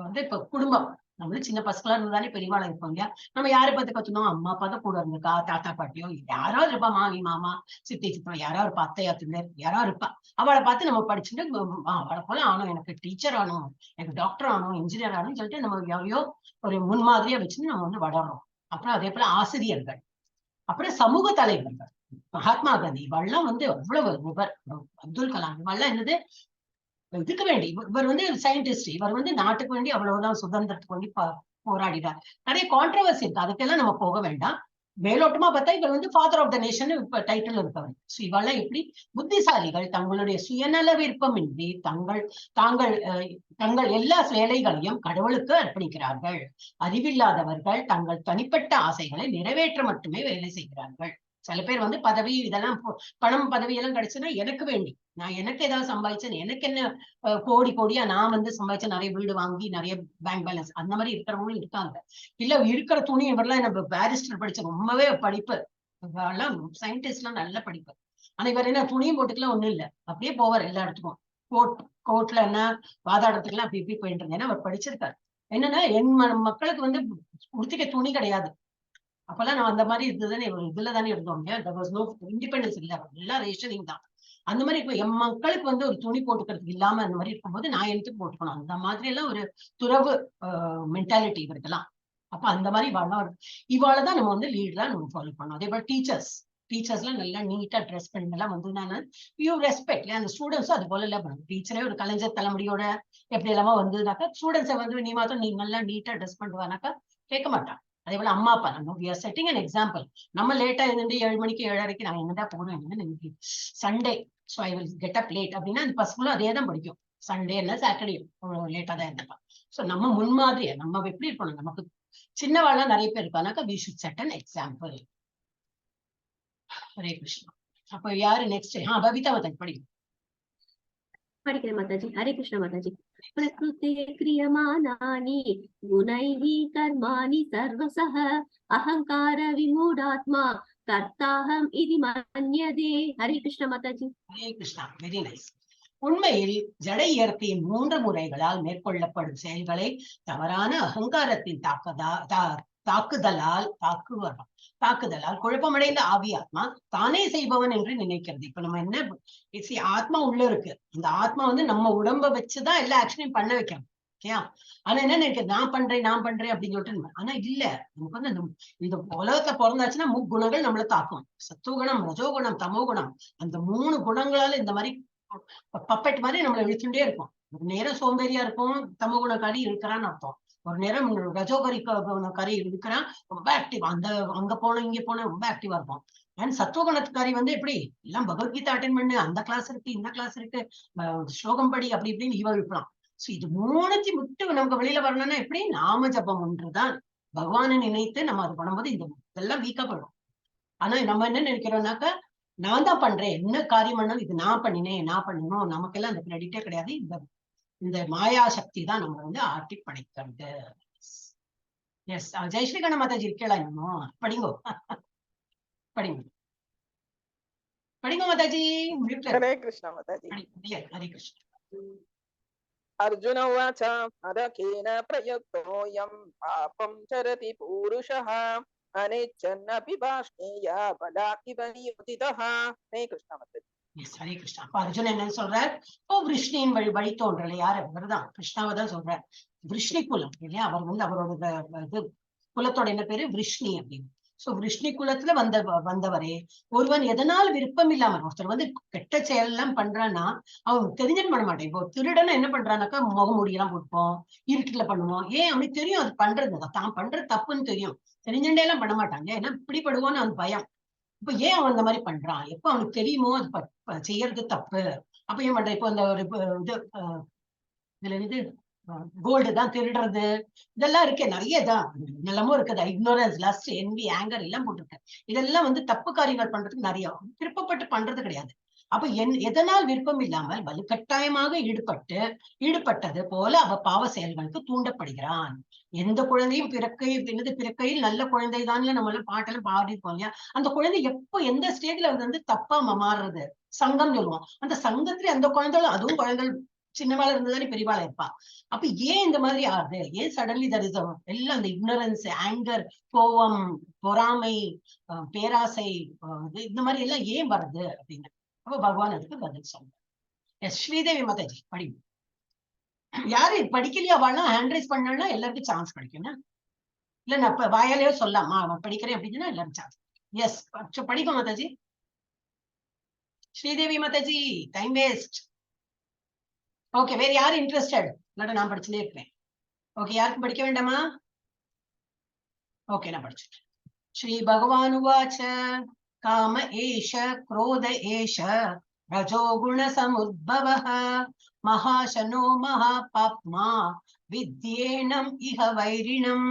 வந்து இப்ப குடும்பம் நம்மளும் சின்ன பசங்களா இருந்தாலே பெரியவாளா இருப்போம் இல்லையா. நம்ம யாரை பார்த்து கத்துனோம், அம்மா அப்பா தான் கூட இருந்திருக்கா, தாத்தா பாட்டியோ யாராவது இருப்பா, மாமி மாமா சித்தி சித்தா யாராவது இருப்பா, அத்தையா திண்டர் யாராவது இருப்பா. அவளை பார்த்து நம்ம படிச்சுட்டு அவளை போல ஆனோம், எனக்கு டீச்சர் ஆனோம், எனக்கு டாக்டர் ஆனோம், இன்ஜினியர் ஆனோம்னு சொல்லிட்டு நம்ம யாரையோ ஒரு முன்மாதிரியா வச்சுன்னு நம்ம வந்து வளர்றோம். அப்புறம் அதே போல ஆசிரியர்கள், அப்புறம் சமூக தலைவர்கள், மகாத்மா காந்தி இவெல்லாம் வந்து அவ்வளவு, அப்துல் கலாம் இவெல்லாம் என்னது இதுக்கு வேண்டி, இவர் வந்து சயின்டிஸ்ட், இவர் வந்து நாட்டுக்கு வேண்டி அவ்வளவுதான் சுதந்திரத்துக்கு வேண்டி போராடினார். நிறைய கான்ட்ரவர்சி இருக்கு, அதுக்கெல்லாம் நம்ம போக வேண்டாம். மேலோட்டமா பார்த்தா இவர் வந்து ஃபாதர் ஆஃப் த நேஷன் இப்ப டைட்டில் இருக்கவர். சோ இவெல்லாம் எப்படி புத்திசாலிகள் தங்களுடைய சுயநல விருப்பமின்றி தங்கள் எல்லா வேலைகளையும் கடவுளுக்கு அர்ப்பணிக்கிறார்கள். அறிவில்லாதவர்கள் தங்கள் தனிப்பட்ட ஆசைகளை நிறைவேற்ற மட்டுமே வேலை செய்கிறார்கள். சில பேர் வந்து பதவி இதெல்லாம் பணம் பதவி எல்லாம் கிடைச்சுன்னா எனக்கு வேண்டி நான் எனக்கு ஏதாவது சம்பாதிச்சேன், எனக்கு என்ன கோடி கோடியா நான் வந்து சம்பாதிச்சேன், நிறைய வீடு வாங்கி நிறைய பேங்க் பேலன்ஸ் அந்த மாதிரி இருக்கிறவங்களும் இருக்காங்க. இல்ல இருக்கிற துணி இவரெல்லாம் நம்ம பேரிஸ்டர் படிச்ச ரொம்பவே படிப்பு, எல்லாம் சயின்டிஸ்ட் எல்லாம் நல்ல படிப்பு. ஆனா இவர் என்ன துணியும் போட்டுக்கலாம் ஒண்ணும் இல்ல, அப்படியே போவார் எல்லா இடத்துக்கும். கோர்ட்ல என்ன வாதாடத்துக்குலாம் அப்படி இப்படி போயிட்டு இருந்தேன். அவர் படிச்சிருக்காரு. என்னன்னா என் மக்களுக்கு வந்து உடுத்திக்க துணி கிடையாது. அப்பெல்லாம் நான் அந்த மாதிரி இருந்ததுன்னு இதுல தானே இருந்தோம். இண்டிபெண்டன்ஸ் இல்ல, எல்லாம் ரேஷனிங் தான். அந்த மாதிரி இப்ப என் மக்களுக்கு வந்து ஒரு துணி போட்டுக்கிறதுக்கு இல்லாம அந்த மாதிரி இருக்கும்போது நான் எனக்கு போட்டுக்கணும், அந்த மாதிரி எல்லாம் ஒரு துறவு மென்டாலிட்டி இவருக்கெல்லாம். அப்ப அந்த மாதிரி இவாளதான் நம்ம வந்து லீடரா நம்ம ஃபாலோ பண்ணோம். அதே போல டீச்சர்ஸ் எல்லாம் நல்லா நீட்டா ட்ரெஸ் பண்ணி எல்லாம் வந்து நான் யூ ரெஸ்பெக்ட் அந்த ஸ்டூடெண்ட்ஸும் அது போல எல்லாம் பண்ணும். டீச்சரே ஒரு கலைஞர் தலைமுடியோட எப்படி எல்லாமா வந்ததுனாக்கா ஸ்டூடெண்ட்ஸை வந்து நீ மாத்திரம் நீ நல்லா நீட்டா ட்ரெஸ் பண்ணுவானாக்கா கேட்க மாட்டான். அதே போல அம்மா அப்பா நம்ம we are setting an example. நம்ம லேட்டா இருந்து 7 மணிக்கு 7:30 நான் என்னதான் போடுவேன் Sunday, so I will get up late அப்படின்னா அந்த பசங்களும் அதே தான் படிக்கும். சண்டே இல்ல சாட்டர்டே லேட்டா தான் இருந்துப்பான். ஸோ நம்ம முன்மாதிரியா நம்ம எப்படி இருக்கணும், நமக்கு சின்னவாழ நிறைய பேர் இருப்பானாக்கா we should set an example. Hare Krishna. அப்ப யாரு நெக்ஸ்ட்? பவிதா மாதாஜி படிக்கும். படிக்கிறேன் மாதாஜி. ஹரே கிருஷ்ண மாதாஜி. பிரகிருதே கிரியமானானி குணைஹ கர்மாணி சர்வசஹ அஹங்கார விமூடாத்மா கர்த்தாஹம் இதி மன்யதே. ஹரே கிருஷ்ண மாதாஜி. ஹரே கிருஷ்ணா. Very nice. உண்மையில் ஜட இயற்கையின் 3 முறைகளால் மேற்கொள்ளப்படும் செயல்களை தவறான அகங்காரத்தின் தாக்குதலால் குழப்பமடைந்த ஆவியாத்மா தானே செய்பவன் என்று நினைக்கிறது. இப்ப நம்ம என்ன ஆத்மா உள்ள இருக்கு, இந்த ஆத்மா வந்து நம்ம உடம்ப வச்சுதான் எல்லா ஆக்ஷனையும் பண்ண வைக்கணும். ஓகேயா? ஆனா என்ன நினைக்கிறது, நான் பண்றேன் அப்படின்னு சொல்லிட்டு. ஆனா இல்ல, நமக்கு வந்து இந்த உலகத்துல பிறந்தாச்சுன்னா 3 குணங்கள் நம்மள தாக்கும். சத்துவகுணம், ரஜோகுணம், தமோகுணம். அந்த 3 குணங்களால இந்த மாதிரி பப்பெட் மாதிரி நம்மள இழுச்சுட்டே இருக்கும். ஒரு நேரம் சோம்பேறியா இருக்கும், தமோகுணக்காரி இருக்கிறான்னு அர்த்தம். ஒரு நேரம் ரஜோகரி கறி இருக்கிறான், ரொம்ப ஆக்டிவ், அங்க போனோம் இங்க போனோம் ரொம்ப ஆக்டிவா இருப்போம். அண்ட் சத்துவகுணத்துக்காரி வந்து எப்படி எல்லாம் பகவத்கீதா அட்டென்ட் பண்ணு, அந்த கிளாஸ் இருக்கு இந்த கிளாஸ் இருக்கு, ஸ்லோகம் படி அப்படி இப்படின்னு இவ இருக்கலாம். சோ இது 3த்தையும் விட்டு நமக்கு வெளியில வரணும்னா எப்படி? நாம ஜபம் ஒன்றுதான். பகவானை நினைத்து நம்ம அது பண்ணும்போது இதெல்லாம் வீக்கா போயிடும். ஆனா நம்ம என்ன நினைக்கிறோம்னாக்கா, நான் தான் பண்றேன், என்ன காரியம் பண்ணாலும் இது நான் பண்ணணும், நமக்கெல்லாம் அந்த கிரெடிட்டே கிடையாது. இந்த மாயா சக்தி தான் நம்ம வந்து ஆட்டி படைக்கிறது. எஸ், ஜெயஸ்ரீ கண்ண மாதாஜி இருக்கேளா? இன்னும் படிங்கோ மாதாஜி. ஹரே கிருஷ்ணா மாதாஜி. ஹரே கிருஷ்ண. अर्जुन उवाच अदकेन प्रयुक्तोऽयं पापं चरति पूरुषः अनिच्छन्नपि वाष्णेय बलाकिव नियोजितः. हरे कृष्णा माताजी. ஹரே கிருஷ்ணா. அப்ப அர்ஜுன் என்ன சொல்றார்? விஷ்ணுவின் வழி தோன்றல யாரு? அவர்தான் கிருஷ்ணாவை தான் சொல்றார். விஷ்ணி குலம் இல்லையா? அவர் வந்து அவரோட இது குலத்தோட என்ன பேரு? விஷ்ணி அப்படின்னு. சோ விஷ்ணி குலத்துல வந்தவரே ஒருவன் எதனால் விருப்பம் இல்லாம ஒருத்தர் வந்து கெட்ட செயல் எல்லாம் பண்றான்னா அவன் தெரிஞ்சுட்டு பண்ண மாட்டேன். இப்போ திருடனை என்ன பண்றான்னாக்கா முகமூடியெல்லாம் போட்டுப்போம், இருட்டுல பண்ணுவோம். ஏன் அவனுக்கு தெரியும் அது பண்றது, தான் பண்றது தப்புன்னு தெரியும், தெரிஞ்சுட்டே எல்லாம் பண்ண மாட்டாங்க. ஏன்னா பிடிபடுவோன்னு அவன் பயம். இப்ப ஏன் அவன் அந்த மாதிரி பண்றான்? எப்ப அவனுக்கு தெரியுமோ அது செய்யறது தப்பு, அப்ப ஏன் பண்றான்? இப்போ அந்த ஒரு இது கோல்டு தான் திருடுறது, இதெல்லாம் இருக்கு, நிறைய தான் நல்லமும் இருக்குது. இக்னோரன்ஸ், லஸ்ட், என்வி, ஆங்கர் எல்லாம் போட்டிருக்கேன். இதெல்லாம் வந்து தப்பு காரியங்கள் பண்றதுக்கு நிறைய விருப்பப்பட்டு பண்றது கிடையாது. அப்ப எதனால் விருப்பம் இல்லாமல் வலுக்கட்டாயமாக ஈடுபட்டது போல அவ பாவ செயல்களுக்கு தூண்டப்படுகிறான். எந்த குழந்தையும் பிறக்கையில் நல்ல குழந்தை தான் நம்ம எல்லாம் பாட்டெல்லாம் பாடிப்போம் இல்லையா? அந்த குழந்தை எப்போ எந்த ஸ்டேஜ்ல வந்து தப்பா மாறுறது, சங்கம் சொல்லுவோம். அந்த சங்கத்துல அந்த குழந்தைகளும், அதுவும் குழந்தைகள் சின்னவாள இருந்ததானே பெரியவாள இருப்பா. அப்ப ஏன் இந்த மாதிரி ஆகுது? ஏன் சடன்லி தரிசனம் எல்லாம் அந்த இக்னரன்ஸ், ஆங்கர், கோவம், பொறாமை, பேராசை, இந்த மாதிரி எல்லாம் ஏன் வருது அப்படின்னு அப்ப பகவான் அதுக்கு பதில் சொல்றார். ஸ்ரீதேவி மாதாஜி படிங்க. யாரு படிக்கலையா? அவள்லாம் ஹேண்ட் ரைஸ் பண்ணா எல்லாருக்கும் சான்ஸ் கிடைக்கும்னா, இல்ல நான் வாயாலேயோ சொல்லலாமா அவன் படிக்கிறேன் அப்படின்னா எல்லாரும் சான்ஸ். எஸ், படிக்கும் Mataji. Sridevi Mataji, time waste. Okay, வேற யாரு இன்ட்ரெஸ்டட்? இல்லாட்ட நான் படிச்சுட்டே இருப்பேன். ஓகே, யாருக்கும் படிக்க வேண்டாமா? ஓகே, நான் படிச்சுட்டேன். ஸ்ரீ பகவான் உவாச்ச காம ஏஷ क्रोध ஏஷ ரஜோகுண சமுத்பவः மகாசனோ மகாபாப்மா வித்யேனம் இஹ வைரிணம்.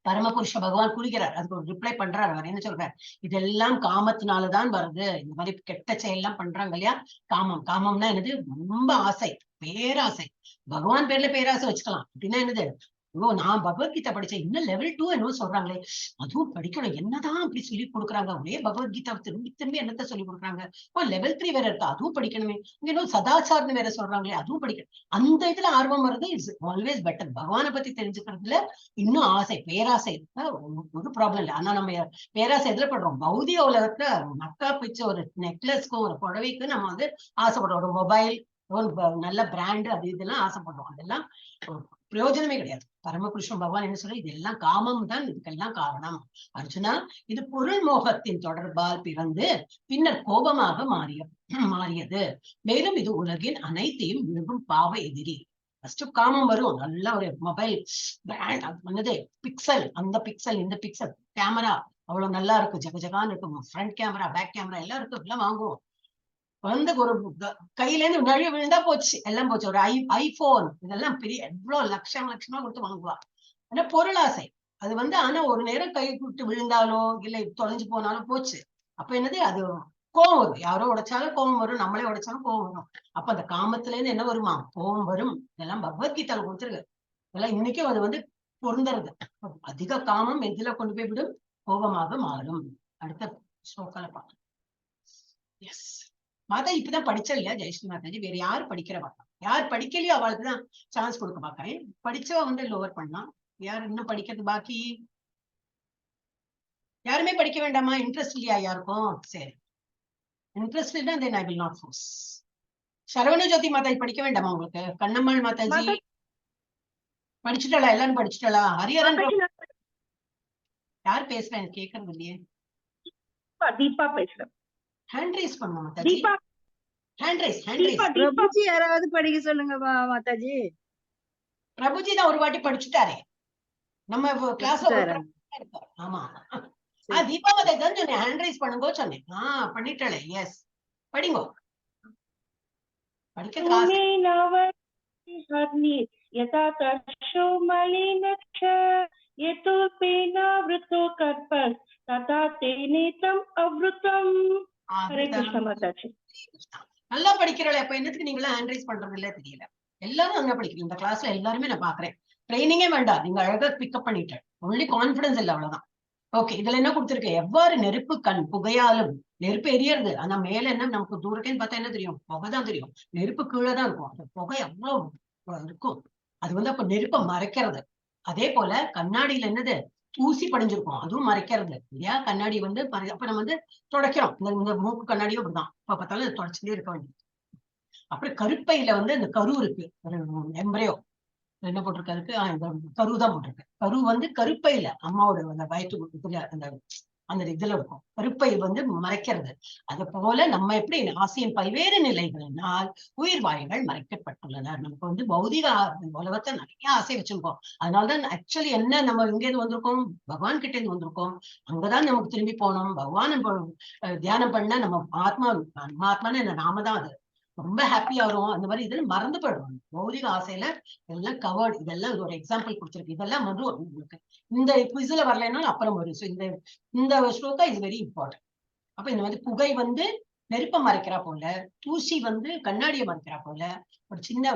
பரமபுருஷ பகவான் குளிக்கிறார், அதுக்கு ஒரு ரிப்ளை பண்றாரு. அவர் என்ன சொல்றாரு, இதெல்லாம் காமத்தினாலதான் வருது. இந்த மாதிரி கெட்ட செயல்லாம் பண்றாங்க இல்லையா, காமம். காமம்னா என்னது, ரொம்ப ஆசை, பேராசை. பகவான் பேர்ல பேராசை வச்சுக்கலாம். அப்படின்னா என்னது, ஓ நான் பகவத்கீதை படிச்சேன், இன்னும் லெவல் 2 என்னவோ சொல்றாங்களே, அதுவும் படிக்கணும். என்னதான் அப்படி சொல்லி கொடுக்குறாங்க, ஒரே பகவத்கீதா திரும்பி திரும்பி என்னத்த சொல்லி கொடுக்குறாங்க. ஓ லெவல் 3 வேற இருக்கு, அதுவும் படிக்கணுமே. இங்க இன்னும் சதாச்சார்னு வேற சொல்றாங்களே, அதுவும் படிக்கணும். அந்த இதுல ஆர்வம் வருது, இட்ஸ் ஆல்வேஸ் பெட்டர். பகவானை பத்தி தெரிஞ்சுக்கிறதுல இன்னும் ஆசை, பேராசை இருந்தா ஒரு ப்ராப்ளம் இல்லை. ஆனா நம்ம பேராசை எதுல படுறோம், பௌதிக உலகத்துல மக்கா பிச்ச ஒரு நெக்லஸ்க்கும் ஒரு புடவைக்கும் நம்ம வந்து ஆசைப்படுறோம். ஒரு மொபைல், ஒரு நல்ல பிராண்ட், அது இதெல்லாம் ஆசைப்படுறோம். அதெல்லாம் பிரயோஜனமே கிடையாது. பரமகிருஷ்ணன் பகவான் என்ன சொல்ற, இதெல்லாம் காமம் தான் இதுக்கெல்லாம் காரணம். அர்ஜுனா, இது பொருள் மோகத்தின் தொடர்பால் பிறந்து பின்னர் கோபமாக மாறியது. மேலும் இது உலகின் அனைத்தையும் விழுகும் பாவ எதிரி. ஃபர்ஸ்ட் காமம் வரும், நல்ல ஒரு மொபைல் பிராண்ட், அது வந்தது பிக்சல், அந்த பிக்சல் இந்த பிக்சல், கேமரா அவ்வளவு நல்லா இருக்கும், ஜகஜகான்னு இருக்கும், ஃப்ரண்ட் கேமரா பேக் கேமரா எல்லாம் இருக்கும், எல்லாம் வாங்குவோம். வந்து ஒரு கையில இருந்து நழுவி விழுந்தா போச்சு, எல்லாம் போச்சு. ஒரு ஐபோன் இதெல்லாம் பெரிய எவ்வளவு லட்சமா கொடுத்து வாங்குவா. ஆனா பொருளாசை அது வந்து, ஆனா ஒரு நேரம் கை விட்டு விழுந்தாலோ இல்ல தொலைஞ்சு போனாலும் போச்சு. அப்ப என்னது, அது கோபம் வரும். யாரோ உடைச்சாலும் கோபம் வரும், நம்மளே உடைச்சாலும் கோபம் வரும். அப்ப அந்த காமத்துல இருந்து என்ன வருமா, கோபம் வரும். இதெல்லாம் பகவத்கீதால கொடுத்துருக்கு. இதெல்லாம் இன்னைக்கும் அது வந்து பொருந்தறது. அதிக காமம் எதுல கொண்டு போய் விடும், கோபமாக மாறும். அடுத்த ஸ்லோகால பார்க்கலாம். எஸ் மாதா இப்பதான் படிச்சா இல்லையா ஜெயஸ்ரீ மாதாஜி, வேற யாரு படிக்கிற பார்க்கலாம். யார் படிக்கலையோ அவளுக்கு தான் சான்ஸ் கொடுக்க பாக்கிறேன். படிச்சவ வந்து லோவர் பண்ணலாம். யார் இன்னும் படிக்கிறது பாக்கி, யாருமே படிக்க வேண்டாமா, இன்ட்ரெஸ்ட் இல்லையா யாருக்கும்? சரி, இன்ட்ரெஸ்ட் இல்லைன்னா then I will not force. Saravana Jyoti Mataji படிக்க வேண்டாமா உங்களுக்கு? கண்ணம்மாள் மாதாஜி படிச்சுட்டாளா? எல்லாரும் படிச்சுட்டாளா? ஹரிஹரன் யார் பேசுறேன் கேக்குறது இல்லையே. தீபா பேசுறேன். ஹேண்ட் ரைஸ் பண்ணுவோம் மாதாஜி. ஹேண்ட் ரைஸ் பிரபுஜி யாராவது படிக்க சொல்லுங்க மாதாஜி. பிரபுஜி தான் ஒரு வாட்டி படிச்சுட்டாரே நம்ம கிளாஸ்ல. ஆமா தீபா மாதாஜி தான் சொன்னேன், ஹேண்ட் ரைஸ் பண்ணுங்க சொன்னேன். பண்ணிட்டாளே. எஸ் படிங்க. படிக்கிறது நல்லா படிக்கிறாளே. அப்ப என்னத்துக்கு நீங்க ஹேண்ட் ரைஸ் பண்றது இல்ல தெரியல. எல்லாரும் நல்லா படிக்கிறீங்க இந்த கிளாஸ்ல, எல்லாருமே நான் பாக்குறேன். ட்ரைனிங்கே வேண்டாம், நீங்க அழகா பிக்கப் பண்ணிட்டேன். ஒன்லி கான்பிடன்ஸ் இல்ல, அவ்வளவுதான். ஓகே, இதுல என்ன கொடுத்திருக்கு, எவ்வாறு நெருப்பு புகையாலும் நெருப்பு எரியறது. ஆனா மேல என்ன நமக்கு தூரத்தையும் பார்த்தா என்ன தெரியும், புகைதான் தெரியும். நெருப்பு கீழே தான் இருக்கும். அந்த புகை அவ்வளவு இருக்கும். அது வந்து அப்ப நெருப்பை மறைக்கிறது. அதே போல கண்ணாடியில என்னது, தூசி படிஞ்சிருக்கும், அதுவும் மறைக்கிறது இல்லையா. கண்ணாடி வந்து அப்ப நம்ம வந்து துடைக்கிறோம். இந்த மூக்கு கண்ணாடியும் அப்படிதான், இப்ப பார்த்தாலும் தொடச்சுட்டே இருக்க வேண்டியது. அப்புறம் கருப்பையில வந்து இந்த கரு இருக்கு, எம்பரையோ என்ன போட்டிருக்காருக்கு, கரு தான் போட்டிருக்கு. கரு வந்து கருப்பையில அம்மாவோட அந்த வயிற்று இதுல அந்த இதுல இருக்கும். கருப்பை வந்து மறைக்கிறது. அது போல நம்ம எப்படி ஆசையின் பல்வேறு நிலைகளினால் உயிர் வாயுகள் மறைக்கப்பட்டுள்ளன. நமக்கு வந்து பௌதிக உலகத்தை நிறைய ஆசை வச்சிருக்கோம். அதனாலதான் ஆக்சுவலி என்ன, நம்ம இங்க இருந்து வந்திருக்கோம், பகவான் கிட்ட இருந்து வந்திருக்கோம். அங்கதான் நமக்கு திரும்பி போனோம். பகவான் தியானம் பண்ணா நம்ம ஆத்மான்னு என்ன, நாம தான் அது ரொம்ப ஹாப்பியா வரும். அந்த மாதிரி இதெல்லாம் மறந்து போயிடுவாங்க. பௌதிக ஆசையில இதெல்லாம் கவர்டு. இதெல்லாம் ஒரு எக்ஸாம்பிள் கொடுத்துருக்கு. இதெல்லாம் வந்து உங்களுக்கு இந்த குவிஸ்ல வரலைன்னா அப்புறம் வரும். ஸோ இந்த ஸ்லோகா இஸ் வெரி இம்பார்ட்டன்ட். அப்ப இந்த மாதிரி புகை வந்து நெருப்பை மறைக்கிறா போல, தூசி வந்து கண்ணாடியை மறைக்கிறா போல, ஒரு சின்ன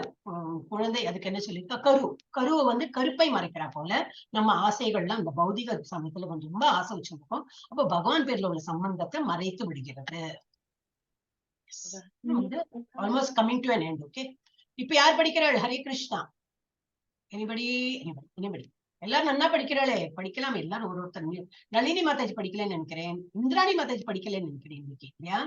குழந்தை அதுக்கு என்ன சொல்லியிருக்கா, கருவை வந்து கருப்பை மறைக்கிறா போல நம்ம ஆசைகள்லாம் அந்த பௌதிக சமயத்துல கொஞ்சம் ரொம்ப ஆசை வச்சிருக்கோம். அப்ப பகவான் பேர்ல உள்ள சம்பந்தத்தை மறைத்து விடுகிறது. almost coming to an end. Okay, இப்ப யார் படிக்கிறாள்? ஹரே கிருஷ்ணா. anybody எல்லாரும் நல்லா படிக்கிறாளே, படிக்கலாம் எல்லாரும் ஒருத்தர். நளினி மாதாஜி படிக்கலன்னு நினைக்கிறேன், இந்திராணி மாதாஜி படிக்கலன்னு நினைக்கிறேன் இன்னைக்கு இல்லையா.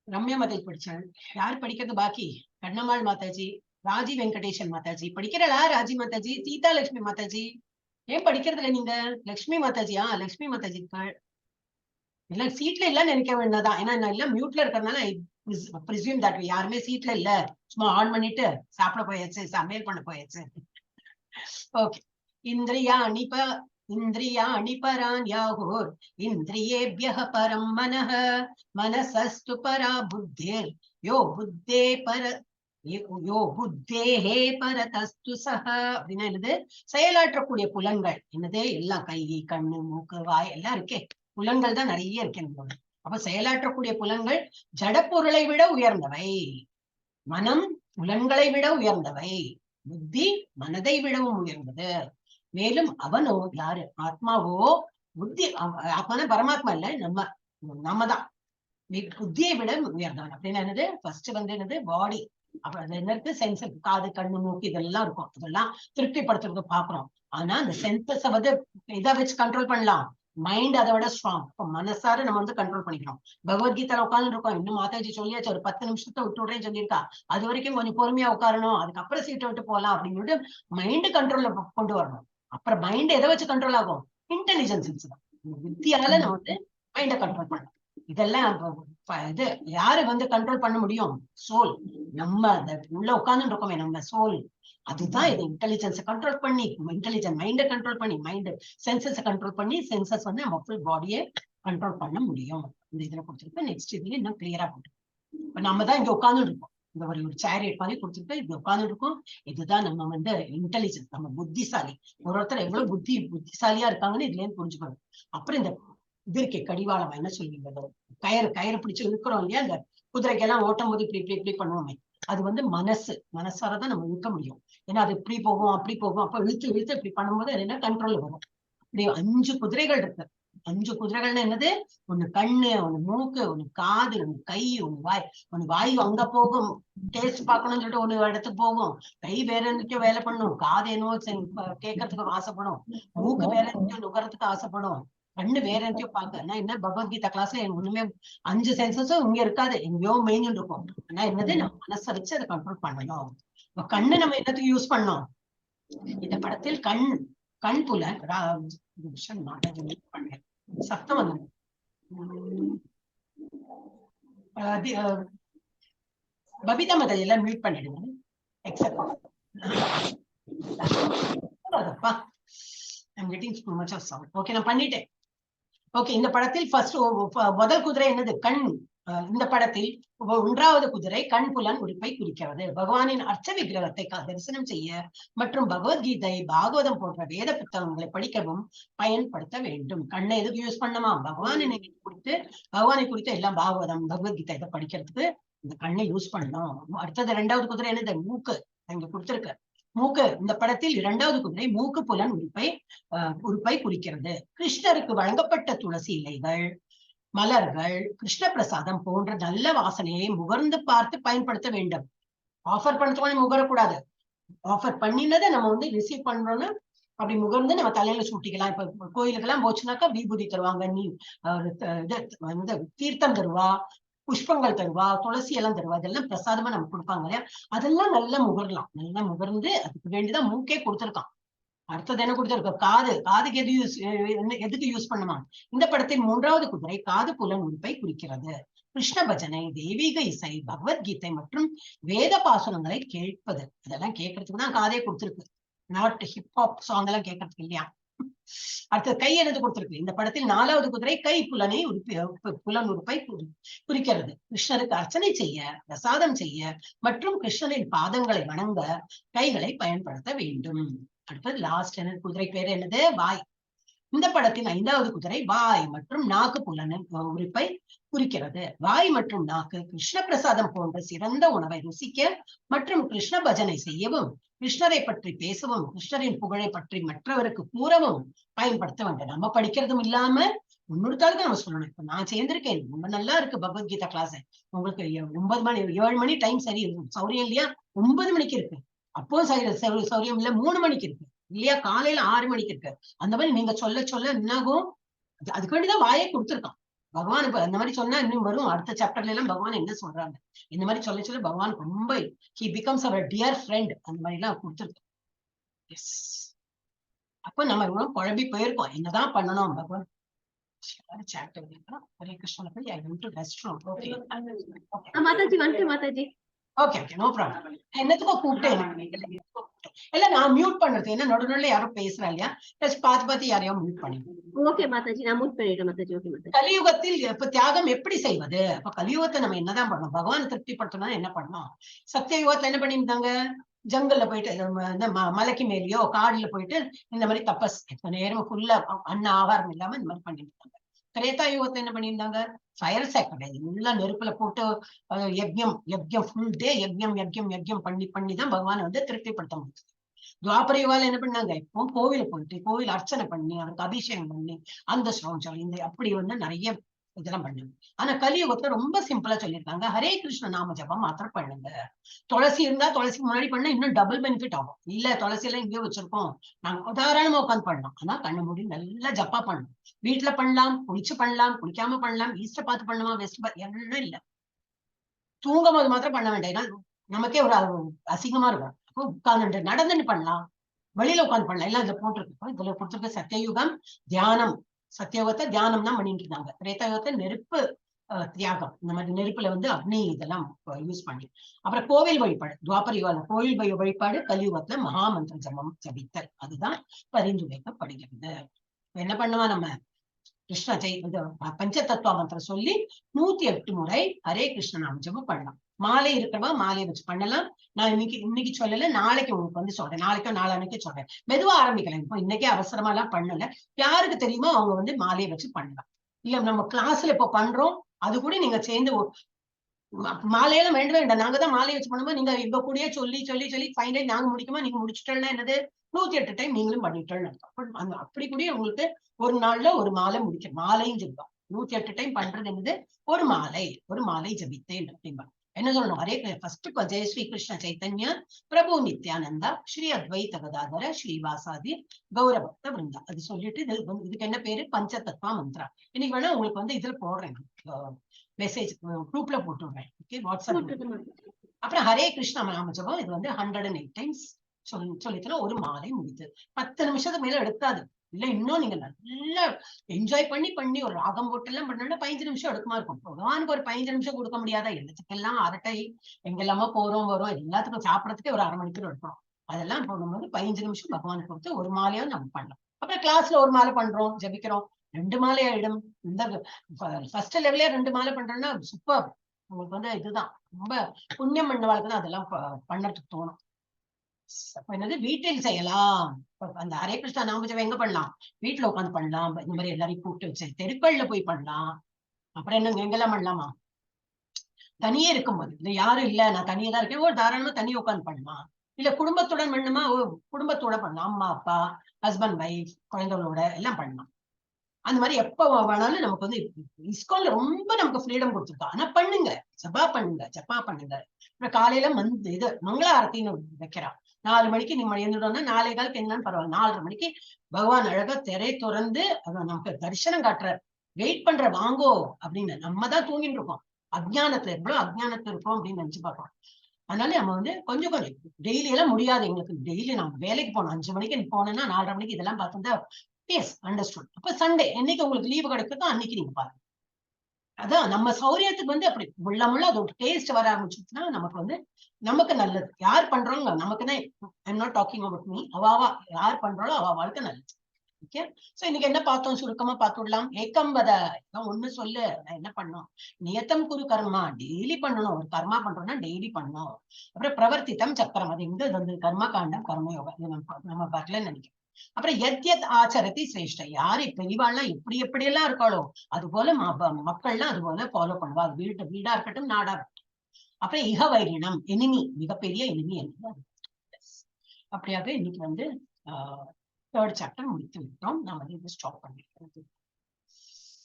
ரம்யா மாதாஜி படிச்சாள். யார் படிக்கிறது பாக்கி? கண்ணம்மாள் மாதாஜி, ராஜி வெங்கடேசன் மாதாஜி படிக்கிறாளா? ராஜி மாதாஜி, சீதா லட்சுமி மாதாஜி ஏன் படிக்கிறது இல்லை நீங்க? லட்சுமி மாதாஜியா? லட்சுமி மாதாஜி இல்ல சீட்ல இல்ல நினைக்க வேண்டாதான். ஏன்னா நான் எல்லாம் மியூட்ல இருக்கிறதுனால presume that யாருமே சீட்ல இல்ல, சும்மா ஆன் பண்ணிட்டு சாப்பிட போயாச்சு, சமையல் பண்ண போயாச்சு. ஓகே, இந்திரியாணி பரான்யாஹுர் இந்திரியேப்யஹ பரம் மனஹ மனசஸ்து பரா புத்தேர் யோ புத்தே யோ புத்தேஹே பரதஸ்து சஹ அப்படின்னா என்னது? செயலாற்றக்கூடிய புலன்கள் என்னது? எல்லாம் கை, கண்ணு, மூக்கு, வாய் எல்லாம் இருக்கே. புலன்கள் தான் நிறைய இருக்கு நம்மளோட. அப்ப செயலாற்றக்கூடிய புலன்கள் ஜடப்பொருளை விட உயர்ந்தவை. மனம் புலன்களை விட உயர்ந்தவை. புத்தி மனதை விடவும் உயர்ந்தது. மேலும் அவனோ யாரு? ஆத்மாவோ புத்தி ஆத்மான பரமாத்மா இல்ல, நம்ம தான் புத்தியை விட உயர்ந்தவன். அப்படின்னு என்னது? ஃபர்ஸ்ட் வந்து என்னது? பாடி. அப்புறம் அது என்ன இருக்கு? சென்ஸ் இருக்கு. காது, கண்ணு, மூக்கு இதெல்லாம் இருக்கும். இதெல்லாம் திருப்திப்படுத்துறது பாக்குறோம். ஆனா அந்த சென்சஸ வந்து இதை வச்சு கண்ட்ரோல் பண்ணலாம். மைண்ட் அதை விட ஸ்ட்ராங். இப்போ மனசார நம்ம வந்து கண்ட்ரோல் பண்ணிக்கிறோம். பகவத்கீதையில உட்கார்ந்து இருக்கோம். இன்னும் மாதாஜி சொல்லியாச்சு, ஒரு 10 நிமிஷத்தை விட்டு விடுறேன்னு சொல்லியிருக்கா. அது வரைக்கும் கொஞ்சம் பொறுமையா உட்காரணும், அதுக்கப்புறம் சீட்டை விட்டு போகலாம் அப்படின்னு சொல்லிட்டு மைண்ட் கண்ட்ரோல்ல கொண்டு வரணும். அப்புறம் மைண்ட் எதை வச்சு கண்ட்ரோல் ஆகும்? இன்டெலிஜென்ஸ் தான். புத்தியால நம்ம வந்து மைண்டை கண்ட்ரோல் பண்ணலாம். இதெல்லாம் இது யாரு வந்து கண்ட்ரோல் பண்ண முடியும்? சோல். நம்ம அந்த உள்ள உட்கார்ந்து இருக்கோமே நம்ம சோல், அதுதான் இது இன்டெலிஜென்ஸை கண்ட்ரோல் பண்ணி, இன்டெலிஜென்ட் மைண்டை கண்ட்ரோல் பண்ணி, மைண்ட் சென்சஸை கண்ட்ரோல் பண்ணி, சென்சஸ் வந்து நம்ம ஃபுல் பாடியை கண்ட்ரோல் பண்ண முடியும். இந்த இதுல கொடுத்துருப்பேன். நெக்ஸ்ட் இதுல இன்னும் கிளியரா போட்டுருக்கோம். இப்ப நம்ம தான் இங்க உட்கார்ந்து இருக்கோம். இந்த ஒரு சேரியட் மாதிரி கொடுத்துருப்பேன். இங்க உட்கார்ந்து இருக்கோம். இதுதான் நம்ம வந்து இன்டெலிஜென்ஸ், நம்ம புத்திசாலி. ஒருத்தர் எவ்வளவு புத்திசாலியா இருக்காங்கன்னு இதுல இருந்து புரிஞ்சுக்கணும். அப்புறம் இந்த இது இருக்கே கடிவாளம், என்ன சொல்லுவீங்க? கயிறு பிடிச்சு இழுக்கிறோம் இல்லையா? அந்த குதிரைக்கெல்லாம் ஓட்டும் போது இப்படி இப்படி இப்படி பண்ணுவோமே, அது வந்து மனசாரதான் நம்ம இழுக்க முடியும். ஏன்னா அது இப்படி போகும் அப்படி போகும். அப்ப இழுத்து இழுத்து இப்படி பண்ணும்போது அது என்ன கண்ட்ரோல் வரும். இப்படி 5 குதிரைகள் இருக்கு. 5 குதிரைகள்னா என்னது? ஒண்ணு கண்ணு, ஒண்ணு மூக்கு, ஒண்ணு காது, ஒண்ணு கை, ஒண்ணு வாய். ஒண்ணு வாயு அங்க போகும், டேஸ்ட் பார்க்கணும்னு சொல்லிட்டு ஒண்ணு இடத்துக்கு போகும். கை வேற எதுக்கோ வேலை பண்ணும். காது என்னவோ கேட்கறதுக்கு ஆசைப்படும். மூக்கு வேற எதுக்கோ நுகரத்துக்கு ஆசைப்படும். கண்ணு வேற எங்கேயோ பாக்க. ஆனா என்ன, பகவத்கீதா கிளாஸ்ல ஒண்ணுமே 5 சென்சஸும் இங்க இருக்காது, எங்கேயோ மெயின் இருக்கும். ஆனா என்னது? நம்ம மனசை வச்சு அதை கண்ட்ரோல் பண்ணணும். கண்ணு நம்ம என்னத்துக்கு யூஸ் பண்ணோம்? இந்த படத்தில் கண் புலன் சத்தம் வந்து பபிதா மத எல்லாம் மியூட் பண்ணிடுங்க. I'm getting too much of sound. Okay, நான் பண்ணிட்டேன். ஓகே, இந்த படத்தில் ஃபர்ஸ்ட் முதல் குதிரை என்னது? கண். இந்த படத்தில் 1வது குதிரை கண் புலன் உறுப்பை குறிக்கிறது. பகவானின் அர்ச்ச விக்கிரகத்தை தரிசனம் செய்ய மற்றும் பகவத்கீதை, பாகவதம் போன்ற வேத புத்தகங்களை படிக்கவும் பயன்படுத்த வேண்டும். கண்ணை எதுக்கு யூஸ் பண்ணணுமா? பகவானை குறித்து எல்லாம் பாகவதம், பகவத்கீதை இதை படிக்கிறதுக்கு இந்த கண்ணை யூஸ் பண்ணணும். அடுத்தது 2வது குதிரை என்னது? மூக்கு. இங்க கொடுத்திருக்கு மூக்கு. இந்த படத்தில் 2வது குதிரை மூக்கு புலன் உறுப்பை குறிக்கிறது. கிருஷ்ணருக்கு வழங்கப்பட்ட துளசி இலைகள், மலர்கள், கிருஷ்ண பிரசாதம் போன்ற நல்ல வாசனையை முகர்ந்து பார்த்து பயன்படுத்த வேண்டும். ஆஃபர் பண்ணதுக்கு முகரக்கூடாது. ஆஃபர் பண்ணினதை நம்ம வந்து ரிசீவ் பண்றோம்னு அப்படி முகர்ந்து நம்ம தலையில சூட்டிக்கலாம். இப்ப கோயிலுக்கெல்லாம் போச்சுனாக்கா விபூதி தருவாங்க, தீர்த்தம் தருவா, புஷ்பங்கள் தருவா, துளசி எல்லாம் தருவா. இதெல்லாம் பிரசாதமா நம்ம கொடுப்பாங்க இல்லையா? அதெல்லாம் நல்லா முகரலாம். நல்லா முகர்ந்து அதுக்கு வேண்டிதான் மூக்கே கொடுத்துருக்கான். அடுத்தது என்ன கொடுத்திருக்கோம்? காதுக்கு எதுக்கு யூஸ் பண்ணுமா? இந்த படத்தின் 3வது குதிரை காது புலன் உறுப்பை குறிக்கிறது. கிருஷ்ண பஜனை, தெய்வீக இசை, பகவத்கீதை மற்றும் வேத பாசுரங்களை கேட்பது. இதெல்லாம் கேட்கறதுக்கு தான் காதே கொடுத்திருக்கு. நாட் ஹிப்ஹாப் சாங் எல்லாம் கேட்கறதுக்கு இல்லையா? அடுத்தது கை என்னது கொடுத்திருக்கு. இந்த படத்தில் 4வது குதிரை கை புலன் உறுப்பை குறிக்கிறது. கிருஷ்ணருக்கு அர்ச்சனை செய்ய, பிரசாதம் செய்ய மற்றும் கிருஷ்ணரின் பாதங்களை வணங்க கைகளை பயன்படுத்த வேண்டும். அடுத்தது லாஸ்ட் என்ன குதிரை பேர் என்னது? வாய். இந்த படத்தின் 5வது குதிரை வாய் மற்றும் நாக்கு புலன் உறுப்பை குறிக்கிறது. வாய் மற்றும் நாக்கு கிருஷ்ண பிரசாதம் போன்ற சிறந்த உணவை ருசிக்க மற்றும் கிருஷ்ண பஜனை செய்யவும், கிருஷ்ணரை பற்றி பேசவும், கிருஷ்ணரின் புகழை பற்றி மற்றவருக்கு கூறவும் பயன்படுத்த வேண்டும். நம்ம படிக்கிறதும் இல்லாம முன்னூறுக்காக நம்ம சொல்லணும். இப்ப நான் சேர்ந்திருக்கேன், ரொம்ப நல்லா இருக்கு பகவத்கீதா கிளாஸ். உங்களுக்கு 9 மணி 7 மணி டைம் சரி சௌரியம் இல்லையா? 9 மணிக்கு இருக்கு. அப்போ சௌரியம் இல்ல, 3 மணிக்கு இருக்கு இல்லையா? காலையில 6 மணிக்கு இருக்கு. அந்த மாதிரி நீங்க சொல்ல என்னாகும்? அதுக்கு வேண்டிதான் வாயை கொடுத்துருக்கான் பகவான். அந்த மாதிரி சொன்னா இன்னும் வரும். அடுத்த சாப்டர்ல எல்லாம் பகவான் என்ன சொல்றாங்க, இந்த மாதிரி சொல்ல பகவான் ரொம்ப he becomes our dear friend. அந்த மாதிரி எல்லாம் கொடுத்துருக்கோம். எஸ், அப்ப நம்ம இவ்வளவு குழம்பி போயிருக்கோம். என்னதான் பண்ணணும் Bhagavan? Chapter Hare Krishna. I went to restroom. Okay Mataji வந்துட்டு மாதாஜி. Okay no problem. என்னத்துக்கோ கூப்பிட்டேன். இல்ல நான் மியூட் பண்றது, ஏன்னா நடுநடுல யாரும் பேசுறா இல்லையா, பார்த்து யாரையும் மியூட் பண்ணி. ஓகே மாதாஜி, நான் மியூட் பண்ணிட்டேன் மாதாஜி. ஓகே மாதாஜி. கலியுகத்தில் இப்ப தியாகம் எப்படி செய்வது? அப்ப கலியுகத்தை நம்ம என்னதான் பண்ணணும்? பகவான் திருப்திப்படுத்தணும் என்ன பண்ணணும்? சத்தியயுகத்துல என்ன பண்ணியிருந்தாங்க? ஜங்கல்ல போயிட்டு மலைக்கு மேலேயோ காடுல போயிட்டு இந்த மாதிரி தபஸ் நேரம் ஃபுல்லா அன்ன ஆகாரம் இல்லாம இந்த மாதிரி பண்ணிட்டு இருந்தாங்க. திரேதா யுகத்தை என்ன பண்ணியிருந்தாங்க? ஃபயர் சாக்ரிஃபைஸ் எல்லாம் நெருப்புல போட்டு யஜ்யம் ஃபுல் டே யஜ்யம் பண்ணி தான் பகவானை திருப்திப்படுத்த முடியும். துவாபர யுகால என்ன பண்ணாங்க? இப்போ கோவில போயிட்டு கோவில் அர்ச்சனை பண்ணி அவருக்கு அபிஷேகம் பண்ணி அந்த ஸ்லோகம் இந்த அப்படி நிறைய இதெல்லாம் பண்ணுங்க. ஆனா கலியுகத்துல ரொம்ப சிம்பிளா சொல்லியிருக்காங்க, ஹரே கிருஷ்ண நாம ஜபம் மாத்திரம் பண்ணுங்க. துளசி இருந்தா துளசிக்கு முன்னாடி பண்ணா இன்னும் டபுள் பெனிஃபிட் ஆகும். இல்ல துளசி எல்லாம் இங்கேயோ வச்சிருக்கோம், நாங்க உதாரணமா உட்காந்து பண்ணலாம். ஆனா கண்ணு மூடி நல்லா ஜப்பா பண்ணணும். வீட்டுல பண்ணலாம், குளிச்சு பண்ணலாம், குளிக்காம பண்ணலாம், ஈஸ்ட பார்த்து பண்ணலாமா, வெஸ்ட் பார்த்து எல்லாம் இல்ல. தூங்கும் போது மாத்திரம் பண்ண வேண்டாம், ஏன்னா நமக்கே ஒரு அசிங்கமா இருக்கும். உட்கார்ந்து நடந்துன்னு பண்ணலாம், வெளியில உட்காந்து பண்ணலாம். எல்லாம் இதுல போட்டிருக்கு. இதுல கொடுத்துருக்க சத்தியயுகம் தியானம், சத்தியயுகத்தை தியானம் தான் பண்ணிட்டு இருந்தாங்க. திரேதாயுகத்தை நெருப்பு தியாகம், இந்த மாதிரி நெருப்புல அக்னி இதெல்லாம் யூஸ் பண்ணி. அப்புறம் கோவில் வழிபாடு, துவாபர யுகால கோவில் வழிபாடு, கலியுகத்துல மகாமந்திர ஜபம் ஜபித்தல், அதுதான் பரிந்துரைக்கப்படுகிறது. என்ன பண்ணுவா நம்ம? கிருஷ்ண பஞ்ச தத்துவ மந்திரம் சொல்லி 108 முறை ஹரே கிருஷ்ண நாம ஜபம் பண்ணலாம். மாலை இருக்கிறவா மாலையை வச்சு பண்ணலாம். நான் இன்னைக்கு சொல்லல, நாளைக்கு உங்களுக்கு சொல்றேன், நாளைக்கோ நாளானைக்கு சொல்றேன். மெதுவா ஆரம்பிக்கலாம். இப்போ இன்னைக்கே அவசரமா எல்லாம் பண்ணல, யாருக்கு தெரியுமோ அவங்க மாலையை வச்சு பண்ணலாம். இல்ல நம்ம கிளாஸ்ல இப்போ பண்றோம், அது கூட நீங்க சேர்ந்து மாலையெல்லாம் வேண்டவே வேண்டாம், நாங்க தான் மாலையை வச்சு பண்ணும்போது நீங்க இப்ப கூடயே சொல்லி ஃபைனல் நாங்க முடிக்குமா, நீங்க முடிச்சுட்டோம்னா என்னது 108 டைம் நீங்களும் பண்ணிட்டோம். அப்படி கூட உங்களுக்கு ஒரு நாள்ல ஒரு மாலை முடிக்க, மாலையும் ஜபிப்போம். 108 டைம் பண்றது என்னது? ஒரு மாலை ஜபித்தேன் அப்படின்பா. என்ன சொல்லணும்? ஹரே ஃபர்ஸ்ட் ஜெய ஸ்ரீ கிருஷ்ண சைத்தன்யா பிரபு நித்யானந்தா ஸ்ரீ அத்வைத கதாதர ஸ்ரீவாசாதி கௌரபக்த விருந்தா, அது சொல்லிட்டு இதுக்கு என்ன பேரு? பஞ்ச தத்வா மந்திரா. இன்னைக்கு வேணா உங்களுக்கு இதுல போடுறேன், மெசேஜ் குரூப்ல போட்டு விடுறேன். Okay, WhatsApp. அப்புறம் ஹரே கிருஷ்ண நாம ஜபம் இது 108 டைம்ஸ் சொல்லித்தன ஒரு மாலை முடித்து 10 நிமிஷத்துக்கு மேல எடுக்காது. இல்ல இன்னும் நீங்க நல்லா என்ஜாய் பண்ணி ஒரு ராகம் போட்டு எல்லாம் பண்ணா 15 நிமிஷம் எடுக்குமா இருக்கும். பகவானுக்கு ஒரு 15 நிமிஷம் கொடுக்க முடியாதா? எல்லாத்துக்கெல்லாம் அரட்டை, எங்கெல்லாமோ போறோம் வரோம், எல்லாத்துக்கும் சாப்பிடறதுக்கே ஒரு 1/2 மணிக்கூர் எடுக்கணும். அதெல்லாம் போகும்போது 15 நிமிஷம் பகவானுக்கு கொடுத்து ஒரு மாலையாவது நம்ம பண்ணலாம். அப்புறம் கிளாஸ்ல ஒரு மாலை பண்றோம், ஜபிக்கிறோம், 2 மாலை ஆயிடும். இந்த ஃபர்ஸ்ட் லெவலே 2 மாலை பண்றோம்னா சூப்பர். உங்களுக்கு இதுதான் ரொம்ப புண்ணியம் பண்ண வாழ்க்கை தான் அதெல்லாம் பண்ணறதுக்கு தோணும். என்னது? வீட்டில் செய்யலாம். அந்த ஹரே கிருஷ்ணா நாம ஜபம் எங்க பண்ணலாம்? வீட்டுல உட்காந்து பண்ணலாம். இந்த மாதிரி எல்லாரையும் கூப்பிட்டு வச்சு தெருக்கள்ல போய் பண்ணலாம். அப்புறம் என்ன எங்கெல்லாம் பண்ணலாமா? தனியே இருக்கும்போது, இல்ல யாரும் இல்ல நான் தனியே தான் இருக்கேன், ஒரு தாராளமா தனியா உட்காந்து பண்ணலாம். இல்ல குடும்பத்துடன் பண்ணுமா? குடும்பத்தோட பண்ணலாம். அம்மா அப்பா ஹஸ்பண்ட் ஒய்ஃப் குழந்தைகளோட எல்லாம் பண்ணலாம். அந்த மாதிரி எப்ப வேணாலும் நமக்கு இஸ்கான்ல ரொம்ப நமக்கு ஃப்ரீடம் கொடுத்துருக்கோம். ஆனா பண்ணுங்க, ஜபா பண்ணுங்க. அப்புறம் காலையில மங்கள ஆரத்தின்னு வைக்கிறா. 4 மணிக்கு நீங்க எழுந்துட்டோம்னா 4 காலுக்கு என்னன்னு பரவாயில்ல, 4:30 மணிக்கு பகவான் அழகா திரை திறந்து நமக்கு தரிசனம் காட்டுற, வெயிட் பண்ற, வாங்கோ அப்படின்னு. நம்ம தான் தூங்கிட்டு இருக்கோம், அஜ்ஞானத்துல எவ்வளவு அஜ்ஞானத்துல இருக்கோம் அப்படின்னு நினைச்சு பார்ப்போம். அதனால நம்ம கொஞ்சம் டெய்லி எல்லாம் முடியாது எங்களுக்கு. டெய்லி நம்ம வேலைக்கு போனோம், 5 மணிக்கு போனோம்னா 4:30 மணிக்கு இதெல்லாம் பார்த்துட்டா எஸ் அண்டர்ஸ்டுட். அப்ப சண்டே என்னைக்கு உங்களுக்கு லீவு கிடைக்குதோ அன்னைக்கு நீங்க பாருங்க. அதான் நம்ம சௌரியத்துக்கு அப்படி முள்ள அதோட டேஸ்ட் வர ஆரம்பிச்சுன்னா நமக்கு நல்லது. யார் பண்றோங்க நமக்குதான். I'm not talking about me. அவாவா யார் பண்றாளோ அவ வாழ்க்கை நல்லது. ஓகே, சோ இன்னைக்கு என்ன பார்த்தோம்? சுருக்கமா பார்த்துடலாம். ஏக்கம்பத ஒண்ணு சொல்லு, நான் என்ன பண்ணோம்? நியத்தம் குரு கர்மா, டெய்லி பண்ணணும். ஒரு கர்மா பண்றோம்னா டெய்லி பண்ணணும். அப்புறம் பிரவர்த்தித்தம் சக்கரம், அது கர்மா காண்டம் கர்மயோகம் நம்ம வரலன்னு நினைக்கிறோம். அப்புறம் எத் ஆச்சரத்தி சிரேஷ்ட, யாரு பெரியவாள்லாம் எப்படி எல்லாம் இருக்காளோ அது போல மக்கள்லாம் அது போல ஃபாலோ பண்ணுவா. வீடா இருக்கட்டும், நாடா இருக்கட்டும். அப்புறம் இக வைரினம், எனிமி, மிகப்பெரிய எனிமி என்பது. அப்படியாக இன்னைக்கு 3rd சாப்டர் முடித்து விட்டோம். நாம் ஸ்டாப் பண்ணிக்கிறோம்.